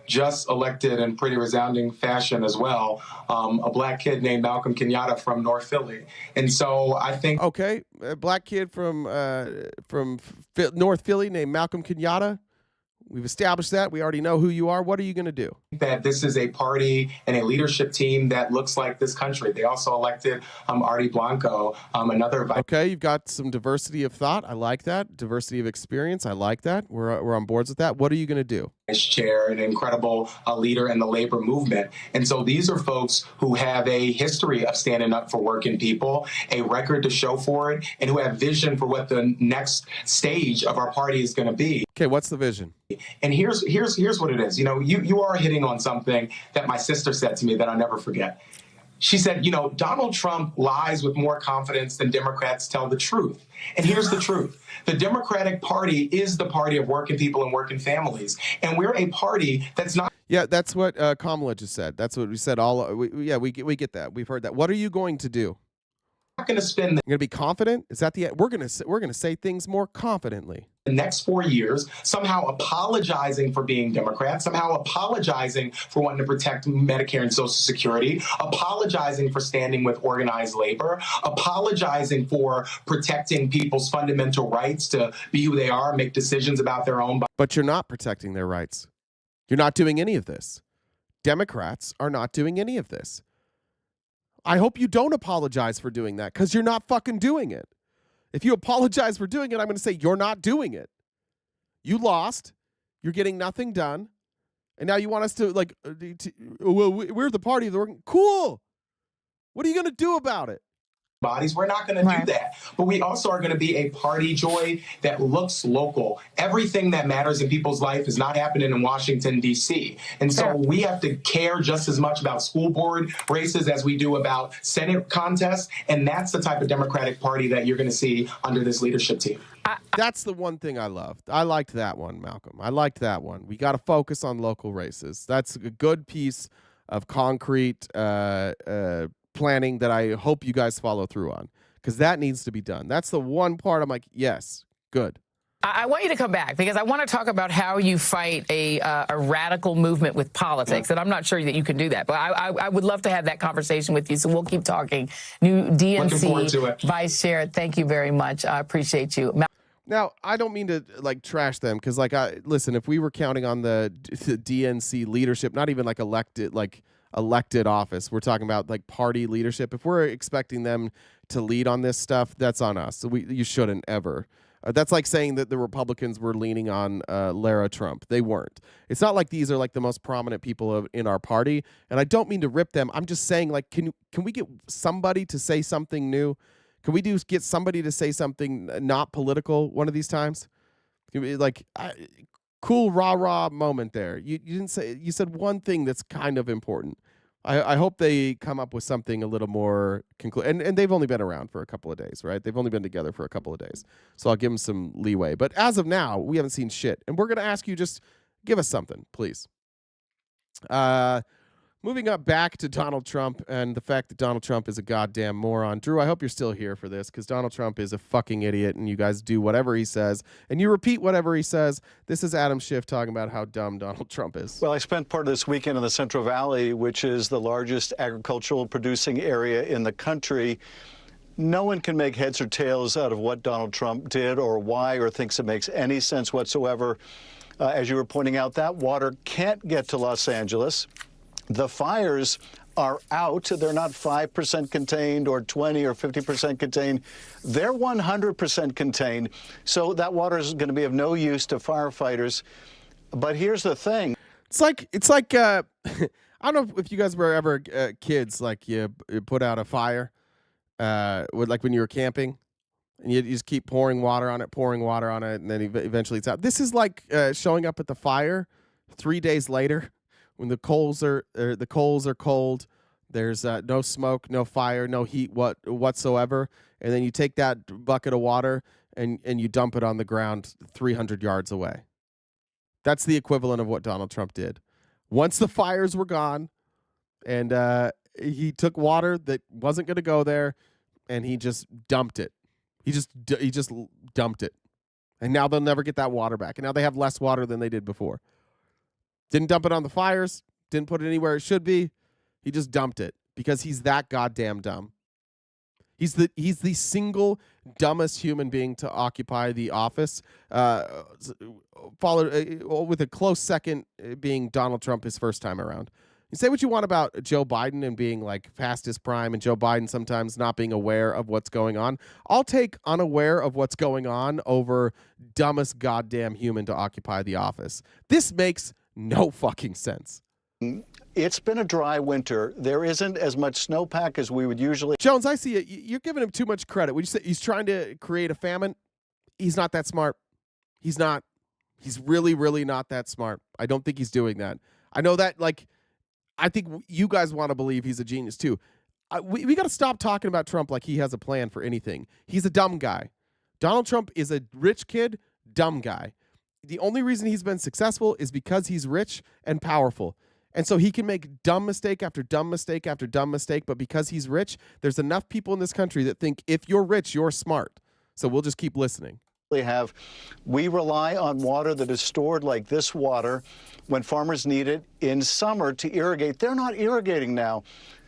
Just elected in pretty resounding fashion as well, a black kid named Malcolm Kenyatta from North Philly. And so I think... Okay, a black kid from North Philly named Malcolm Kenyatta. We've established that. We already know who you are. What are you going to do? That this is a party and a leadership team that looks like this country. They also elected Artie Blanco, another... Okay, you've got some diversity of thought. I like that. Diversity of experience. I like that. We're on boards with that. What are you going to do? Chair, an incredible leader in the labor movement. And so these are folks who have a history of standing up for working people, a record to show for it, and who have vision for what the next stage of our party is going to be. Okay, what's the vision? And here's what it is. You know, you are hitting on something that my sister said to me that I'll never forget. She said, you know, Donald Trump lies with more confidence than Democrats tell the truth. And here's the truth. The Democratic Party is the party of working people and working families. And we're a party that's not... Yeah, that's what Kamala just said. That's what we said. We get that. We've heard that. What are you going to do? Not going to spend... You're going to be confident? Is that the... We're going to say things more confidently. The next 4 years, somehow apologizing for being Democrat, somehow apologizing for wanting to protect Medicare and Social Security, apologizing for standing with organized labor, apologizing for protecting people's fundamental rights to be who they are, make decisions about their own body. But you're not protecting their rights. You're not doing any of this. Democrats are not doing any of this. I hope you don't apologize for doing that because you're not fucking doing it. If you apologize for doing it, I'm going to say you're not doing it. You lost. You're getting nothing done. And now you want us to, like, well, we're the party of the working. Cool. What are you going to do about it? Bodies. We're not going to do that. But we also are going to be a party, Joy, that looks local. Everything that matters in people's life is not happening in Washington, D.C. And so we have to care just as much about school board races as we do about Senate contests. And that's the type of Democratic Party that you're going to see under this leadership team. That's the one thing I loved. I liked that one, Malcolm. I liked that one. We got to focus on local races. That's a good piece of concrete planning that I hope you guys follow through on, because that needs to be done. That's the one part I'm like, yes, good. I want you to come back because I want to talk about how you fight a radical movement with politics. And I'm not sure that you can do that, but I would love to have that conversation with you. So we'll keep talking. New DNC Vice Chair, thank you very much. I appreciate you. Now, I don't mean to like trash them because listen, if we were counting on the DNC leadership, not even like elected office, we're talking about like party leadership. If we're expecting them to lead on this stuff, that's on us. So you shouldn't ever. That's like saying that the Republicans were leaning on Lara Trump. They weren't. It's not like these are like the most prominent people in our party. And I don't mean to rip them. I'm just saying, like, can we get somebody to say something new? Can we get somebody to say something not political one of these times? Like, cool rah-rah moment there. You didn't say. You said one thing that's kind of important. I hope they come up with something a little more and they've only been around for a couple of days, right? They've only been together for a couple of days. So I'll give them some leeway. But as of now, we haven't seen shit. And we're going to ask you, just give us something, please. Moving up back to Donald Trump and the fact that Donald Trump is a goddamn moron. Drew, I hope you're still here for this because Donald Trump is a fucking idiot and you guys do whatever he says and you repeat whatever he says. This is Adam Schiff talking about how dumb Donald Trump is. Well, I spent part of this weekend in the Central Valley, which is the largest agricultural producing area in the country. No one can make heads or tails out of what Donald Trump did or why or thinks it makes any sense whatsoever. As you were pointing out, that water can't get to Los Angeles. The fires are out. They're not 5% contained or 20 or 50% contained. They're 100% contained. So that water is going to be of no use to firefighters. But here's the thing. It's like I don't know if you guys were ever kids, like you put out a fire like when you were camping and you just keep pouring water on it, and then eventually it's out. This is like showing up at the fire 3 days later. When the coals are cold, there's no smoke, no fire, no heat whatsoever, and then you take that bucket of water and you dump it on the ground 300 yards away. That's the equivalent of what Donald Trump did. Once the fires were gone, and he took water that wasn't going to go there, and he just dumped it. He just dumped it, and now they'll never get that water back. And now they have less water than they did before. Didn't dump it on the fires. Didn't put it anywhere it should be. He just dumped it because he's that goddamn dumb. He's the single dumbest human being to occupy the office. Followed with a close second being Donald Trump his first time around. You say what you want about Joe Biden and being like past his prime and Joe Biden sometimes not being aware of what's going on. I'll take unaware of what's going on over dumbest goddamn human to occupy the office. This makes no fucking sense. It's been a dry winter. There isn't as much snowpack as we would usually. Jones, I see it. You're giving him too much credit. Would you say he's trying to create a famine? He's not that smart. He's not. He's really, really not that smart. I don't think he's doing that. I know that, like, I think you guys want to believe he's a genius too. We got to stop talking about Trump like he has a plan for anything. He's a dumb guy. Donald Trump is a rich kid, dumb guy. The only reason he's been successful is because he's rich and powerful. And so he can make dumb mistake after dumb mistake after dumb mistake. But because he's rich, there's enough people in this country that think if you're rich, you're smart. So we'll just keep listening. We rely on water that is stored like this water when farmers need it in summer to irrigate. They're not irrigating now.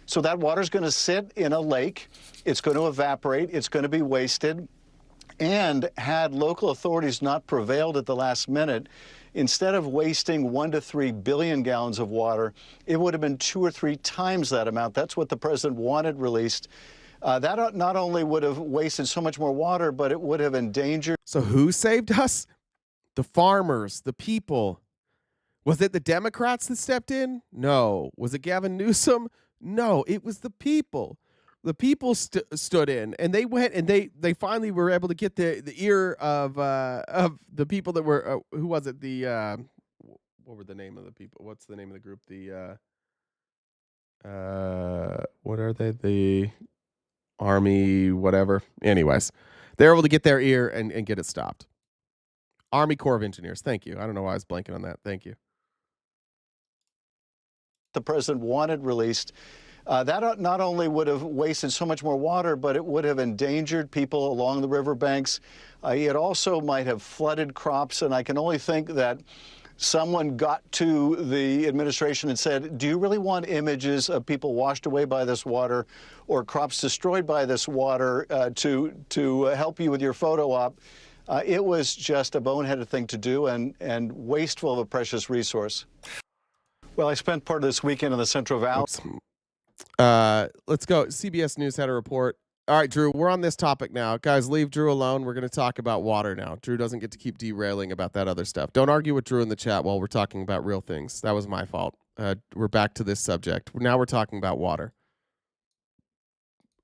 So that water is going to sit in a lake. It's going to evaporate. It's going to be wasted. And had local authorities not prevailed at the last minute, instead of wasting 1 to 3 billion gallons of water, it would have been 2 or 3 times that amount. That's what the president wanted released. That not only would have wasted so much more water, but it would have endangered. So who saved us? The farmers, the people. Was it the Democrats that stepped in? No. Was it Gavin Newsom? No, it was the people. The people stood in, and they went, and they finally were able to get the ear of the people that were who was it? The what were the name of the people? What's the name of the group? The what are they? The Army, whatever. Anyways, they're able to get their ear and get it stopped. Army Corps of Engineers. Thank you. I don't know why I was blanking on that. Thank you. The president wanted released. That not only would have wasted so much more water, but it would have endangered people along the riverbanks. It also might have flooded crops, and I can only think that someone got to the administration and said, do you really want images of people washed away by this water or crops destroyed by this water to help you with your photo op? It was just a boneheaded thing to do and wasteful of a precious resource. Well, I spent part of this weekend in the Central Valley. Let's go. CBS News had a report. All right, Drew, we're on this topic now. Guys, leave Drew alone. We're going to talk about water now. Drew doesn't get to keep derailing about that other stuff. Don't argue with Drew in the chat while we're talking about real things. That was my fault. We're back to this subject. Now we're talking about water.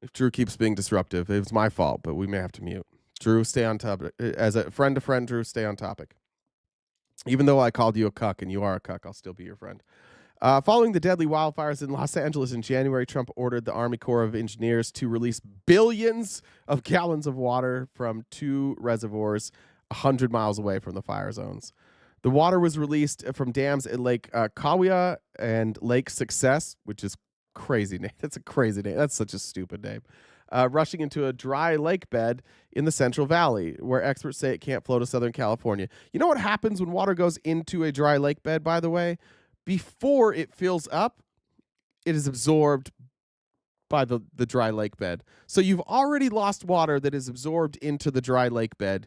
If Drew keeps being disruptive, it was my fault, but we may have to mute. Drew, stay on topic. As a friend to friend, Drew, stay on topic. Even though I called you a cuck and you are a cuck, I'll still be your friend. Following the deadly wildfires in Los Angeles in January, Trump ordered the Army Corps of Engineers to release billions of gallons of water from 2 reservoirs 100 miles away from the fire zones. The water was released from dams at Lake Kaweah and Lake Success, which is crazy name. That's a crazy name. That's such a stupid name. Rushing into a dry lake bed in the Central Valley, where experts say it can't flow to Southern California. You know what happens when water goes into a dry lake bed, by the way? Before it fills up, it is absorbed by the dry lake bed. So you've already lost water that is absorbed into the dry lake bed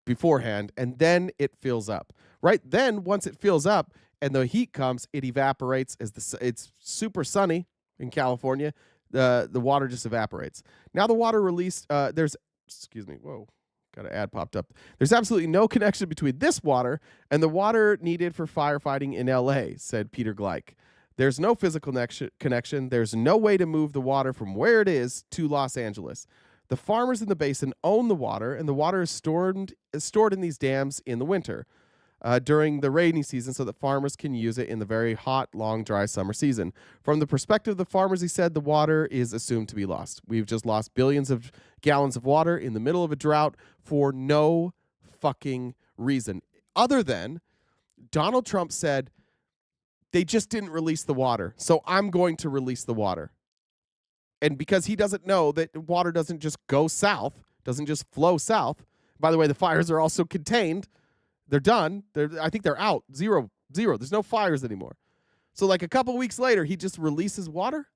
beforehand, and then it fills up. Right then, once it fills up and the heat comes, it evaporates. It's super sunny in California. The water just evaporates. Now the water released, whoa. Got an ad popped up. There's absolutely no connection between this water and the water needed for firefighting in L.A., said Peter Gleich. There's no physical connection. There's no way to move the water from where it is to Los Angeles. The farmers in the basin own the water, and the water is stored in these dams in the winter during the rainy season so that farmers can use it in the very hot, long, dry summer season. From the perspective of the farmers, he said, the water is assumed to be lost. We've just lost billions of gallons of water in the middle of a drought for no fucking reason, other than Donald Trump said they just didn't release the water, so I'm going to release the water. And because he doesn't know that water doesn't just go south, doesn't just flow south. By the way, the fires are also contained. They're done. I think they're out. Zero. There's no fires anymore. So like a couple weeks later, he just releases water.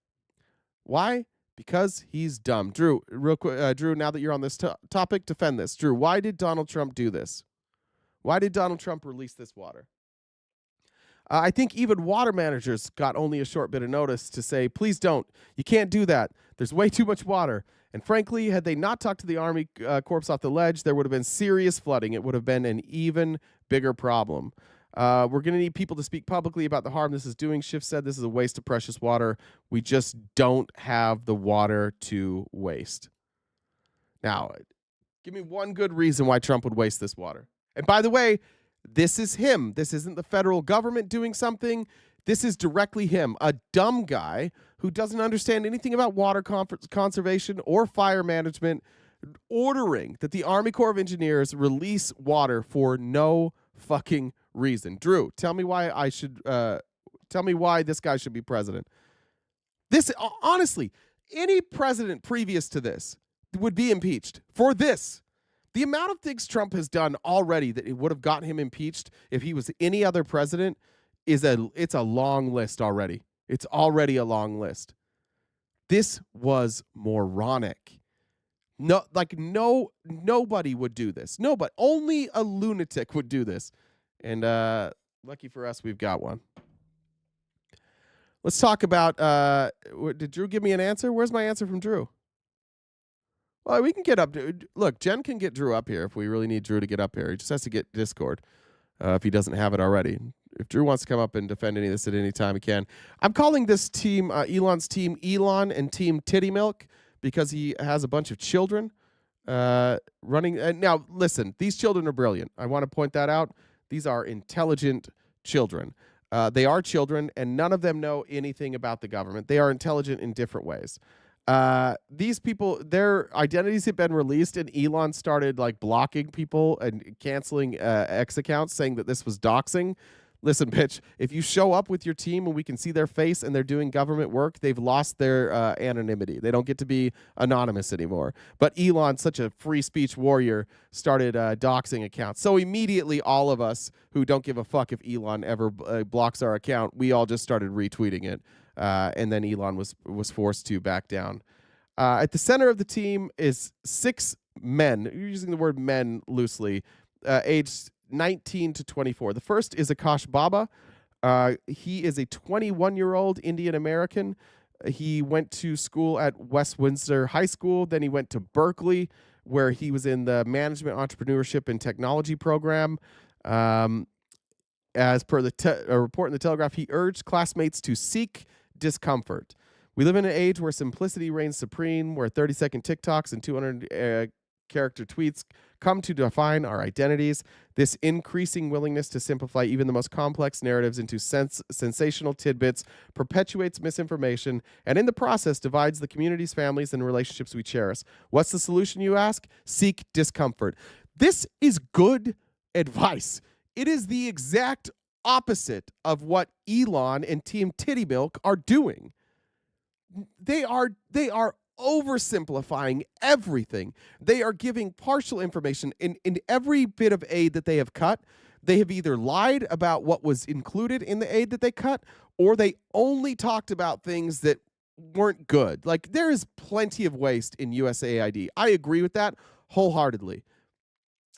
Why? Because he's dumb. Drew, real quick, Drew, now that you're on this topic, defend this. Drew, why did Donald Trump do this? Why did Donald Trump release this water? I think even water managers got only a short bit of notice to say, please don't. You can't do that. There's way too much water. And frankly, had they not talked to the Army Corps off the ledge, there would have been serious flooding. It would have been an even bigger problem. We're going to need people to speak publicly about the harm this is doing. Schiff said this is a waste of precious water. We just don't have the water to waste. Now, give me one good reason why Trump would waste this water. And by the way, this is him. This isn't the federal government doing something. This is directly him, a dumb guy who doesn't understand anything about water conservation or fire management, ordering that the Army Corps of Engineers release water for no fucking reason. Drew, tell me why this guy should be president. This, honestly, any president previous to this would be impeached for this. The amount of things Trump has done already that it would have gotten him impeached if he was any other president it's a long list already. It's already a long list. This was moronic. Nobody would do this. Nobody. Only a lunatic would do this. And lucky for us, we've got one. Let's talk about, did Drew give me an answer? Where's my answer from Drew? Well, we can get up. Look, Jen can get Drew up here if we really need Drew to get up here. He just has to get Discord if he doesn't have it already. If Drew wants to come up and defend any of this at any time, he can. I'm calling this team, Elon's team, Elon and Team Titty Milk, because he has a bunch of children running. Now, listen, these children are brilliant. I want to point that out. These are intelligent children. They are children, and none of them know anything about the government. They are intelligent in different ways. These people, their identities have been released, and Elon started like blocking people and canceling X accounts, saying that this was doxing. Listen, bitch, if you show up with your team and we can see their face and they're doing government work, they've lost their anonymity. They don't get to be anonymous anymore. But Elon, such a free speech warrior, started doxing accounts. So immediately all of us who don't give a fuck if Elon ever blocks our account, we all just started retweeting it. And then Elon was forced to back down. At the center of the team is 6 men, you're using the word men loosely, aged 19 to 24. The first is Akash Baba. He is a 21-year-old Indian American. He went to school at West Windsor High School. Then he went to Berkeley, where he was in the Management, Entrepreneurship, and Technology program. As per the a report in the Telegraph, he urged classmates to seek discomfort. We live in an age where simplicity reigns supreme, where 30-second TikToks and 200-character tweets come to define our identities. This increasing willingness to simplify even the most complex narratives into sensational tidbits perpetuates misinformation and in the process divides the communities, families, and relationships we cherish. What's the solution, you ask? Seek discomfort. This is good advice. It is the exact opposite of what Elon and Team Titty Milk are doing. They are oversimplifying everything. They are giving partial information. In every bit of aid that they have cut, they have either lied about what was included in the aid that they cut, or they only talked about things that weren't good. Like, there is plenty of waste in USAID. I agree with that wholeheartedly.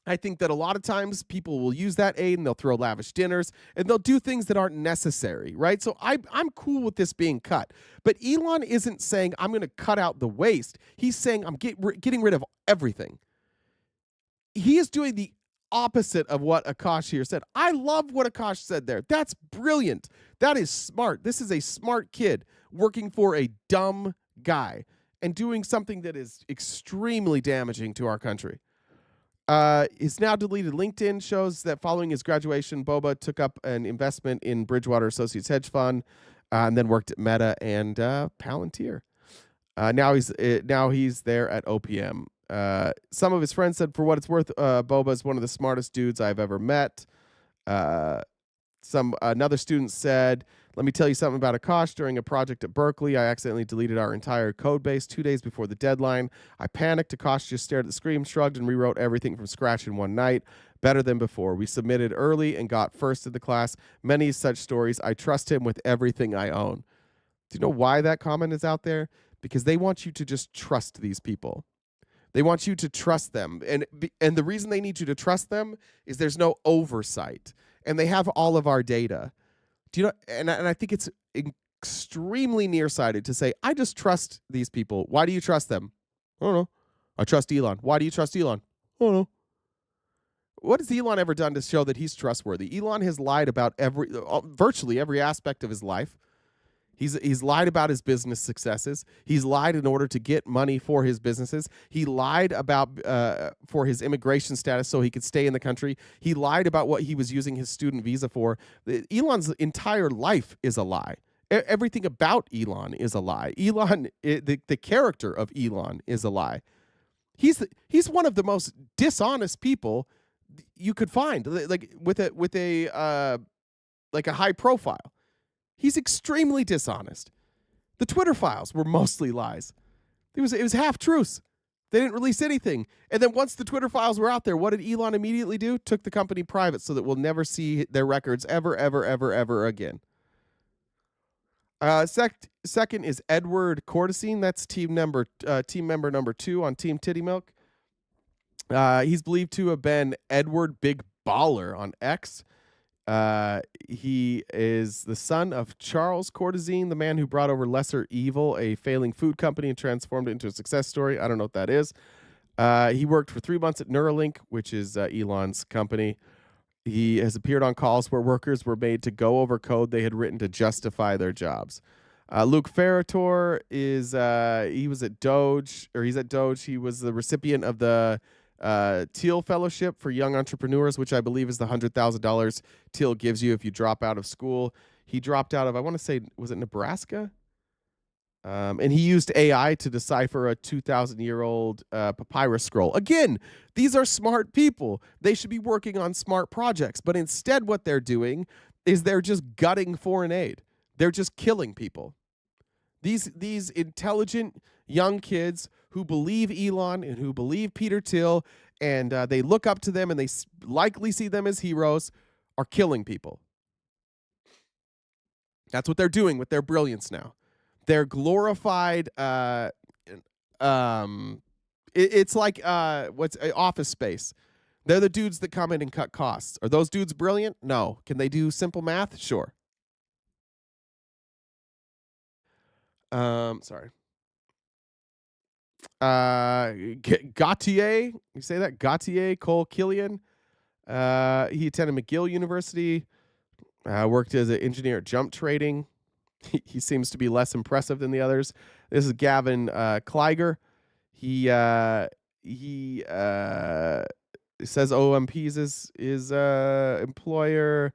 I think that a lot of times people will use that aid and they'll throw lavish dinners and they'll do things that aren't necessary, right? So I'm cool with this being cut. But Elon isn't saying I'm going to cut out the waste. He's saying I'm getting rid of everything. He is doing the opposite of what Akash here said. I love what Akash said there. That's brilliant. That is smart. This is a smart kid working for a dumb guy and doing something that is extremely damaging to our country. His now deleted LinkedIn shows that following his graduation, Boba took up an investment in Bridgewater Associates hedge fund, and then worked at Meta and Palantir. Now he's there at OPM. Some of his friends said, for what it's worth, Boba is one of the smartest dudes I've ever met. Another student said, let me tell you something about Akash. During a project at Berkeley, I accidentally deleted our entire code base 2 days before the deadline. I panicked. Akash just stared at the screen, shrugged, and rewrote everything from scratch in one night. Better than before. We submitted early and got first in the class. Many such stories. I trust him with everything I own. Do you know why that comment is out there? Because they want you to just trust these people. They want you to trust them. And the reason they need you to trust them is there's no oversight. And they have all of our data. Do you know? And I think it's extremely nearsighted to say, I just trust these people. Why do you trust them? I don't know. I trust Elon. Why do you trust Elon? I don't know. What has Elon ever done to show that he's trustworthy? Elon has lied about virtually every aspect of his life. He's lied about his business successes. He's lied in order to get money for his businesses. He lied about for his immigration status so he could stay in the country. He lied about what he was using his student visa for. Elon's entire life is a lie. Everything about Elon is a lie. The character of Elon is a lie. He's one of the most dishonest people you could find, like with a high profile. He's extremely dishonest. The Twitter files were mostly lies. It was half truths. They didn't release anything. And then once the Twitter files were out there, what did Elon immediately do? Took the company private so that we'll never see their records ever again. Second is Edward Cortesine. That's team member number 2 on Team Titty Milk. He's believed to have been Edward Big Baller on X. He is the son of Charles Cortesine, the man who brought over Lesser Evil, a failing food company, and transformed it into a success story. I don't know what that is. He worked for 3 months at Neuralink, which is Elon's company. He has appeared on calls where workers were made to go over code they had written to justify their jobs. Luke Ferrator he's at Doge. He was the recipient of the Thiel Fellowship for Young Entrepreneurs, which I believe is the $100,000 Thiel gives you if you drop out of school. He dropped out of, I want to say, was it Nebraska? And he used AI to decipher a 2,000-year-old papyrus scroll. Again, these are smart people. They should be working on smart projects. But instead what they're doing is they're just gutting foreign aid. They're just killing people. These intelligent young kids who believe Elon and who believe Peter Thiel, and they look up to them and they likely see them as heroes, are killing people. That's what they're doing with their brilliance now. They're glorified. It's like what's Office Space. They're the dudes that come in and cut costs. Are those dudes brilliant? No. Can they do simple math? Sure. Sorry. Gautier, you say that? Gautier Cole Killian. He attended McGill University. Worked as an engineer at Jump Trading. He seems to be less impressive than the others. This is Gavin Kleiger. He says OMP is his employer.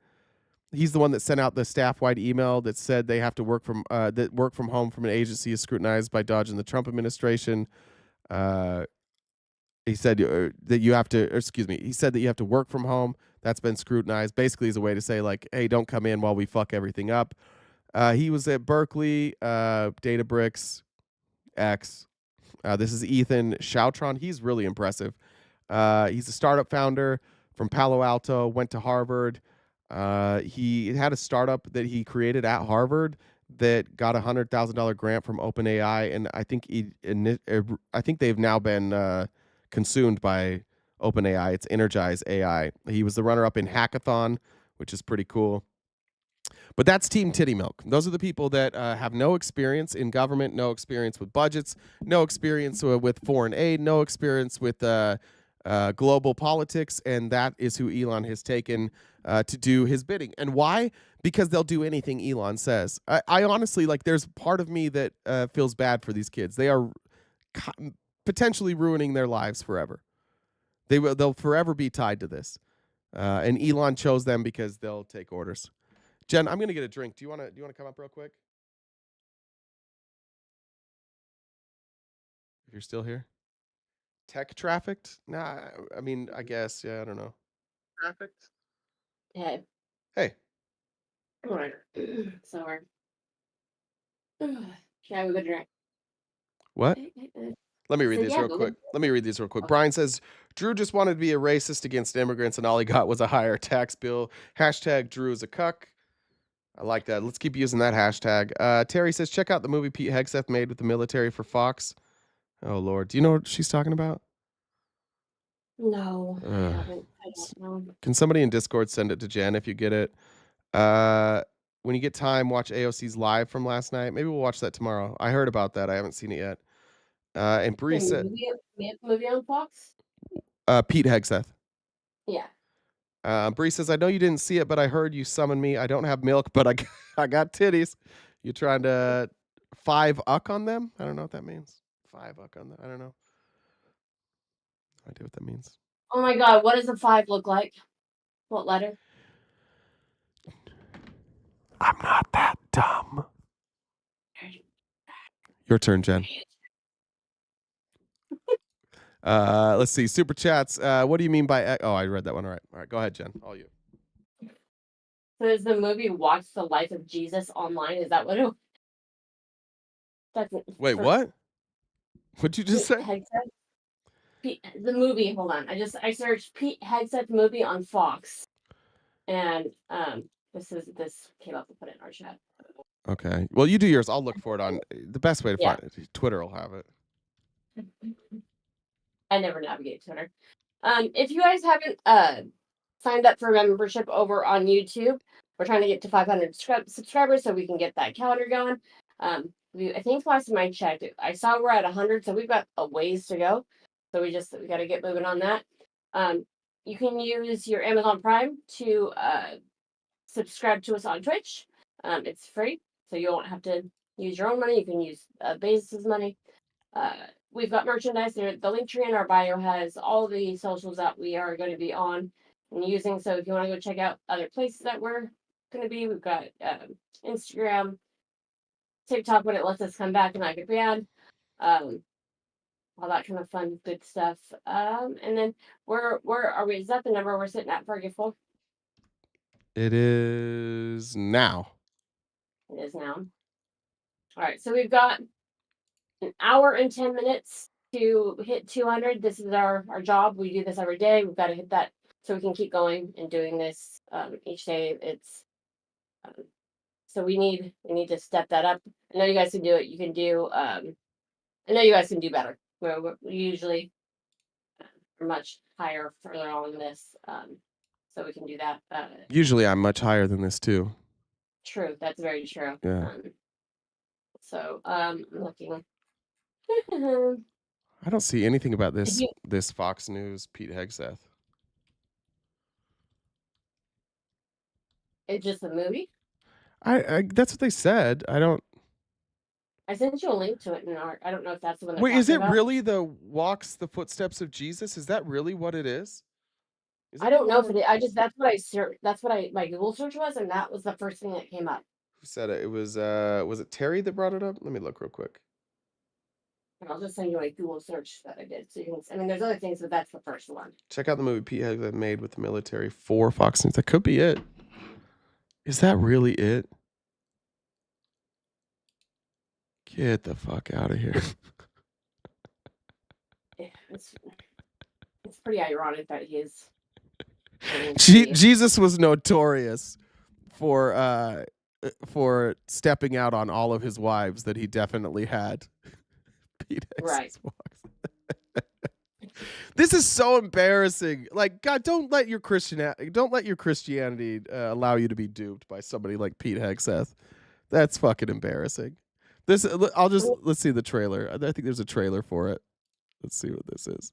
He's the one that sent out the staff-wide email that said they have to work from home from an agency is scrutinized by Dodge and the Trump administration. He said that you have to, he said that you have to work from home. That's been scrutinized. Basically, as a way to say, like, hey, don't come in while we fuck everything up. He was at Berkeley, Databricks, X. This is Ethan Chautron. He's really impressive. He's a startup founder from Palo Alto, went to Harvard. He had a startup that he created at Harvard that got a $100,000 grant from OpenAI, and I think they've now been consumed by OpenAI. It's Energize AI. He was the runner-up in Hackathon, which is pretty cool. But that's Team Titty Milk. Those are the people that have no experience in government, no experience with budgets, no experience with foreign aid, no experience with global politics, and that is who Elon has taken to do his bidding. And why? Because they'll do anything Elon says. I honestly, like, there's part of me that feels bad for these kids. They are potentially ruining their lives forever. They'll forever be tied to this. And Elon chose them because they'll take orders. Jen, I'm gonna get a drink. Do you wanna come up real quick? If you're still here. Tech trafficked? Nah, I mean, I guess. Yeah, I don't know. Trafficked? Hey. Hey. All right. Sorry. Should I have a good drink? What? Let me read these real go quick. ahead. Brian says, Drew just wanted to be a racist against immigrants, and all he got was a higher tax bill. Hashtag Drew is a cuck. I like that. Let's keep using that hashtag. Terry says, check out the movie Pete Hegseth made with the military for Fox. Oh, Lord. Do you know what she's talking about? No, I haven't. I don't know. Can somebody in Discord send it to Jen if you get it? When you get time, watch AOC's live from last night. Maybe we'll watch that tomorrow. I heard about that. I haven't seen it yet. And Bree said, Movie on Fox? Pete Hegseth. Yeah. Bree says, I know you didn't see it, but I heard you summon me. I don't have milk, but I got titties. You trying to 5-uck on them? I don't know what that means. 5-uck on them. I don't know. No idea what that means. Oh my God, what does a 5 look like? What letter? I'm not that dumb. Your turn, Jen. Let's see. Super chats. What do you mean by... Oh, I read that one. All right, go ahead, Jen. All you. So is the movie Watch the Life of Jesus online? Is that what it... Wait, what? What'd you just say? Hegseth? The movie, hold on. I searched Pete Hegseth movie on Fox. And this came up. We'll put it in our chat. Okay. Well, you do yours. I'll look for it on... The best way to find it. Twitter will have it. I never navigate Twitter. If you guys haven't signed up for membership over on YouTube, we're trying to get to 500 subscribers so we can get that calendar going. I think last time I checked, I saw we're at 100, so we've got a ways to go. So we got to get moving on that. You can use your Amazon Prime to subscribe to us on Twitch. It's free, so you won't have to use your own money. You can use Bezos' money. We've got merchandise there. The link tree in our bio has all the socials that we are going to be on and using. So if you want to go check out other places that we're going to be, we've got Instagram, TikTok when it lets us come back and I could ban, all that kind of fun, good stuff. And then where are we? Is that the number we're sitting at for a gift pool? It is now. It is now. All right, so we've got an hour and 10 minutes to hit 200. This is our job. We do this every day. We've got to hit that so we can keep going and doing this each day. It's so we need to step that up. I know you guys can do it. You can do. I know you guys can do better. We're usually much higher further on in this, so we can do that. Usually, I'm much higher than this too. True. That's very true. Yeah. So I'm looking. I don't see anything about this You- this Fox News Pete Hegseth. It's just a movie. I that's what they said. I don't. I sent you a link to it in our. I don't know if that's the one. Wait, is talking it about. really the walks the footsteps of Jesus? Is that really what it is? Is I it don't the know one if it. I just that's what I searched. That's what my Google search was, and that was the first thing that came up. Who said it? It was it Terry that brought it up? Let me look real quick. And I'll just send you a Google search that I did, so you can. I mean, there's other things, but that's the first one. Check out the movie Pete Hegseth made with the military for Fox News. That could be it. Is that really it? Get the fuck out of here. Yeah, it's pretty ironic that he's. Jesus was notorious for stepping out on all of his wives that he definitely had. Pete Hegseth Right. walks. This is so embarrassing. Like, God, don't let your Christianity allow you to be duped by somebody like Pete Hegseth. That's fucking embarrassing. Let's see the trailer. I think there's a trailer for it. Let's see what this is.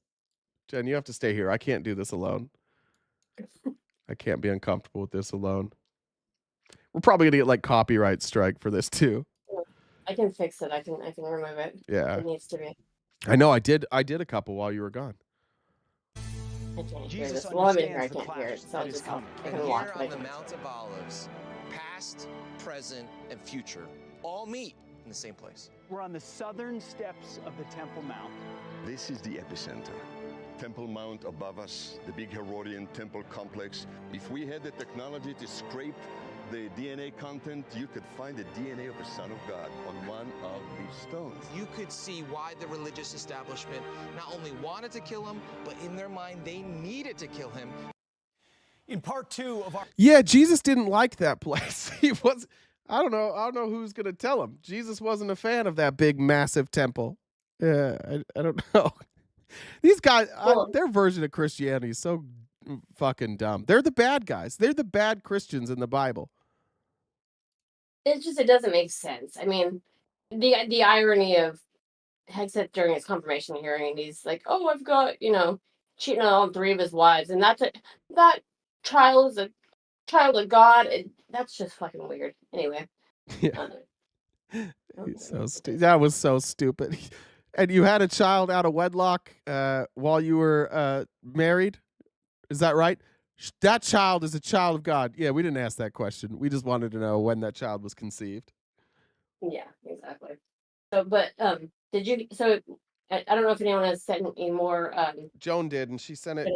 Jen, you have to stay here. I can't do this alone. I can't be uncomfortable with this alone. We're probably gonna get like copyright strike for this too. I can fix it. I can remove it. Yeah. It needs to be. I know. I did a couple while you were gone. I can't hear this. Well, I'm in here. I can't hear it, so I can watch. Here on the Mount of Olives, past, present, and future all meet in the same place. We're on the southern steps of the Temple Mount. This is the epicenter. Temple Mount above us, the big Herodian temple complex. If we had the technology to scrape the DNA content, you could find the DNA of the Son of God on one of these stones. You could see why the religious establishment not only wanted to kill him, but in their mind, they needed to kill him. In part 2 of our... Yeah, Jesus didn't like that place. He was. I don't know who's gonna tell him. Jesus wasn't a fan of that big, massive temple. Yeah, I don't know. These guys, their version of Christianity is so fucking dumb. They're the bad guys. They're the bad Christians in the Bible. It's just it doesn't make sense. I mean, the irony of Hegseth during his confirmation hearing, and he's like, "Oh, I've got cheating on all 3 of his wives," and that child is a child of God. That's just fucking weird. Anyway. Yeah. That was so stupid. And you had a child out of wedlock while you were married? Is that right? That child is a child of God. Yeah, we didn't ask that question. We just wanted to know when that child was conceived. Yeah, exactly. So, but did you? So, I don't know if anyone has sent any more. Joan did, and she sent it.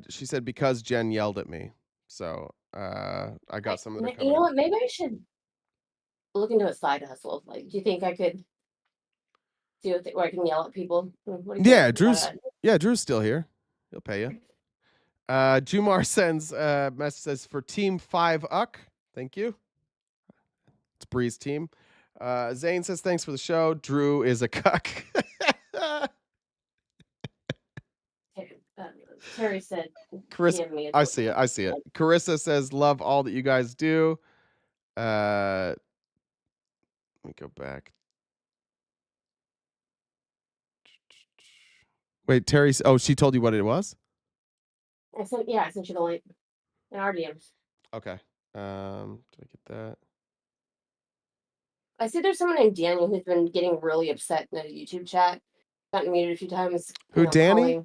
She said because Jen yelled at me. So I got some of the. You know what? Maybe I should look into a side hustle. Like, do you think I could do it where I can yell at people? What do you Yeah, think? Drew's still here. He'll pay you. Jumar sends message says for Team 5 Uck. Thank you. It's Bree's team. Zane says thanks for the show. Drew is a cuck. Terry said, Carissa, I see it. Carissa says love all that you guys do. Let me go back. Wait, Terry. Oh, she told you what it was? I sent you the link in our DMs. Okay. Did I get that? I see there's someone named Daniel who's been getting really upset in the YouTube chat. Gotten muted a few times. Who, Danny?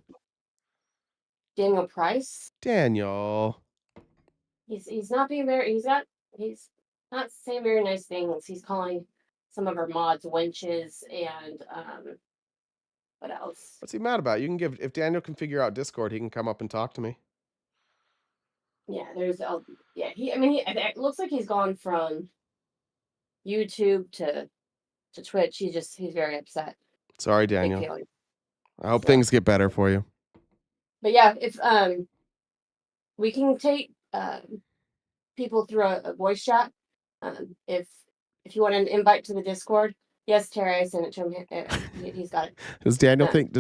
Daniel Price. Daniel. He's not being very. He's not saying very nice things. He's calling some of our mods wenches and what else? What's he mad about? You can if Daniel can figure out Discord, he can come up and talk to me. Yeah, it looks like he's gone from YouTube to Twitch. He's very upset. Sorry, Big Daniel. feelings. I hope things get better for you. But yeah, if we can take people through a voice chat. If you want an invite to the Discord, yes, Terry, I sent it to him. He's got it. Does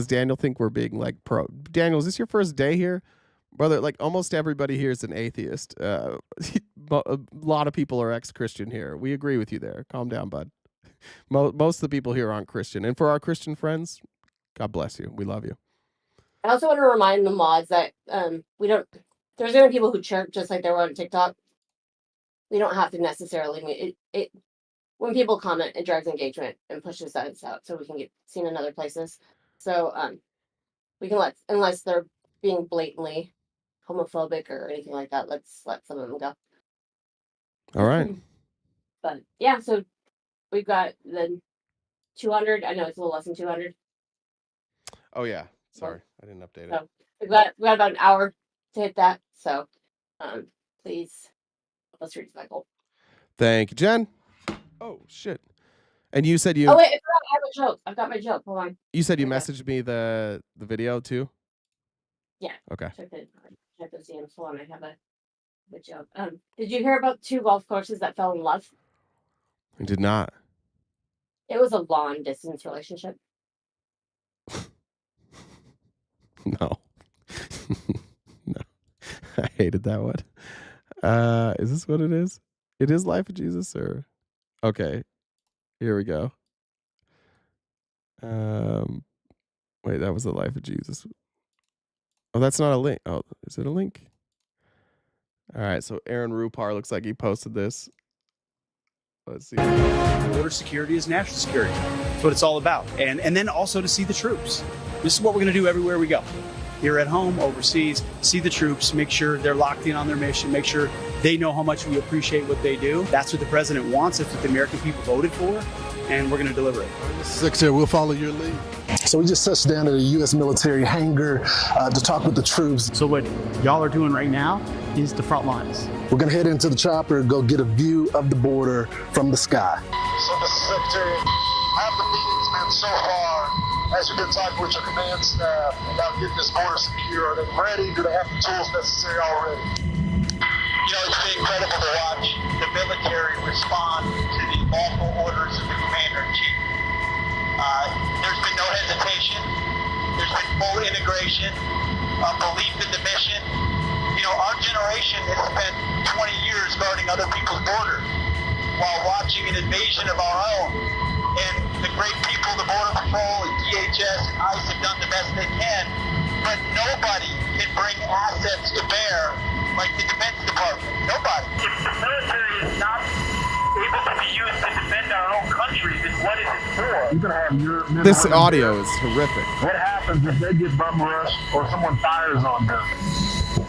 Daniel think we're being like pro? Daniel, is this your first day here? Brother, like almost everybody here is an atheist. A lot of people are ex-Christian here. We agree with you there. Calm down, bud. Most of the people here aren't Christian. And for our Christian friends, God bless you. We love you. I also want to remind the mods that there's going to be people who chirp just like there were on TikTok. We don't have to necessarily when people comment, it drives engagement and pushes us out so we can get seen in other places. So we can unless they're being blatantly homophobic or anything like that, let's let some of them go. All right. But yeah, so we've got the 200. I know it's a little less than 200. Oh yeah. Sorry, I didn't update it. So we got about an hour to hit that. So please help us reach that goal. Thank you, Jen. Oh shit. And you said you. Oh wait, I have a joke. I've got my joke. Hold on. You said you messaged me the video too. Yeah. Okay. Check those DMs. Hold on, I have a joke. Did you hear about 2 golf courses that fell in love? I did not. It was a long distance relationship. No. No. I hated that one. Is this what it is? It is Life of Jesus, or okay. Here we go. Wait, that was the Life of Jesus. Oh, that's not a link. Oh, is it a link? All right, so Aaron Rupar looks like he posted this. Let's see. Border security is national security. That's what it's all about. And then also to see the troops. This is what we're going to do everywhere we go. Here at home, overseas, see the troops, make sure they're locked in on their mission, make sure they know how much we appreciate what they do. That's what the president wants. That's what the American people voted for, and we're going to deliver it. Secretary, we'll follow your lead. So we just touched down at a U.S. military hangar to talk with the troops. So what y'all are doing right now is the front lines. We're going to head into the chopper, go get a view of the border from the sky. So, Mr. Secretary, have the meetings been so far as you've been talking with your command staff about getting this border secure? Are they ready? Do they have the tools necessary already? You know, it's been incredible to watch the military respond to the lawful orders of the commander-in-chief. There's been no hesitation. There's been full integration, belief in the mission. You know, our generation has spent 20 years guarding other people's borders while watching an invasion of our own. And the great people, the Border Patrol and DHS and ICE have done the best they can, but nobody can bring assets to bear like the Defense Department. Nobody. If the military is not able to be used to defend our own country, then what is it for? You're going to have your men. This audio is horrific. What happens if they get bum rushed or someone fires on them? It's a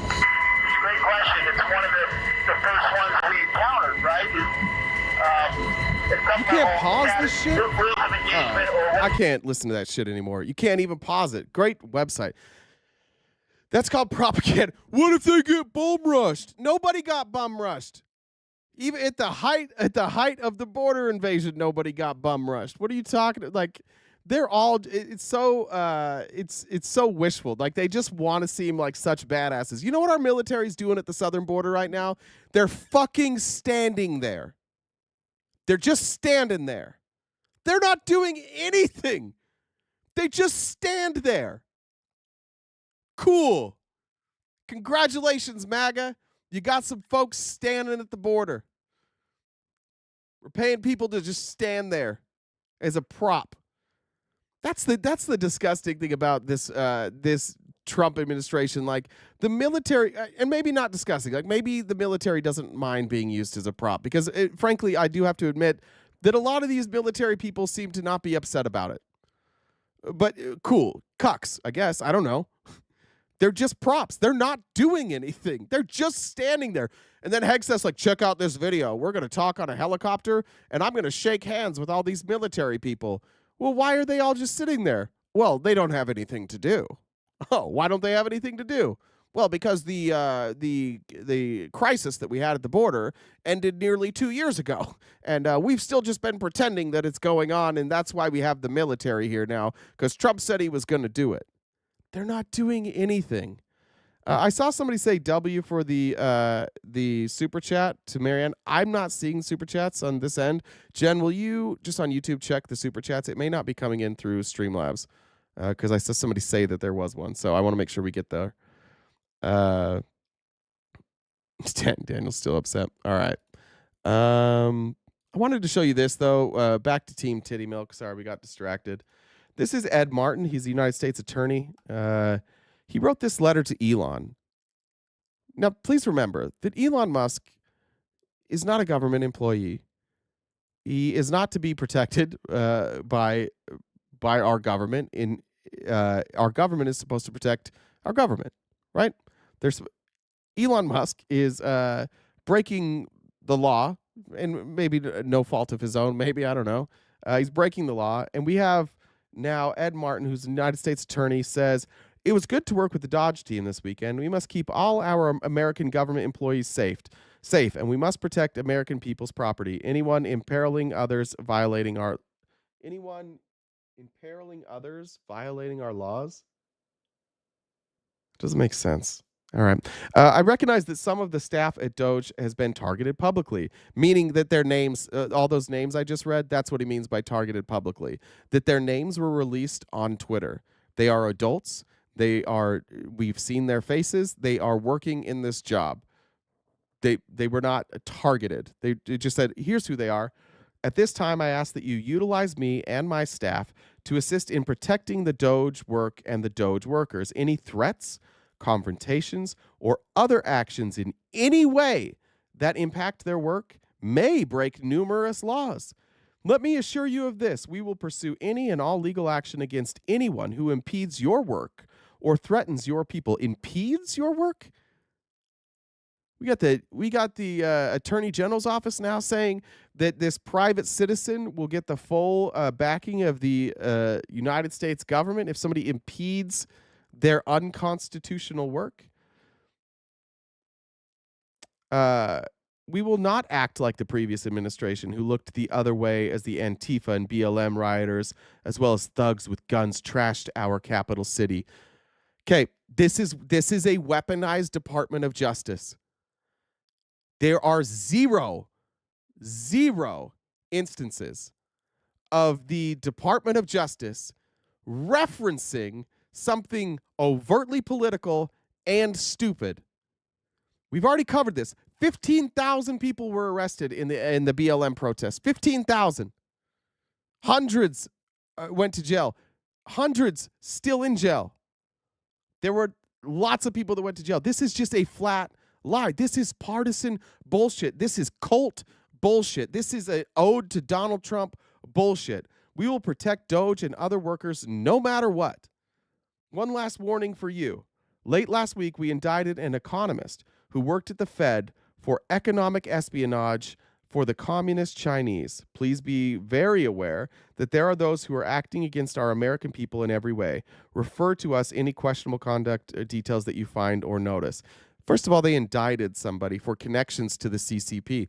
great question. It's one of the first ones we encountered, right? You can't pause this shit? I can't listen to that shit anymore. You can't even pause it. Great website. That's called propaganda. What if they get bum rushed? Nobody got bum rushed. Even at the height of the border invasion, nobody got bum rushed. What are you talking about? Like, they're all it's so wishful. Like, they just want to seem like such badasses. You know what our military's doing at the southern border right now? They're fucking standing there. They're just standing there. They're not doing anything. They just stand there. Cool. Congratulations, MAGA. You got some folks standing at the border. We're paying people to just stand there as a prop. That's the disgusting thing about this this Trump administration. Like, the military, and maybe not disgusting, like maybe the military doesn't mind being used as a prop, because frankly, I do have to admit that a lot of these military people seem to not be upset about it. But cool, cucks, I guess. I don't know. They're just props. They're not doing anything. They're just standing there. And then Heg says, like, check out this video. We're going to talk on a helicopter, and I'm going to shake hands with all these military people. Well, why are they all just sitting there? Well, they don't have anything to do. Oh, why don't they have anything to do? Well, because the crisis that we had at the border ended nearly 2 years ago, and we've still just been pretending that it's going on, and that's why we have the military here now, because Trump said he was going to do it. They're not doing anything. I saw somebody say W for the super chat to Marianne. I'm not seeing super chats on this end. Jen, will you just on YouTube check the super chats? It may not be coming in through Streamlabs because I saw somebody say that there was one, so I want to make sure we get there. Daniel's still upset. All right. I wanted to show you this though. Back to Team Titty Milk. Sorry, we got distracted. This is Ed Martin. He's a United States attorney. He wrote this letter to Elon. Now, please remember that Elon Musk is not a government employee. He is not to be protected by our government. Our government is supposed to protect our government, right? Elon Musk is breaking the law, and maybe no fault of his own. Maybe, I don't know. He's breaking the law, and we have now Ed Martin, who's a United States attorney, says, "It was good to work with the Dodge team this weekend. We must keep all our American government employees safe, and we must protect American people's property. Anyone imperiling others violating our laws?" Doesn't make sense. All right. I recognize that some of the staff at Doge has been targeted publicly, meaning that their names, all those names I just read, that's what he means by targeted publicly, that their names were released on Twitter. They are adults. We've seen their faces. They are working in this job. They were not targeted. They just said, here's who they are. At this time, I ask that you utilize me and my staff to assist in protecting the Doge work and the Doge workers. Any threats, confrontations, or other actions in any way that impact their work may break numerous laws. Let me assure you of this. We will pursue any and all legal action against anyone who impedes your work or threatens your people. Impedes your work? We got the Attorney General's office now saying that this private citizen will get the full backing of the United States government if somebody impedes their unconstitutional work. We will not act like the previous administration who looked the other way as the Antifa and BLM rioters, as well as thugs with guns, trashed our capital city. Okay, this is a weaponized Department of Justice. There are zero instances of the Department of Justice referencing something overtly political and stupid. We've already covered this. 15,000 people were arrested in the BLM protests. 15,000. Hundreds went to jail. Hundreds still in jail. There were lots of people that went to jail. This is just a flat lie. This is partisan bullshit. This is cult bullshit. This is an ode to Donald Trump bullshit. We will protect Doge and other workers no matter what. One last warning for you. Late last week, we indicted an economist who worked at the Fed for economic espionage for the communist Chinese. Please be very aware that there are those who are acting against our American people in every way. Refer to us any questionable conduct details that you find or notice. First of all, they indicted somebody for connections to the CCP.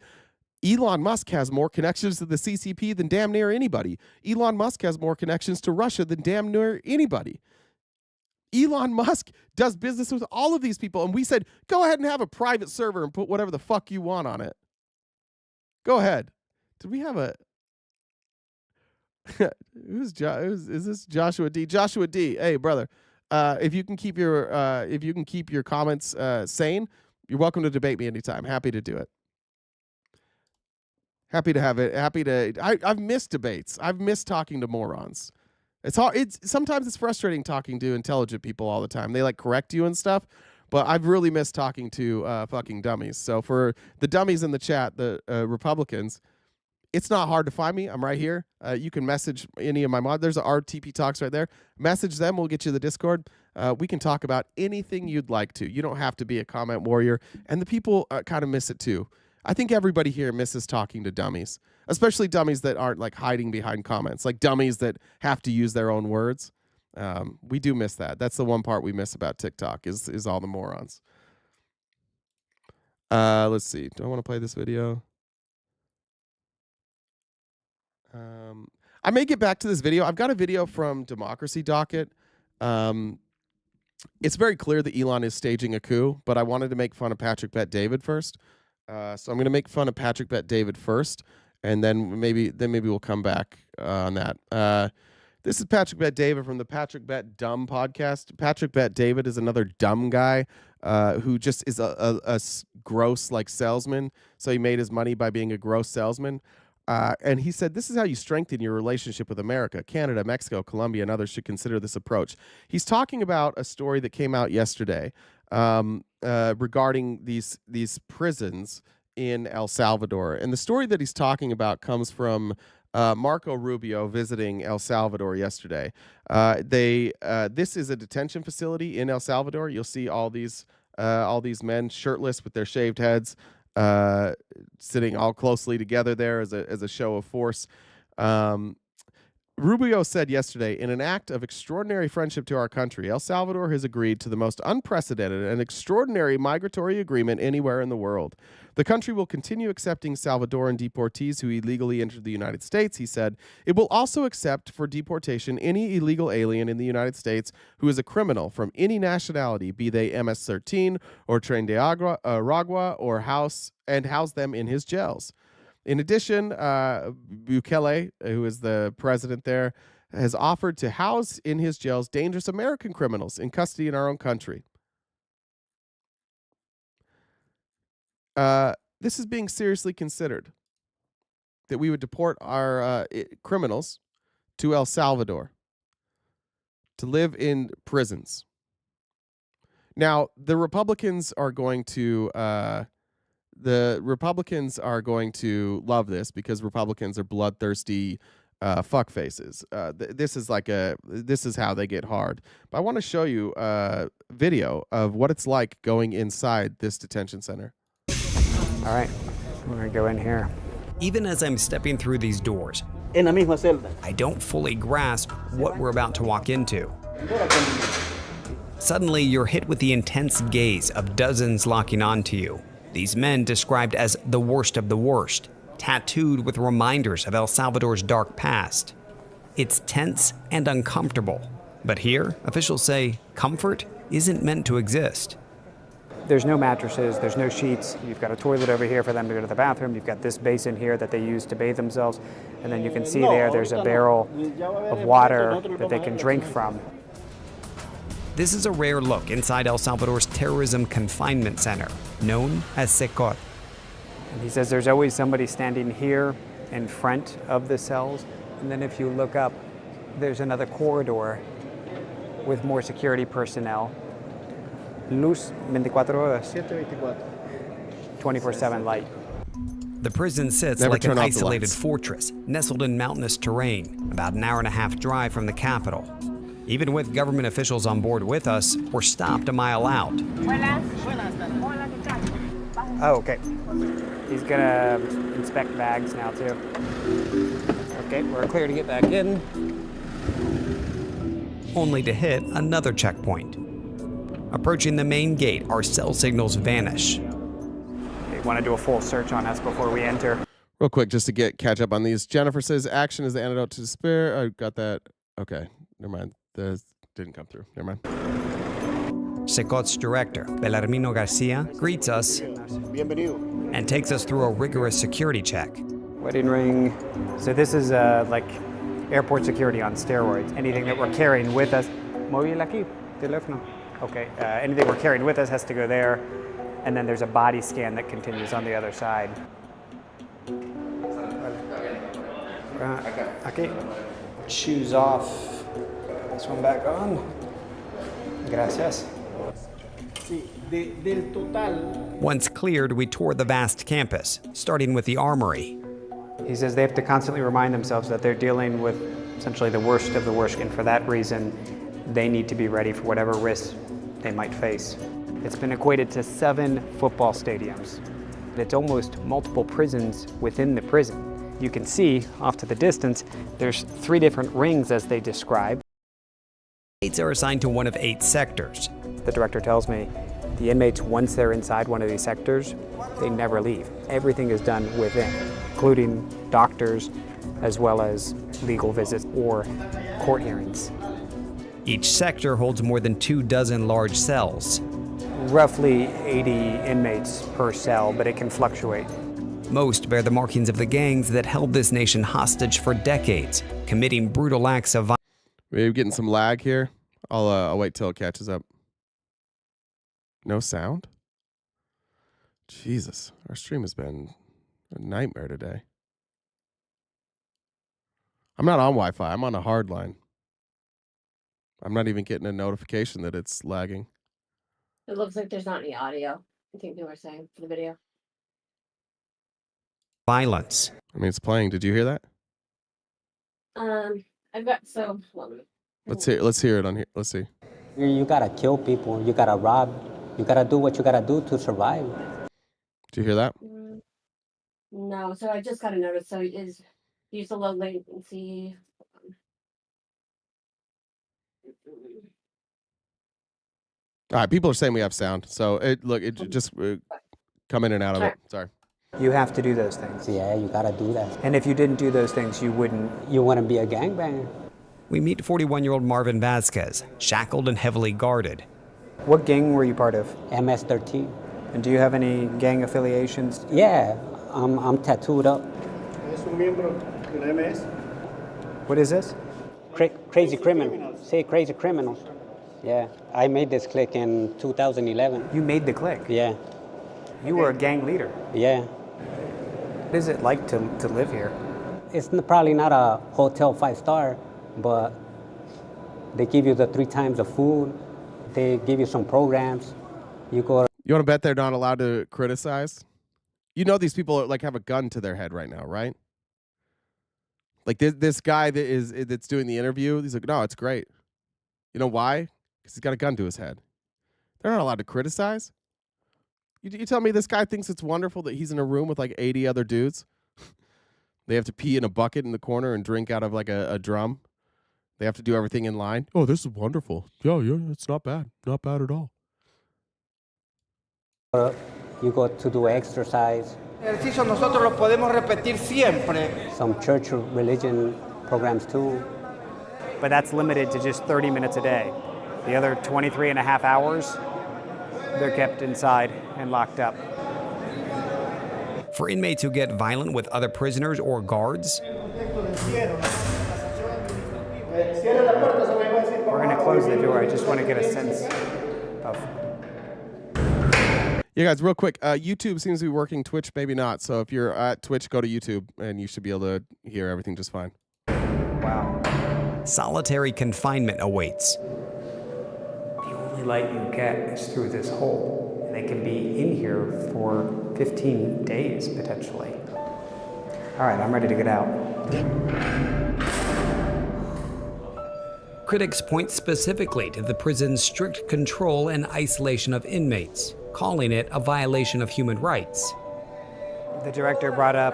Elon Musk has more connections to the CCP than damn near anybody. Elon Musk has more connections to Russia than damn near anybody. Elon Musk does business with all of these people, and we said, go ahead and have a private server and put whatever the fuck you want on it. Go ahead. Did we have a... is this Joshua D? Joshua D. Hey, brother. If you can keep your comments sane, you're welcome to debate me anytime. Happy to do it. Happy to have it. I've missed debates. I've missed talking to morons. It's hard. Sometimes it's frustrating talking to intelligent people all the time. They like correct you and stuff, but I've really missed talking to fucking dummies. So for the dummies in the chat, the Republicans, it's not hard to find me. I'm right here. You can message any of my mods. There's our TP Talks right there. Message them. We'll get you the Discord. We can talk about anything you'd like to. You don't have to be a comment warrior. And the people kind of miss it too. I think everybody here misses talking to dummies, especially dummies that aren't like hiding behind comments, like dummies that have to use their own words. We do miss that. That's the one part we miss about TikTok is all the morons. Let's see. Do I want to play this video? I may get back to this video. I've got a video from Democracy Docket. It's very clear that Elon is staging a coup, but I wanted to make fun of Patrick Bet-David first. So I'm going to make fun of Patrick Bet-David first, and then maybe we'll come back on that. This is Patrick Bet-David from the Patrick Bet Dumb podcast. Patrick Bet-David is another dumb guy who just is a gross like salesman. So he made his money by being a gross salesman. And he said, this is how you strengthen your relationship with America. Canada, Mexico, Colombia, and others should consider this approach. He's talking about a story that came out yesterday regarding these prisons in El Salvador. And the story that he's talking about comes from Marco Rubio visiting El Salvador yesterday. This is a detention facility in El Salvador. You'll see all these men shirtless with their shaved heads, sitting all closely together there as a show of force. Rubio said yesterday, in an act of extraordinary friendship to our country, El Salvador has agreed to the most unprecedented and extraordinary migratory agreement anywhere in the world. The country will continue accepting Salvadoran deportees who illegally entered the United States, he said. It will also accept for deportation any illegal alien in the United States who is a criminal from any nationality, be they MS-13 or Tren de Aragua, or house them in his jails. In addition, Bukele, who is the president there, has offered to house in his jails dangerous American criminals in custody in our own country. This is being seriously considered, that we would deport our criminals to El Salvador to live in prisons. Now, the Republicans are going to love this because Republicans are bloodthirsty fuckfaces. This is how they get hard. But I want to show you a video of what it's like going inside this detention center. All right, we're gonna go in here. Even as I'm stepping through these doors, I don't fully grasp what we're about to walk into. Suddenly, you're hit with the intense gaze of dozens locking onto you. These men described as the worst of the worst, tattooed with reminders of El Salvador's dark past. It's tense and uncomfortable, but here, officials say comfort isn't meant to exist. There's no mattresses, there's no sheets. You've got a toilet over here for them to go to the bathroom. You've got this basin here that they use to bathe themselves. And then you can see there's a barrel of water that they can drink from. This is a rare look inside El Salvador's terrorism confinement center, known as SECOT. And he says there's always somebody standing here in front of the cells. And then if you look up, there's another corridor with more security personnel. Luz 24 horas. 24/7 light. The prison sits like an isolated fortress, nestled in mountainous terrain, about an hour-and-a-half drive from the capital. Even with government officials on board with us, we're stopped a mile out. Oh, okay. He's gonna inspect bags now too. Okay, we're clear to get back in. Only to hit another checkpoint. Approaching the main gate, our cell signals vanish. They want to do a full search on us before we enter. Real quick, just to catch up on these. Jennifer says action is the antidote to despair. I got that. Okay, never mind. That didn't come through. Never mind. SECOT's director, Belarmino Garcia, greets us and takes us through a rigorous security check. Wedding ring. So this is like airport security on steroids. Anything that we're carrying with us. Móvil aquí, teléfono. Okay, anything we're carrying with us has to go there. And then there's a body scan that continues on the other side. Okay. Shoes off. This one back on. Gracias. Once cleared, we toured the vast campus, starting with the armory. He says they have to constantly remind themselves that they're dealing with essentially the worst of the worst, and for that reason, they need to be ready for whatever risks they might face. It's been equated to 7 football stadiums. It's almost multiple prisons within the prison. You can see off to the distance, there's 3 different rings as they describe. Inmates are assigned to one of 8 sectors. The director tells me the inmates, once they're inside one of these sectors, they never leave. Everything is done within, including doctors, as well as legal visits or court hearings. Each sector holds more than 24 large cells. Roughly 80 inmates per cell, but it can fluctuate. Most bear the markings of the gangs that held this nation hostage for decades, committing brutal acts of violence. We're getting some lag here. I'll wait till it catches up. No sound? Jesus, our stream has been a nightmare today. I'm not on Wi-Fi. I'm on a hard line. I'm not even getting a notification that it's lagging. It looks like there's not any audio. I think they were saying for the video. Violence. I mean, it's playing. Did you hear that? I've got so. Hold on. Let's hear it on here. Let's see. You gotta kill people. You gotta rob. You gotta do what you gotta do to survive. Did you hear that? No, so I just got a notice. So use the low latency. All right, people are saying we have sound. So it just come in and out of it. Sorry. You have to do those things. Yeah, you gotta do that. And if you didn't do those things, you wouldn't. You wouldn't be a gangbanger. We meet 41-year-old Marvin Vasquez, shackled and heavily guarded. What gang were you part of? MS-13. And do you have any gang affiliations? Yeah, I'm tattooed up. What is this? Crazy criminals. Say crazy criminals. Yeah, I made this clique in 2011. You made the clique? Yeah. You were a gang leader? Yeah. What is it like to live here? It's probably not a hotel 5-star, but they give you the 3 times the food. They give you some programs. You want to bet they're not allowed to criticize? You know these people have a gun to their head right now, right? Like this guy that's doing the interview, he's like, no, it's great. You know why? Because he's got a gun to his head. They're not allowed to criticize. You tell me this guy thinks it's wonderful that he's in a room with 80 other dudes? They have to pee in a bucket in the corner and drink out of a drum. They have to do everything in line. Oh, this is wonderful. Yeah, it's not bad. Not bad at all. You go to do exercise. Ejercicio nosotros lo podemos repetir siempre. Some church or religion programs too. But that's limited to just 30 minutes a day. The other 23 and a half hours, they're kept inside and locked up. For inmates who get violent with other prisoners or guards, we're going to close the door. I just want to get a sense of. Yeah, guys, real quick. YouTube seems to be working. Twitch, maybe not. So if you're at Twitch, go to YouTube, and you should be able to hear everything just fine. Wow. Solitary confinement awaits. The only light you get is through this hole. And they can be in here for 15 days, potentially. All right, I'm ready to get out. Critics point specifically to the prison's strict control and isolation of inmates, calling it a violation of human rights. The director brought up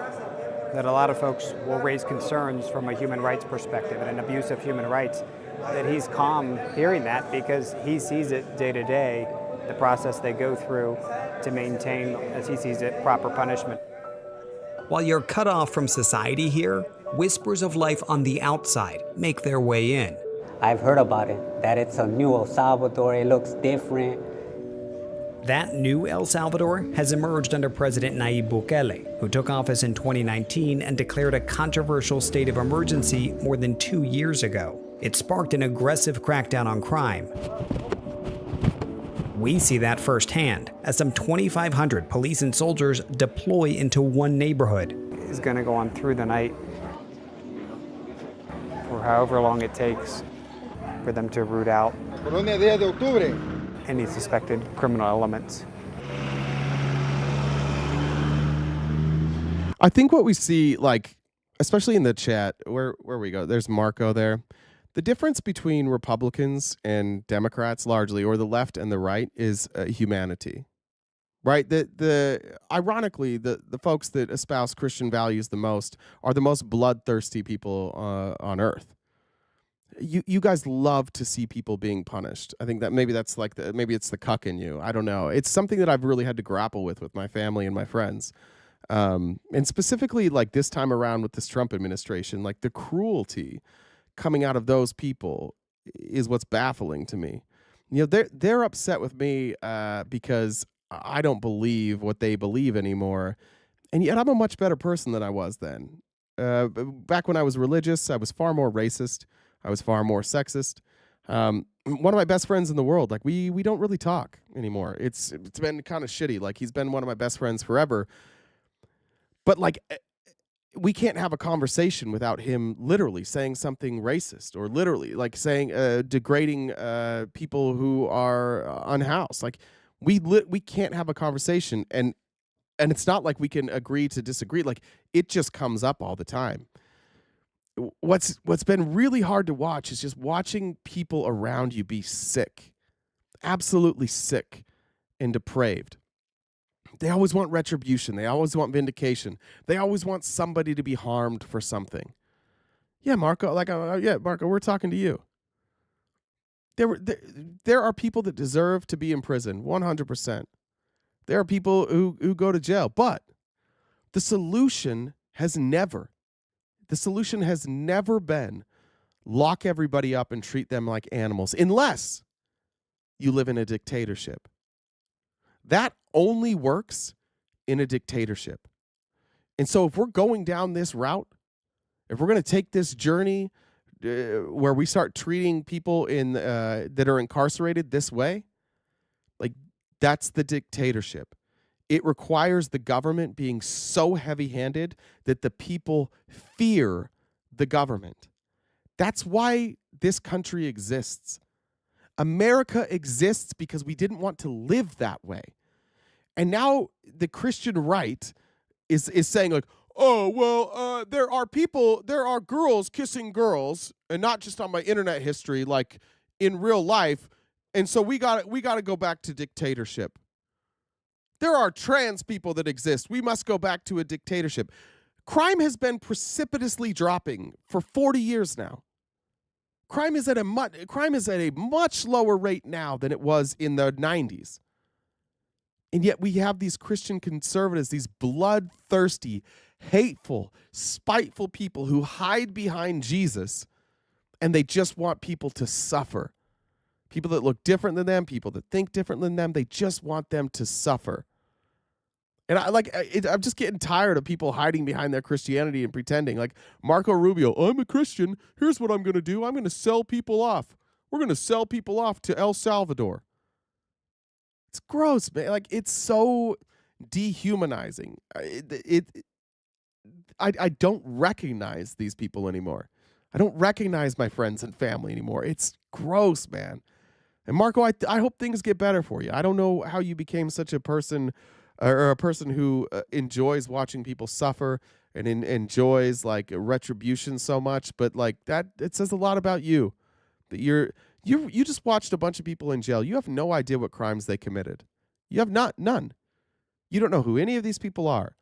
that a lot of folks will raise concerns from a human rights perspective and an abuse of human rights, that he's calm hearing that because he sees it day to day, the process they go through to maintain, as he sees it, proper punishment. While you're cut off from society here, whispers of life on the outside make their way in. I've heard about it, that it's a new El Salvador, it looks different. That new El Salvador has emerged under President Nayib Bukele, who took office in 2019 and declared a controversial state of emergency more than 2 years ago. It sparked an aggressive crackdown on crime. We see that firsthand as some 2,500 police and soldiers deploy into one neighborhood. It's going to go on through the night for however long it takes for them to root out any suspected criminal elements. I think what we see, especially in the chat, where we go, there's Marco there. The difference between Republicans and Democrats, largely, or the left and the right, is humanity, right? Ironically, the folks that espouse Christian values the most are the most bloodthirsty people on earth. You guys love to see people being punished. I think that maybe that's like maybe it's the cuck in you. I don't know. It's something that I've really had to grapple with my family and my friends. And specifically like this time around with this Trump administration, like the cruelty coming out of those people is what's baffling to me. You know, they're upset with me because I don't believe what they believe anymore. And yet I'm a much better person than I was then. Back when I was religious, I was far more racist. I was far more sexist. One of my best friends in the world, like we don't really talk anymore. It's been kind of shitty. Like he's been one of my best friends forever. But like we can't have a conversation without him literally saying something racist or literally like saying degrading people who are unhoused. Like we can't have a conversation, and it's not like we can agree to disagree. Like it just comes up all the time. What's been really hard to watch is just watching people around you be sick, absolutely sick and depraved. They always want retribution. They always want vindication. They always want somebody to be harmed for something. Yeah, Marco, Marco, we're talking to you. There are people that deserve to be in prison, 100%. There are people who go to jail, but the solution has never been lock everybody up and treat them like animals, unless you live in a dictatorship. That only works in a dictatorship. And so if we're going down this route, if we're going to take this journey where we start treating people that are incarcerated this way, like that's the dictatorship. It requires the government being so heavy-handed that the people fear the government. That's why this country exists. America exists because we didn't want to live that way. And now the Christian right is saying like, oh, well, there are girls kissing girls, and not just on my internet history, like in real life. And so we got to go back to dictatorship. There are trans people that exist. We must go back to a dictatorship. Crime has been precipitously dropping for 40 years now. Crime is at a much lower rate now than it was in the 90s. And yet we have these Christian conservatives, these bloodthirsty, hateful, spiteful people who hide behind Jesus, and they just want people to suffer. People that look different than them, people that think different than them, they just want them to suffer. And I'm just getting tired of people hiding behind their Christianity and pretending. Like Marco Rubio, I'm a Christian. Here's what I'm going to do. I'm going to sell people off. We're going to sell people off to El Salvador. It's gross, man. Like it's so dehumanizing. I don't recognize these people anymore. I don't recognize my friends and family anymore. It's gross, man. And Marco, I hope things get better for you. I don't know how you became such a person, or a person who enjoys watching people suffer and enjoys like retribution so much, but like that, it says a lot about you. That you just watched a bunch of people in jail. You have no idea what crimes they committed. You have none. You don't know who any of these people are.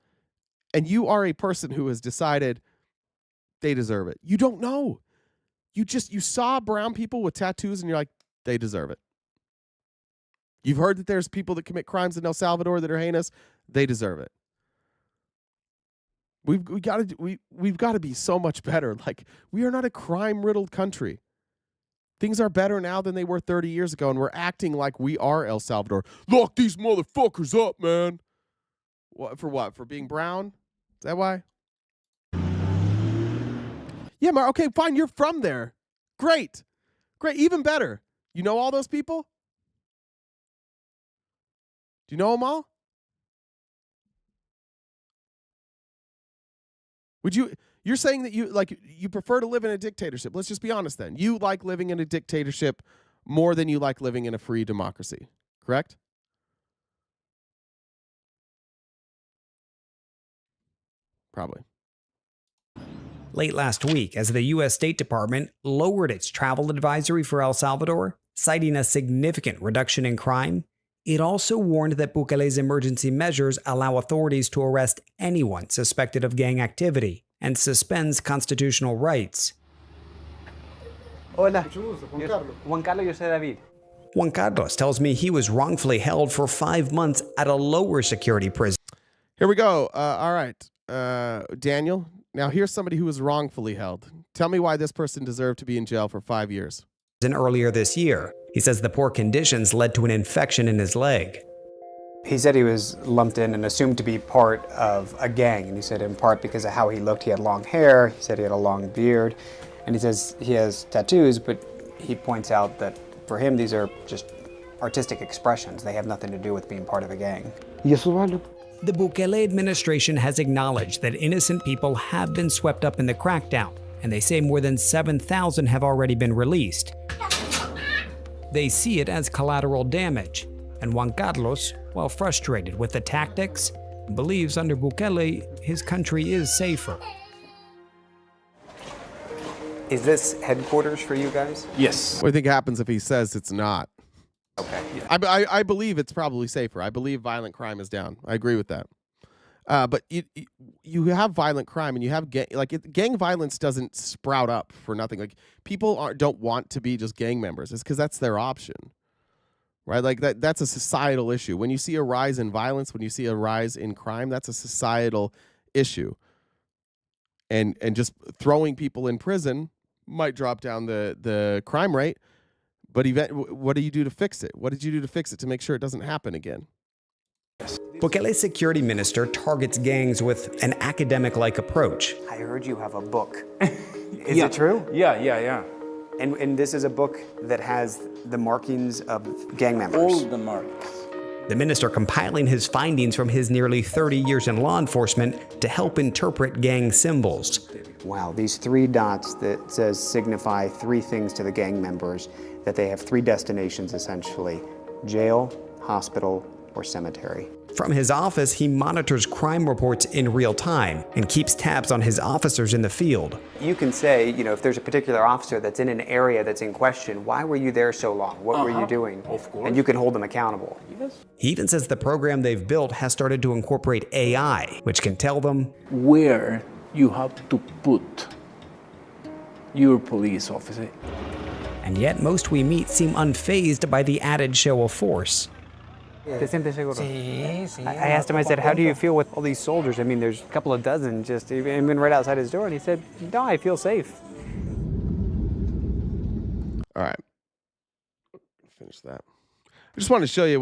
And you are a person who has decided they deserve it. You don't know. You saw brown people with tattoos and you're like, they deserve it. You've heard that there's people that commit crimes in El Salvador that are heinous. They deserve it. We've got to be so much better. Like we are not a crime-riddled country. Things are better now than they were 30 years ago, and we're acting like we are El Salvador. Lock these motherfuckers up, man. What? For being brown? Is that why? Yeah, Mar. Okay, fine. You're from there. Great. Even better. You know all those people? Do you know them all? You're saying that you prefer to live in a dictatorship. Let's just be honest then. You like living in a dictatorship more than you like living in a free democracy, correct? Probably. Late last week, as the U.S. State Department lowered its travel advisory for El Salvador, citing a significant reduction in crime, it also warned that Bukele's emergency measures allow authorities to arrest anyone suspected of gang activity and suspends constitutional rights. Hola. Juan Carlos, yo soy David. Juan Carlos tells me he was wrongfully held for 5 months at a lower security prison. Here we go. All right. Daniel, now here's somebody who was wrongfully held. Tell me why this person deserved to be in jail for 5 years. Earlier this year, he says the poor conditions led to an infection in his leg. He said he was lumped in and assumed to be part of a gang. And he said in part because of how he looked, he had long hair. He said he had a long beard. And he says he has tattoos, but he points out that for him, these are just artistic expressions. They have nothing to do with being part of a gang. The Bukele administration has acknowledged that innocent people have been swept up in the crackdown, and they say more than 7,000 have already been released. They see it as collateral damage, and Juan Carlos, while frustrated with the tactics, believes under Bukele his country is safer. Is this headquarters for you guys? Yes. What do you think happens if he says it's not? Okay. I believe it's probably safer. I believe violent crime is down. I agree with that. But you have violent crime and you have gang violence doesn't sprout up for nothing. Like people don't want to be just gang members. It's because that's their option, right? Like that's a societal issue. When you see a rise in violence, when you see a rise in crime, that's a societal issue. And just throwing people in prison might drop down the crime rate. But what do you do to fix it? What did you do to fix it to make sure it doesn't happen again? Bukele's security minister targets gangs with an academic-like approach. I heard you have a book. Is it true? Yeah. And this is a book that has the markings of gang members. All the marks. The minister compiling his findings from his nearly 30 years in law enforcement to help interpret gang symbols. Wow, these 3 dots that says signify 3 things to the gang members, that they have 3 destinations essentially: jail, hospital, or cemetery. From his office, he monitors crime reports in real time and keeps tabs on his officers in the field. You can say, if there's a particular officer that's in an area that's in question, why were you there so long? What were you doing? Of course. And you can hold them accountable. Yes. He even says the program they've built has started to incorporate AI, which can tell them where you have to put your police officer. And yet most we meet seem unfazed by the added show of force. ¿Te sientes seguro? Sí. I asked him, I said, how do you feel with all these soldiers? I mean, there's a couple of dozen just even right outside his door. And he said, no, I feel safe. All right. Finish that. I just wanted to show you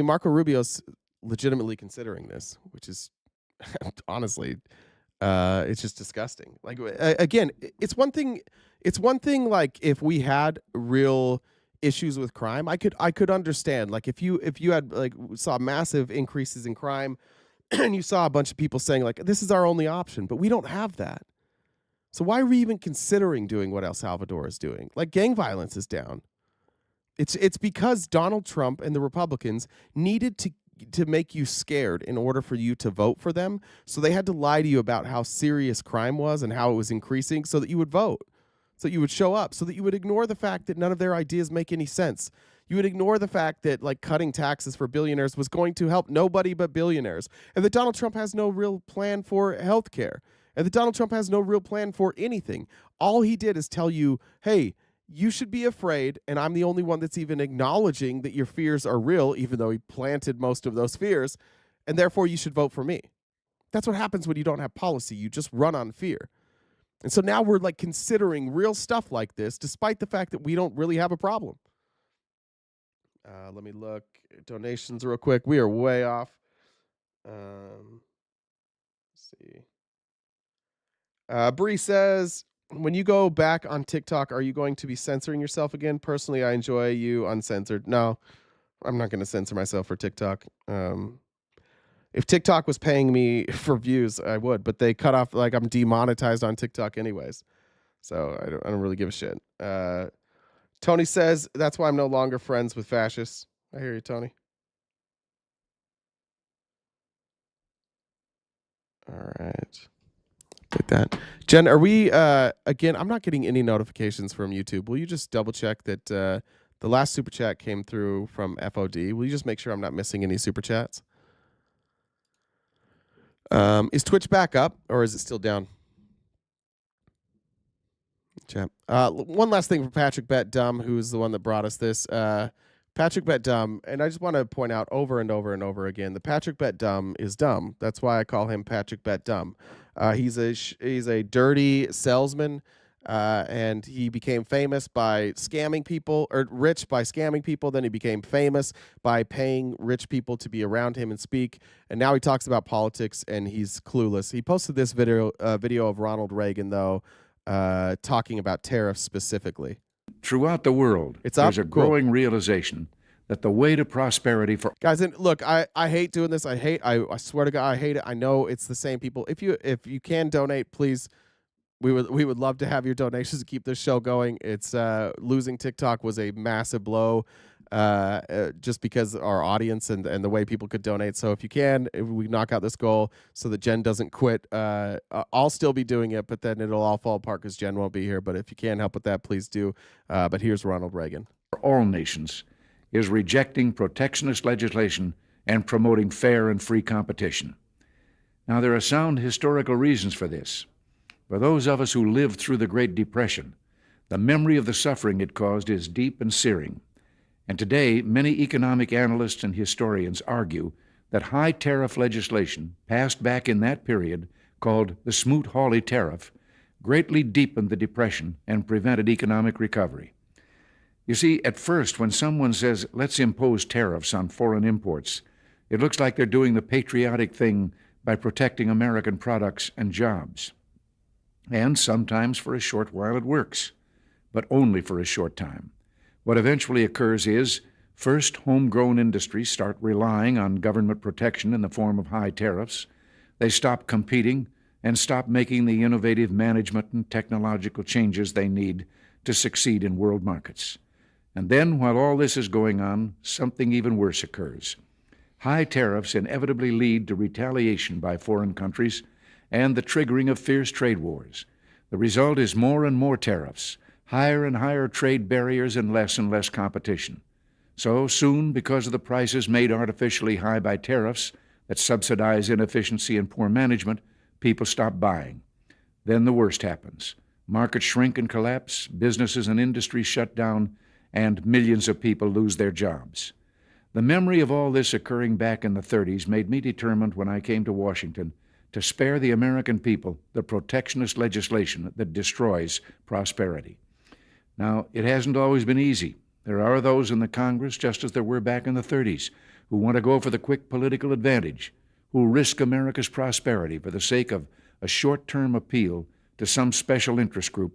Marco Rubio's legitimately considering this, which is honestly, it's just disgusting. Like, again, it's one thing like if we had real issues with crime, I could understand. Like if you had saw massive increases in crime and you saw a bunch of people saying like, this is our only option, but we don't have that. So why are we even considering doing what El Salvador is doing? Like gang violence is down. It's because Donald Trump and the Republicans needed to make you scared in order for you to vote for them. So they had to lie to you about how serious crime was and how it was increasing so that you would vote. So you would show up, so that you would ignore the fact that none of their ideas make any sense. You would ignore the fact that cutting taxes for billionaires was going to help nobody but billionaires. And that Donald Trump has no real plan for health care. And that Donald Trump has no real plan for anything. All he did is tell you, hey, you should be afraid, and I'm the only one that's even acknowledging that your fears are real, even though he planted most of those fears, and therefore you should vote for me. That's what happens when you don't have policy. You just run on fear. And so now we're considering real stuff like this, despite the fact that we don't really have a problem. Let me look donations real quick. We are way off. Let's see. Bree says, when you go back on TikTok, are you going to be censoring yourself again? Personally, I enjoy you uncensored. No, I'm not going to censor myself for TikTok. If TikTok was paying me for views, I would, but they cut off, I'm demonetized on TikTok anyways. So I don't really give a shit. Tony says, that's why I'm no longer friends with fascists. I hear you, Tony. All right. Take that. Jen, are we, again, I'm not getting any notifications from YouTube. Will you just double check that the last super chat came through from FOD? Will you just make sure I'm not missing any super chats? Is Twitch back up or is it still down? Champ. One last thing for Patrick Bet-Dumb, who is the one that brought us this. Patrick Bet-Dumb, and I just want to point out over and over and over again, the Patrick Bet-Dumb is dumb. That's why I call him Patrick Bet-Dumb. He's a dirty salesman, and he became famous by scamming people, or rich by scamming people. Then he became famous by paying rich people to be around him and speak. And now he talks about politics, and he's clueless. He posted this video of Ronald Reagan, though, talking about tariffs specifically. Throughout the world, there's a growing realization that the way to prosperity for guys, and look, I hate doing this. I swear to God, I hate it. I know it's the same people. If you can donate, please, we would love to have your donations to keep this show going. It's losing TikTok was a massive blow, just because our audience and the way people could donate. So if you can, if we knock out this goal so that Jen doesn't quit, I'll still be doing it, but then it'll all fall apart because Jen won't be here. But if you can help with that, please do. But here's Ronald Reagan. All nations is rejecting protectionist legislation and promoting fair and free competition. Now, there are sound historical reasons for this. For those of us who lived through the Great Depression, the memory of the suffering it caused is deep and searing. And today, many economic analysts and historians argue that high tariff legislation passed back in that period, called the Smoot-Hawley Tariff, greatly deepened the Depression and prevented economic recovery. You see, at first, when someone says, let's impose tariffs on foreign imports, it looks like they're doing the patriotic thing by protecting American products and jobs. And sometimes for a short while it works, but only for a short time. What eventually occurs is, first, homegrown industries start relying on government protection in the form of high tariffs. They stop competing and stop making the innovative management and technological changes they need to succeed in world markets. And then, while all this is going on, something even worse occurs. High tariffs inevitably lead to retaliation by foreign countries and the triggering of fierce trade wars. The result is more and more tariffs, higher and higher trade barriers, and less competition. So soon, because of the prices made artificially high by tariffs that subsidize inefficiency and poor management, people stop buying. Then the worst happens. Markets shrink and collapse, businesses and industries shut down, and millions of people lose their jobs. The memory of all this occurring back in the 30s made me determined when I came to Washington to spare the American people the protectionist legislation that destroys prosperity. Now, it hasn't always been easy. There are those in the Congress, just as there were back in the 30s, who want to go for the quick political advantage, who risk America's prosperity for the sake of a short-term appeal to some special interest group,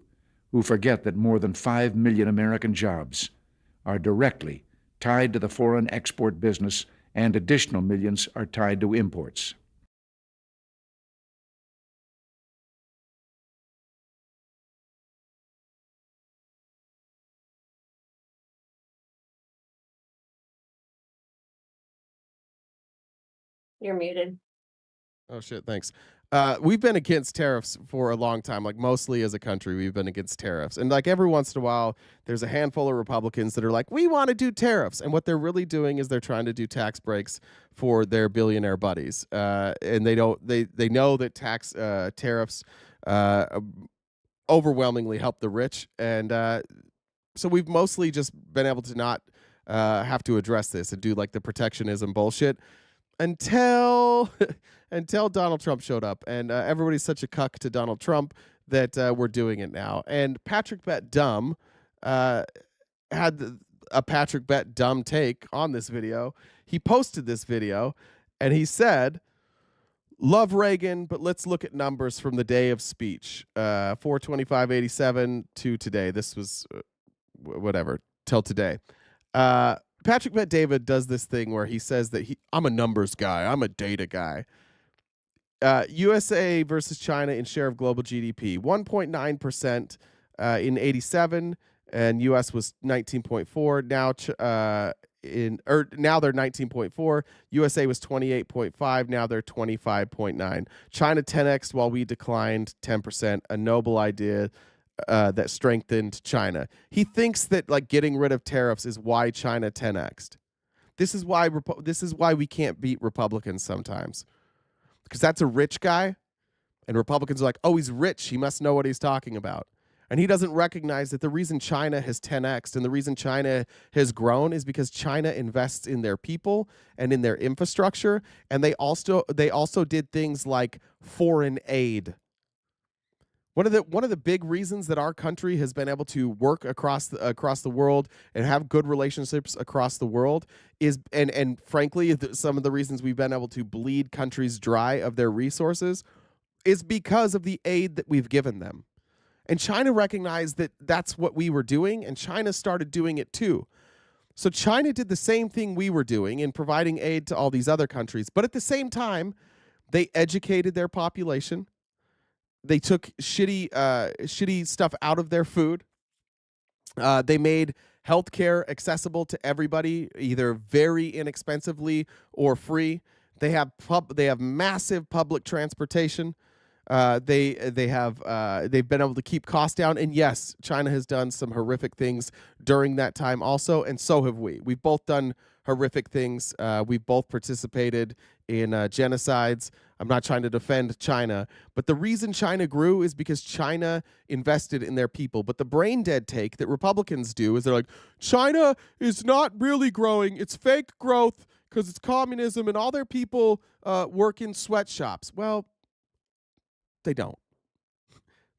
who forget that more than 5 million American jobs are directly tied to the foreign export business, and additional millions are tied to imports. You're muted. Oh, shit, thanks. We've been against tariffs for a long time. Like, mostly as a country, we've been against tariffs. And, like, every once in a while, there's a handful of Republicans that are like, we want to do tariffs. And what they're really doing is they're trying to do tax breaks for their billionaire buddies. And they know that tariffs overwhelmingly help the rich. And so we've mostly just been able to not have to address this and do, like, the protectionism bullshit until Donald Trump showed up, and everybody's such a cuck to Donald Trump that we're doing it now. And Patrick Bet-Dumb had a Patrick Bet-Dumb take on this video. He posted this video, and he said, love Reagan, but let's look at numbers from the day of speech, 4/25/87 to today. This was whatever, till today. Patrick Bet-David does this thing where he says that I'm a numbers guy, I'm a data guy. USA versus China in share of global GDP, 1.9% in 87, and US was 19.4. Now they're 19.4. USA was 28.5. Now they're 25.9. China 10x while we declined 10%. A noble idea that strengthened China. He thinks that, like, getting rid of tariffs is why China 10x'd. This is why we can't beat Republicans sometimes, because that's a rich guy, and Republicans are like, oh, he's rich, he must know what he's talking about. And he doesn't recognize that the reason China has 10x'd and the reason China has grown is because China invests in their people and in their infrastructure. And they also did things like foreign aid. One of the big reasons that our country has been able to work across the world and have good relationships across the world is, and frankly, some of the reasons we've been able to bleed countries dry of their resources is because of the aid that we've given them. And China recognized that that's what we were doing, and China started doing it too. So China did the same thing we were doing in providing aid to all these other countries, but at the same time, they educated their population. They took shitty stuff out of their food. They made healthcare accessible to everybody, either very inexpensively or free. They have massive public transportation. They've been able to keep costs down, and yes, China has done some horrific things during that time also, and so have we. We've both done horrific things. We've both participated in genocides. I'm not trying to defend China, but the reason China grew is because China invested in their people. But the brain dead take that Republicans do is they're like, China is not really growing. It's fake growth because it's communism and all their people work in sweatshops. Well, they don't.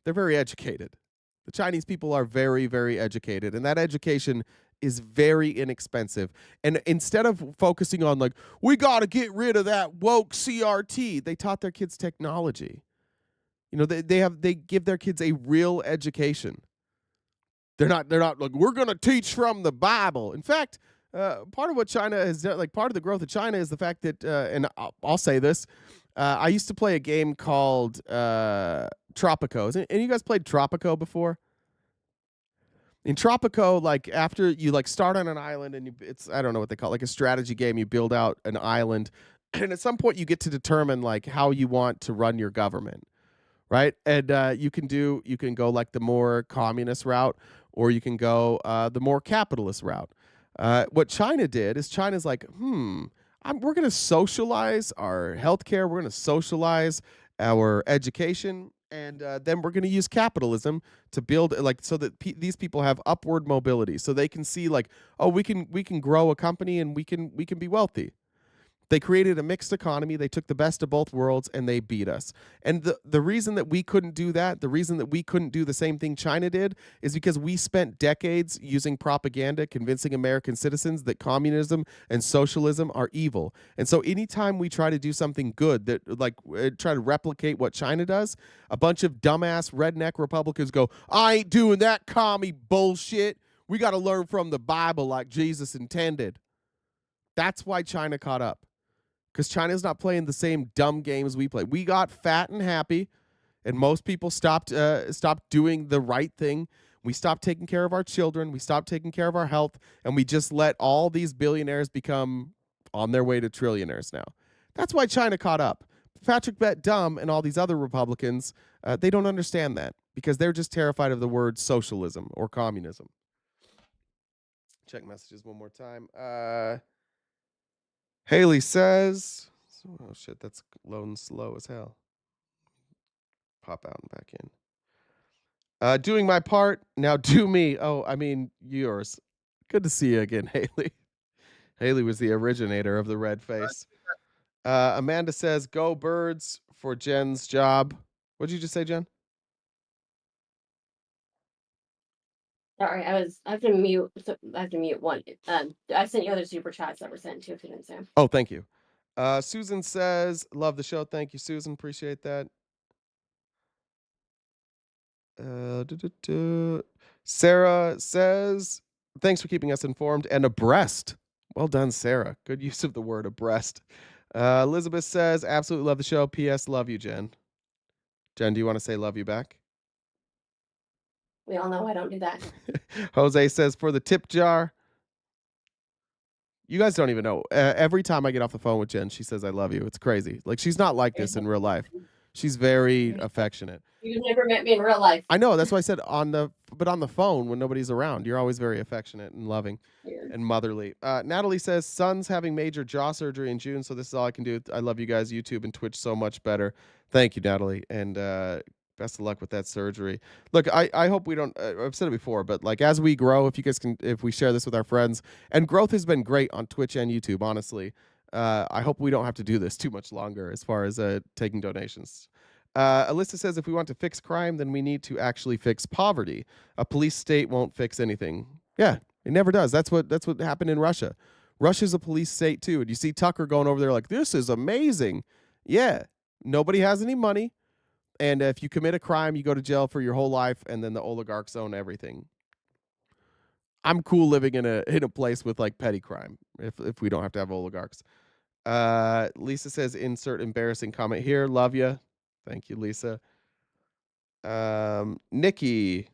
They're very educated. The Chinese people are very, very educated, and that education is very inexpensive. And instead of focusing on like, we got to get rid of that woke CRT, they taught their kids technology. You know, they give their kids a real education. They're not like, we're going to teach from the Bible. In fact, part of what China has done, like part of the growth of China is the fact that, and I'll say this, I used to play a game called Tropico. And you guys played Tropico before? In Tropico, like after you like start on an island and it's, I don't know what they call it, like a strategy game, you build out an island, and at some point you get to determine like how you want to run your government, right? And you can go like the more communist route, or you can go the more capitalist route. What China did is China's like, we're going to socialize our healthcare, we're going to socialize our education, and then we're going to use capitalism to build like so that these people have upward mobility, so they can see like, oh, we can grow a company and we can be wealthy. They created a mixed economy. They took the best of both worlds and they beat us. And the reason that we couldn't do that, the reason that we couldn't do the same thing China did, is because we spent decades using propaganda convincing American citizens that communism and socialism are evil. And so anytime we try to do something good, that like try to replicate what China does, a bunch of dumbass redneck Republicans go, I ain't doing that commie bullshit. We got to learn from the Bible like Jesus intended. That's why China caught up. Because China's not playing the same dumb games we play. We got fat and happy, and most people stopped doing the right thing. We stopped taking care of our children. We stopped taking care of our health, and we just let all these billionaires become on their way to trillionaires now. That's why China caught up. Patrick Bet-Dumb and all these other Republicans, they don't understand that because they're just terrified of the word socialism or communism. Check messages one more time. Haley says, oh shit, that's loading slow as hell. Pop out and back in. Doing my part, now do me. Oh, I mean yours. Good to see you again, Haley. Haley was the originator of the red face. Amanda says, go Birds for Jen's job. What did you just say, Jen? Sorry, I have to mute. So I have to mute one. I sent you other super chats that were sent too, if you didn't see them. Oh, thank you. Susan says, love the show. Thank you, Susan. Appreciate that. Sarah says, thanks for keeping us informed and abreast. Well done, Sarah. Good use of the word abreast. Elizabeth says, absolutely love the show. P.S. Love you, Jen. Jen, do you want to say love you back? We all know I don't do that. Jose says, for the tip jar. You guys don't even know. Every time I get off the phone with Jen, she says, I love you. It's crazy. Like, she's not like this in real life. She's very affectionate. You've never met me in real life. I know. That's why I said on the phone when nobody's around, you're always very affectionate and loving and motherly. Natalie says, son's having major jaw surgery in June, so this is all I can do. I love you guys, YouTube and Twitch, so much better. Thank you, Natalie. And Best of luck with that surgery. Look, I hope we don't. I've said it before, but like as we grow, if you guys can, if we share this with our friends, and growth has been great on Twitch and YouTube. Honestly, I hope we don't have to do this too much longer as far as taking donations. Alyssa says if we want to fix crime, then we need to actually fix poverty. A police state won't fix anything. Yeah, it never does. That's what happened in Russia. Russia's a police state too, and you see Tucker going over there like, this is amazing. Yeah, nobody has any money, and if you commit a crime, you go to jail for your whole life, and then the oligarchs own everything. I'm cool living in a place with like petty crime if we don't have to have oligarchs. Lisa says insert embarrassing comment here. Love you. Thank you, Lisa. Nikki.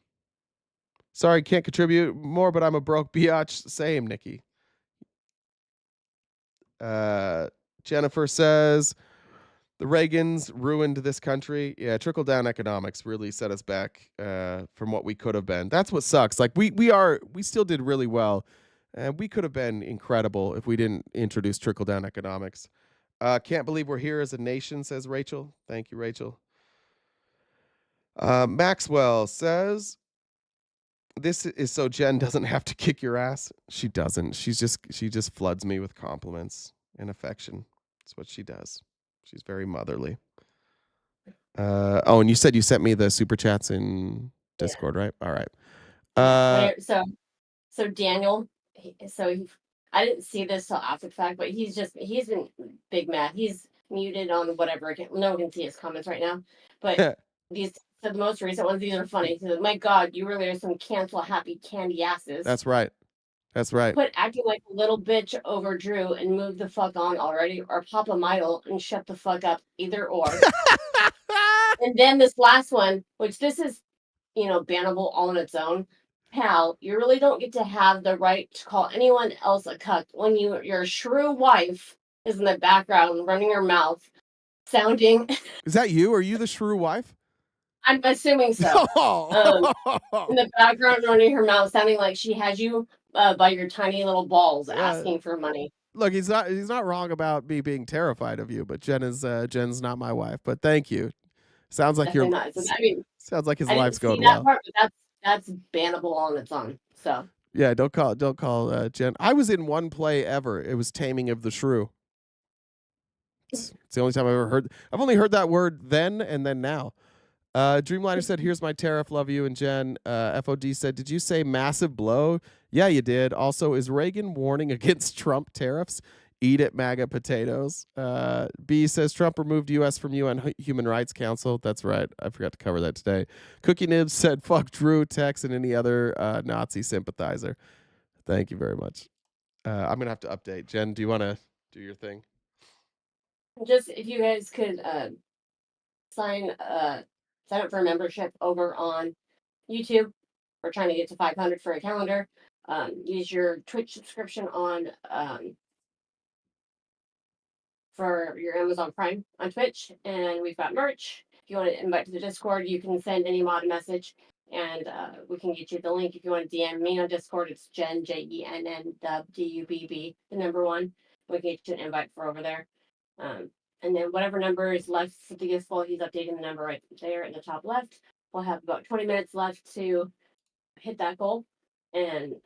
Sorry, can't contribute more, but I'm a broke biatch. Same, Nikki. Jennifer says the Reagans ruined this country. Yeah, trickle-down economics really set us back from what we could have been. That's what sucks. Like we still did really well. And we could have been incredible if we didn't introduce trickle-down economics. Can't believe we're here as a nation, says Rachel. Thank you, Rachel. Maxwell says, this is so Jen doesn't have to kick your ass. She doesn't. She just floods me with compliments and affection. That's what she does. She's very motherly. And you said you sent me the super chats in Discord, right? All right. So Daniel, I didn't see this till after the fact, but he's been big mad. He's muted on whatever. No one can see his comments right now. But the most recent ones, these are funny. He said, my God, you really are some cancel happy candy asses. That's right. That's right. Quit acting like a little bitch over Drew and move the fuck on already, or pop a Midel and shut the fuck up. Either or. And then this last one, which this is, bannable all on its own. Pal, you really don't get to have the right to call anyone else a cuck when your shrew wife is in the background running her mouth, sounding. Is that you? Are you the shrew wife? I'm assuming so. In the background running her mouth, sounding like she has you by your tiny little balls, asking for money. Look, he's not wrong about me being terrified of you, but Jen's not my wife. But thank you. Sounds like sounds like his life's going well. Part, but that's bannable on its own. So yeah, don't call Jen. I was in one play ever. It was Taming of the Shrew. It's the only time I've ever heard. I've only heard that word then and then now. Dreamliner said, "Here's my tariff. Love you." And Jen, FOD said, "Did you say massive blow?" Yeah, you did. Also, is Reagan warning against Trump tariffs? Eat it, MAGA potatoes. B says Trump removed U.S. from UN Human Rights Council. That's right. I forgot to cover that today. Cookie Nibs said, fuck Drew, Tex, and any other Nazi sympathizer. Thank you very much. I'm going to have to update. Jen, do you want to do your thing? Just if you guys could sign up for a membership over on YouTube. We're trying to get to 500 for a calendar. Use your Twitch subscription on for your Amazon Prime on Twitch, and we've got merch. If you want to invite to the Discord, you can send any mod a message, and we can get you the link. If you want to DM me on Discord, it's Jen, JENN, DUBB, the number 1. We can get you an invite for over there. And then whatever number is left for the gift bowl, he's updating the number right there in the top left. We'll have about 20 minutes left to hit that goal. And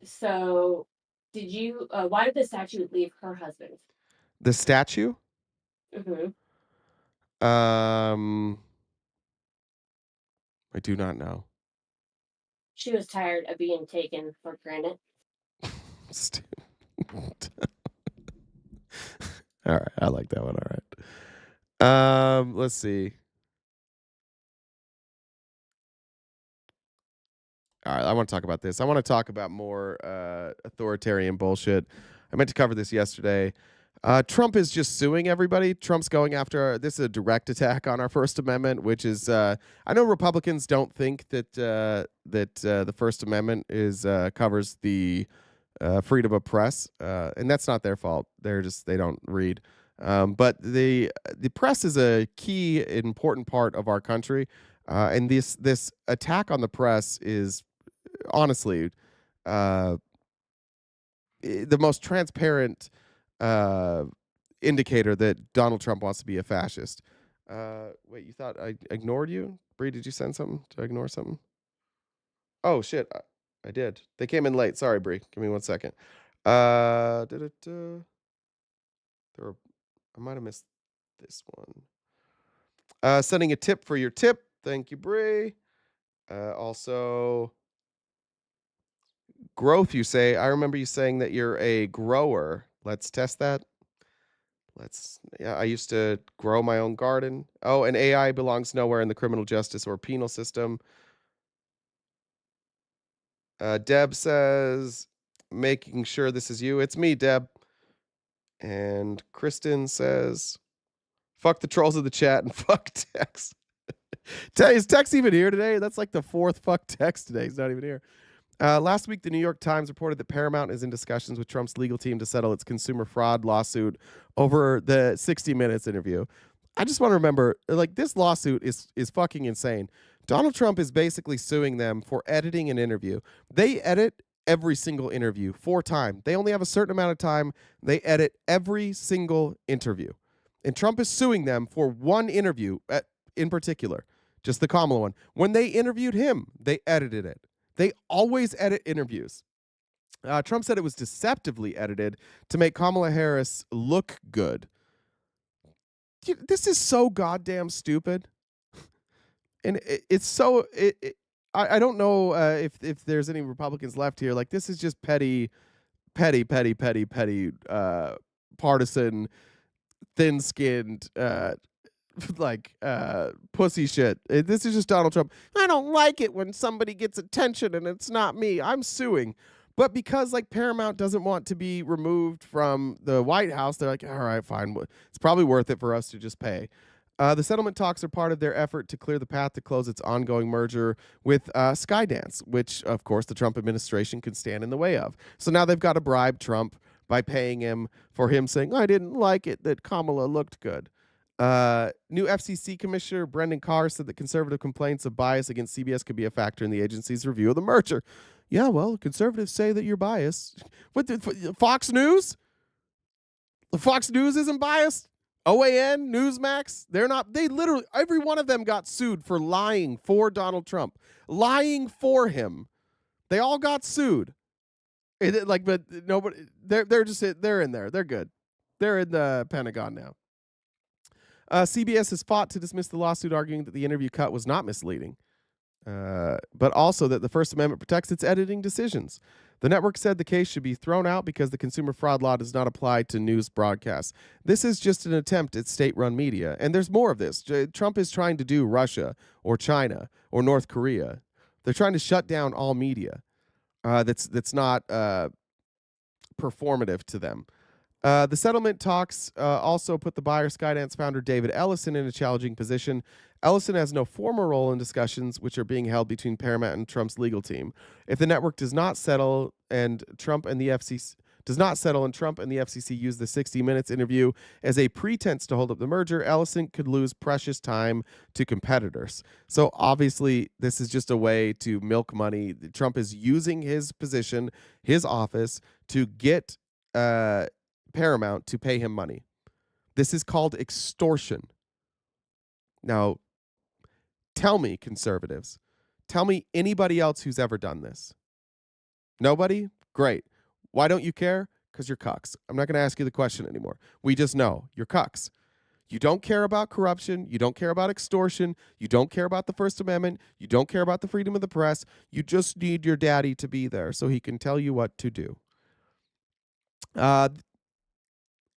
so... Did you? Why did the statue leave her husband? The statue? Mm-hmm. I do not know. She was tired of being taken for granted. All right, I like that one. All right. Let's see. All right, I want to talk about this. I want to talk about more authoritarian bullshit. I meant to cover this yesterday. Trump is just suing everybody. Trump's going after this is a direct attack on our First Amendment, which is I know Republicans don't think that the First Amendment is covers the freedom of press, and that's not their fault. They don't read. But the press is a key, important part of our country, and this attack on the press is honestly the most transparent indicator that Donald Trump wants to be a fascist. Wait, you thought I ignored you? Bree, did you send something? Did I ignore something? Oh, shit. I did. They came in late. Sorry, Bree. Give me 1 second. I might have missed this one. Sending a tip for your tip. Thank you, Bree. Also, growth, you say. I remember you saying that you're a grower. Let's test that. Yeah, I used to grow my own garden. Oh, and AI belongs nowhere in the criminal justice or penal system. Deb says, making sure this is you. It's me, Deb. And Kristen says, fuck the trolls of the chat and fuck Tex. Is Tex even here today? That's like the fourth fuck Tex today. He's not even here. Last week, the New York Times reported that Paramount is in discussions with Trump's legal team to settle its consumer fraud lawsuit over the 60 Minutes interview. I just want to remember, like, this lawsuit is fucking insane. Donald Trump is basically suing them for editing an interview. They edit every single interview 4 times. They only have a certain amount of time. They edit every single interview. And Trump is suing them for one interview in particular, just the Kamala one. When they interviewed him, they edited it. They always edit interviews. Trump said it was deceptively edited to make Kamala Harris look good. This is so goddamn stupid. And it's so... I don't know if there's any Republicans left here. Like, this is just petty, partisan, thin-skinned, pussy shit. This is just Donald Trump. I don't like it when somebody gets attention and it's not me. I'm suing. But because Paramount doesn't want to be removed from the White House, they're like, all right, fine. It's probably worth it for us to just pay. The settlement talks are part of their effort to clear the path to close its ongoing merger with Skydance, which, of course, the Trump administration could stand in the way of. So now they've got to bribe Trump by paying him for him saying, I didn't like it that Kamala looked good. New FCC Commissioner Brendan Carr said that conservative complaints of bias against CBS could be a factor in the agency's review of the merger. Yeah, well, conservatives say that you're biased. What, Fox News? Fox News isn't biased? OAN, Newsmax, they're not. They literally, every one of them got sued for lying for Donald Trump, lying for him. They all got sued. But nobody. They're in there. They're good. They're in the Pentagon now. CBS has fought to dismiss the lawsuit, arguing that the interview cut was not misleading, but also that the First Amendment protects its editing decisions. The network said the case should be thrown out because the consumer fraud law does not apply to news broadcasts. This is just an attempt at state-run media, and there's more of this. Trump is trying to do Russia or China or North Korea. They're trying to shut down all media that's not performative to them. The settlement talks also put the buyer Skydance founder David Ellison in a challenging position. Ellison has no formal role in discussions which are being held between Paramount and Trump's legal team. If the network does not settle and Trump and the FCC use the 60 Minutes interview as a pretense to hold up the merger, Ellison could lose precious time to competitors. So obviously, this is just a way to milk money. Trump is using his position, his office, to get Paramount to pay him money. This is called extortion. Now, tell me, conservatives, tell me anybody else who's ever done this. Nobody? Great. Why don't you care? Because you're cucks. I'm not going to ask you the question anymore. We just know you're cucks. You don't care about corruption. You don't care about extortion. You don't care about the First Amendment. You don't care about the freedom of the press. You just need your daddy to be there so he can tell you what to do.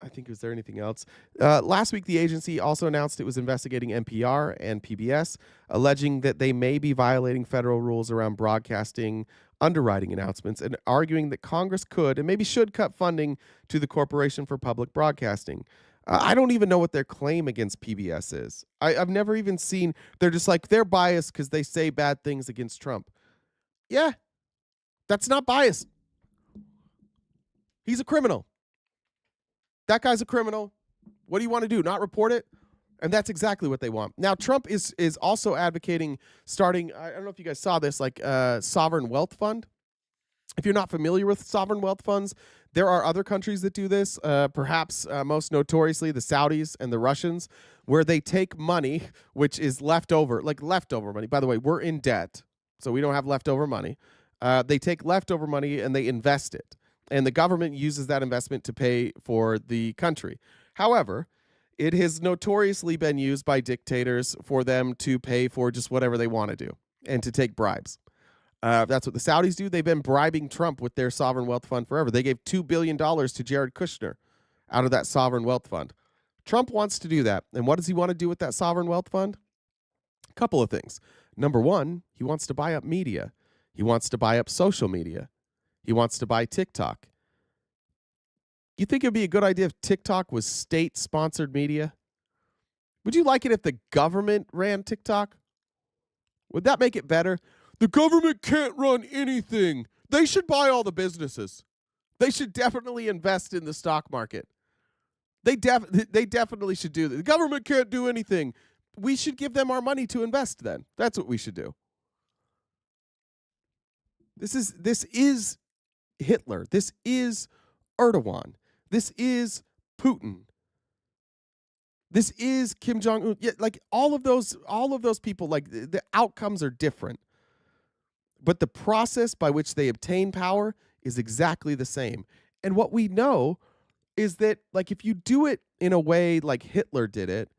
I think, was there anything else? Last week, the agency also announced it was investigating NPR and PBS, alleging that they may be violating federal rules around broadcasting underwriting announcements and arguing that Congress could and maybe should cut funding to the Corporation for Public Broadcasting. I don't even know what their claim against PBS is. I've never even seen, they're just like, they're biased because they say bad things against Trump. Yeah, that's not biased. He's a criminal. That guy's a criminal. What do you want to do? Not report it? And that's exactly what they want. Now, Trump is also advocating starting, I don't know if you guys saw this, sovereign wealth fund. If you're not familiar with sovereign wealth funds, there are other countries that do this, perhaps most notoriously the Saudis and the Russians, where they take money, which is leftover money. By the way, we're in debt, so we don't have leftover money. They take leftover money and they invest it. And the government uses that investment to pay for the country. However, it has notoriously been used by dictators for them to pay for just whatever they want to do and to take bribes. That's what the Saudis do. They've been bribing Trump with their sovereign wealth fund forever. They gave $2 billion to Jared Kushner out of that sovereign wealth fund. Trump wants to do that. And what does he want to do with that sovereign wealth fund? A couple of things. Number one, he wants to buy up media. He wants to buy up social media. He wants to buy TikTok. You think it'd be a good idea if TikTok was state-sponsored media? Would you like it if the government ran TikTok? Would that make it better? The government can't run anything. They should buy all the businesses. They should definitely invest in the stock market. They definitely should do that. The government can't do anything. We should give them our money to invest then. That's what we should do. This is Hitler. This is Erdogan. This is Putin. This is Kim Jong-un. Yeah, like all of those people, like the outcomes are different. But the process by which they obtain power is exactly the same. And what we know is that, like, if you do it in a way like Hitler did it,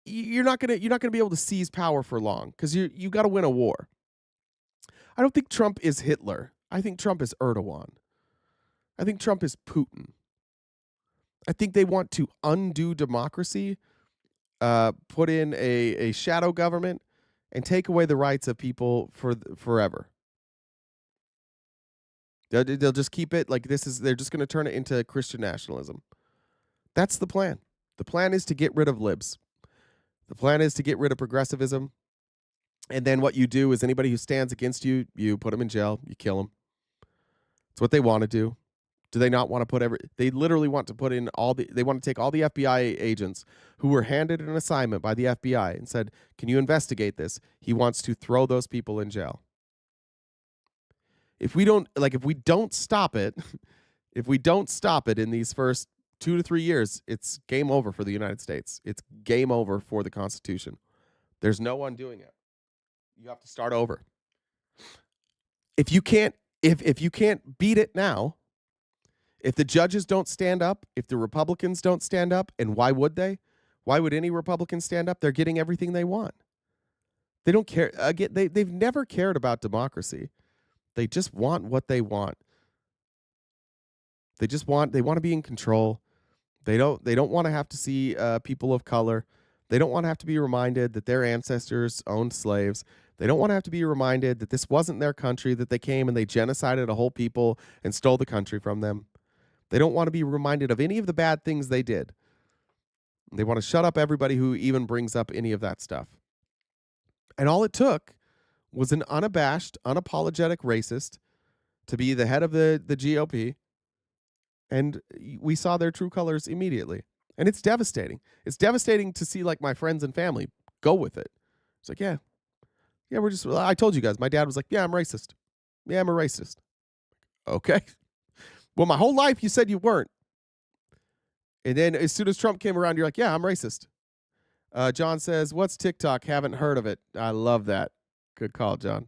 you're not gonna be able to seize power for long because you got to win a war. I don't think Trump is Hitler. I think Trump is Erdogan. I think Trump is Putin. I think they want to undo democracy, put in a shadow government, and take away the rights of people forever. They'll just keep it like this. They're just going to turn it into Christian nationalism. That's the plan. The plan is to get rid of libs. The plan is to get rid of progressivism. And then what you do is anybody who stands against you, you put them in jail, you kill them. It's what they want to do. Do they not want to put they literally want to put in they want to take all the FBI agents who were handed an assignment by the FBI and said, can you investigate this? He wants to throw those people in jail. If we don't stop it, in these first 2 to 3 years, it's game over for the United States. It's game over for the Constitution. There's no undoing it. You have to start over. If you can't beat it now, if the judges don't stand up, if the Republicans don't stand up, and why would they? Why would any Republican stand up? They're getting everything they want. They don't care. Again, they've never cared about democracy. They just want what they want. They want to be in control. They don't want to have to see people of color. They don't want to have to be reminded that their ancestors owned slaves. They don't want to have to be reminded that this wasn't their country, that they came and they genocided a whole people and stole the country from them. They don't want to be reminded of any of the bad things they did. They want to shut up everybody who even brings up any of that stuff. And all it took was an unabashed, unapologetic racist to be the head of the GOP. And we saw their true colors immediately. And it's devastating. It's devastating to see, like, my friends and family go with it. It's like, yeah, I told you guys. My dad was like, yeah, I'm racist. Yeah, I'm a racist. Okay. Well, my whole life you said you weren't. And then as soon as Trump came around, you're like, yeah, I'm racist. John says, what's TikTok? Haven't heard of it. I love that. Good call, John.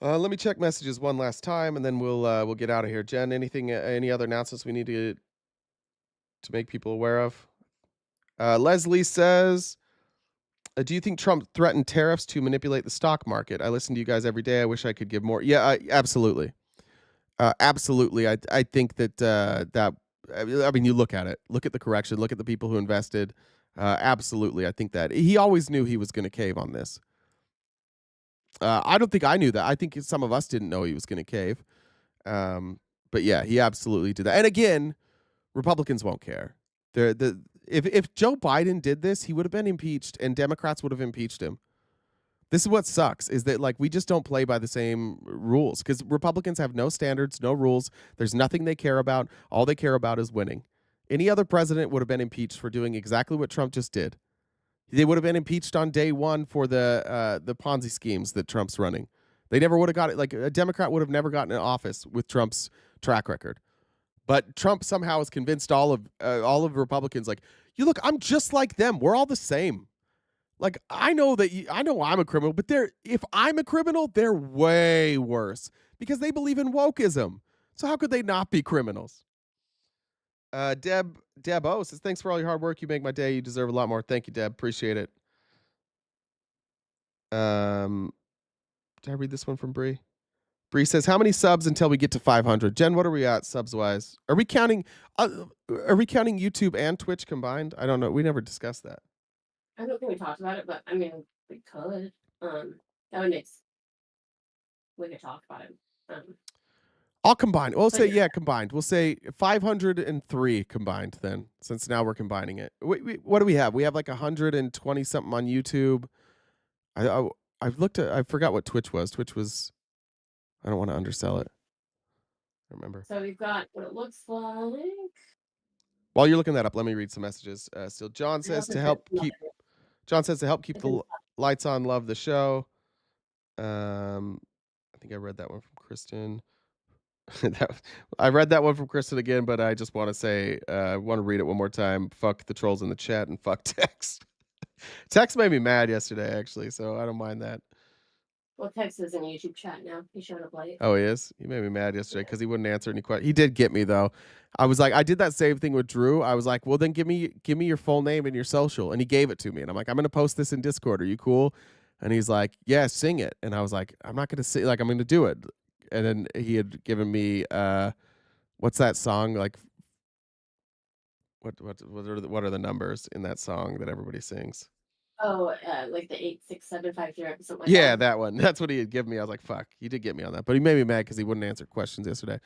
Let me check messages one last time, and then we'll get out of here. Jen, any other announcements we need to make people aware of? Leslie says, do you think Trump threatened tariffs to manipulate the stock market? I listen to you guys every day. I wish I could give more. Yeah, absolutely. Absolutely. I think that I mean, you look at it. Look at the correction. Look at the people who invested. Absolutely. I think that he always knew he was going to cave on this. I don't think I knew that. I think some of us didn't know he was going to cave. But yeah, he absolutely did that. And again, Republicans won't care. If Joe Biden did this, he would have been impeached and Democrats would have impeached him. This is what sucks, is that, like, we just don't play by the same rules because Republicans have no standards, no rules. There's nothing they care about. All they care about is winning. Any other president would have been impeached for doing exactly what Trump just did. They would have been impeached on day one for the Ponzi schemes that Trump's running. They never would have got it. Like, a Democrat would have never gotten in office with Trump's track record. But Trump somehow has convinced all of Republicans, like, you look, I'm just like them. We're all the same. Like, I know I'm a criminal, but if I'm a criminal, they're way worse because they believe in wokeism. So how could they not be criminals? Deb O says, thanks for all your hard work. You make my day. You deserve a lot more. Thank you, Deb. Appreciate it. Did I read this one from Bree? Bree says, how many subs until we get to 500? Jen, what are we at subs wise? Are we counting YouTube and Twitch combined? I don't know. We never discussed that. I don't think we talked about it, but I mean, we could. That would make. We could talk about it. I'll combine. We'll say, combined. We'll say 503 combined then, since now we're combining it. What do we have? We have like 120 something on YouTube. I've looked at. I forgot what Twitch was. Twitch was. I don't want to undersell it. I remember. So we've got what it looks like. While you're looking that up, let me read some messages. Still, John says to help keep the lights on. Love the show. I think I read that one from Kristen. I read that one from Kristen again, but I just want to say, I want to read it one more time. Fuck the trolls in the chat and fuck Tex. Tex made me mad yesterday, actually, so I don't mind that. Well, Tex is in YouTube chat now. He showed up late. Oh, he is? He made me mad yesterday because he wouldn't answer any questions. He did get me, though. I was like, I did that same thing with Drew. I was like, well, then give me your full name and your social. And he gave it to me. And I'm like, I'm going to post this in Discord. Are you cool? And he's like, yeah, sing it. And I was like, I'm not going to sing. Like, I'm going to do it. And then he had given me, what's that song? Like, what are the numbers in that song that everybody sings? Oh, like the 86753 episode. Like Yeah, that one. That's what he had given me. I was like, fuck, he did get me on that. But he made me mad because he wouldn't answer questions yesterday.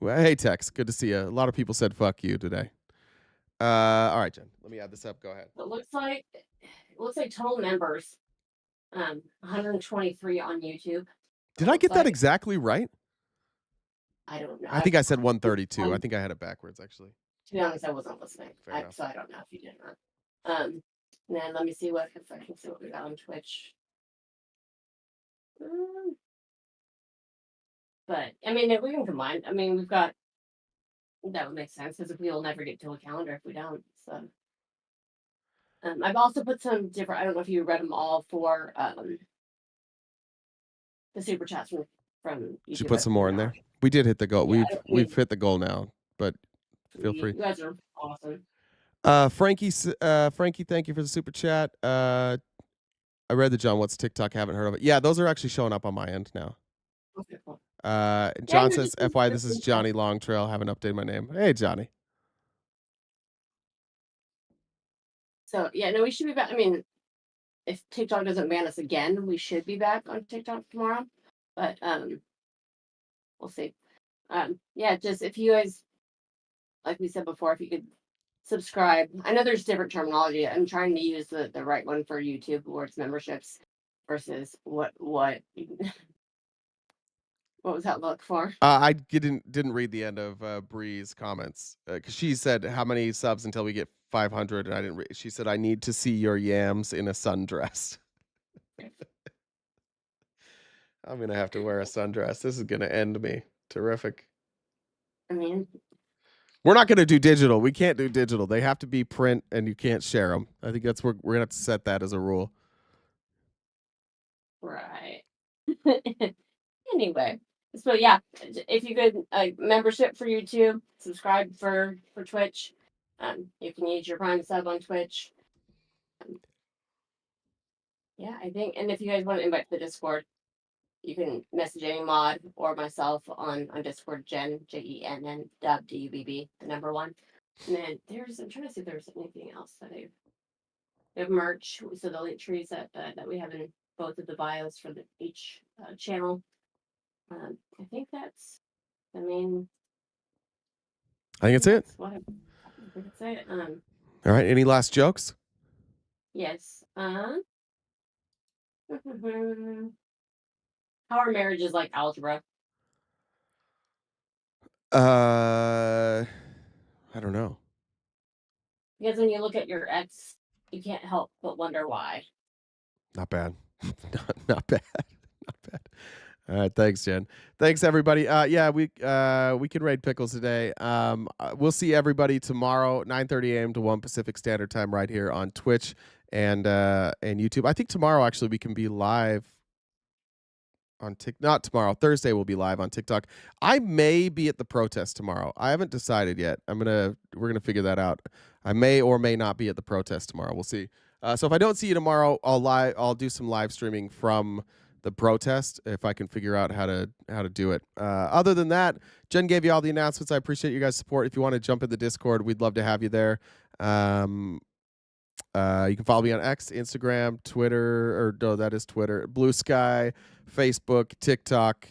Well, hey, Tex, good to see you. A lot of people said fuck you today. All right, Jen, let me add this up. Go ahead. It looks like total members, 123 on YouTube. Did I get that exactly right? I don't know. I think I said 132. I think I had it backwards, actually. To be honest, I wasn't listening. So I don't know if you did or not. And then let me see if I can see what we got on Twitch. But I mean, if we can combine, I mean, we've got that would make sense because we'll never get to a calendar if we don't. So I've also put some different. I don't know if you read them all for the super chats from YouTube. Did you put some more in there? We did hit the goal. We've hit the goal now, but feel free. You guys are awesome. Frankie, thank you for the super chat. I read the John What's TikTok, haven't heard of it. Yeah, those are actually showing up on my end now. Okay, cool. John says, FY, this is Johnny Longtrail. Haven't updated my name. Hey, Johnny. So yeah, no, we should be back. I mean, if TikTok doesn't ban us again, we should be back on TikTok tomorrow. But we'll see. Yeah, just if you guys, like we said before, if you could subscribe. I know there's different terminology. I'm trying to use the right one for YouTube, where it's memberships versus what what was that look for? I didn't read the end of Bree's comments because she said how many subs until we get 500, and I didn't. She said I need to see your yams in a sundress. I'm gonna have to wear a sundress. This is gonna end me. Terrific. I mean, we're not gonna do digital. We can't do digital. They have to be print, and you can't share them. I think that's where we're gonna have to set that as a rule. Right. Anyway, so yeah, if you could membership for YouTube, subscribe for Twitch. You can use your Prime sub on Twitch. Yeah, I think, and if you guys want to invite to the Discord, you can message any mod or myself on Discord, Jen, JENN, Dub, DUBB, the number 1. And then I'm trying to see if there's anything else that we have merch. So the link trees that we have in both of the bios for each channel. I think that's the main. I think it's it. I think that's it. All right. Any last jokes? Yes. How are marriages like algebra? I don't know. Because when you look at your ex, you can't help but wonder why. Not bad. not bad. Not bad. All right, thanks, Jen. Thanks, everybody. Yeah, we can raid Pickles today. We'll see everybody tomorrow, 9:30 a.m. to 1 Pacific Standard Time, right here on Twitch and YouTube. I think tomorrow actually we can be live on TikTok. Not tomorrow. Thursday we'll be live on TikTok. I may be at the protest tomorrow. I haven't decided yet. We're gonna figure that out. I may or may not be at the protest tomorrow. We'll see. So if I don't see you tomorrow, I'll do some live streaming from the protest if I can figure out how to do it. Other than that, Jen gave you all the announcements. I appreciate you guys' support. If you want to jump in the Discord, we'd love to have you there. You can follow me on X, Instagram, Twitter, or no, that is Twitter, Blue Sky, Facebook, TikTok.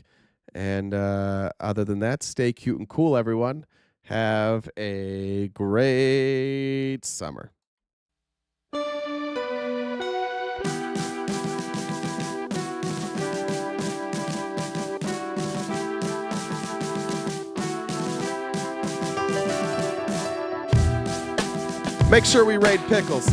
And other than that, stay cute and cool, everyone. Have a great summer. Make sure we raid Pickles.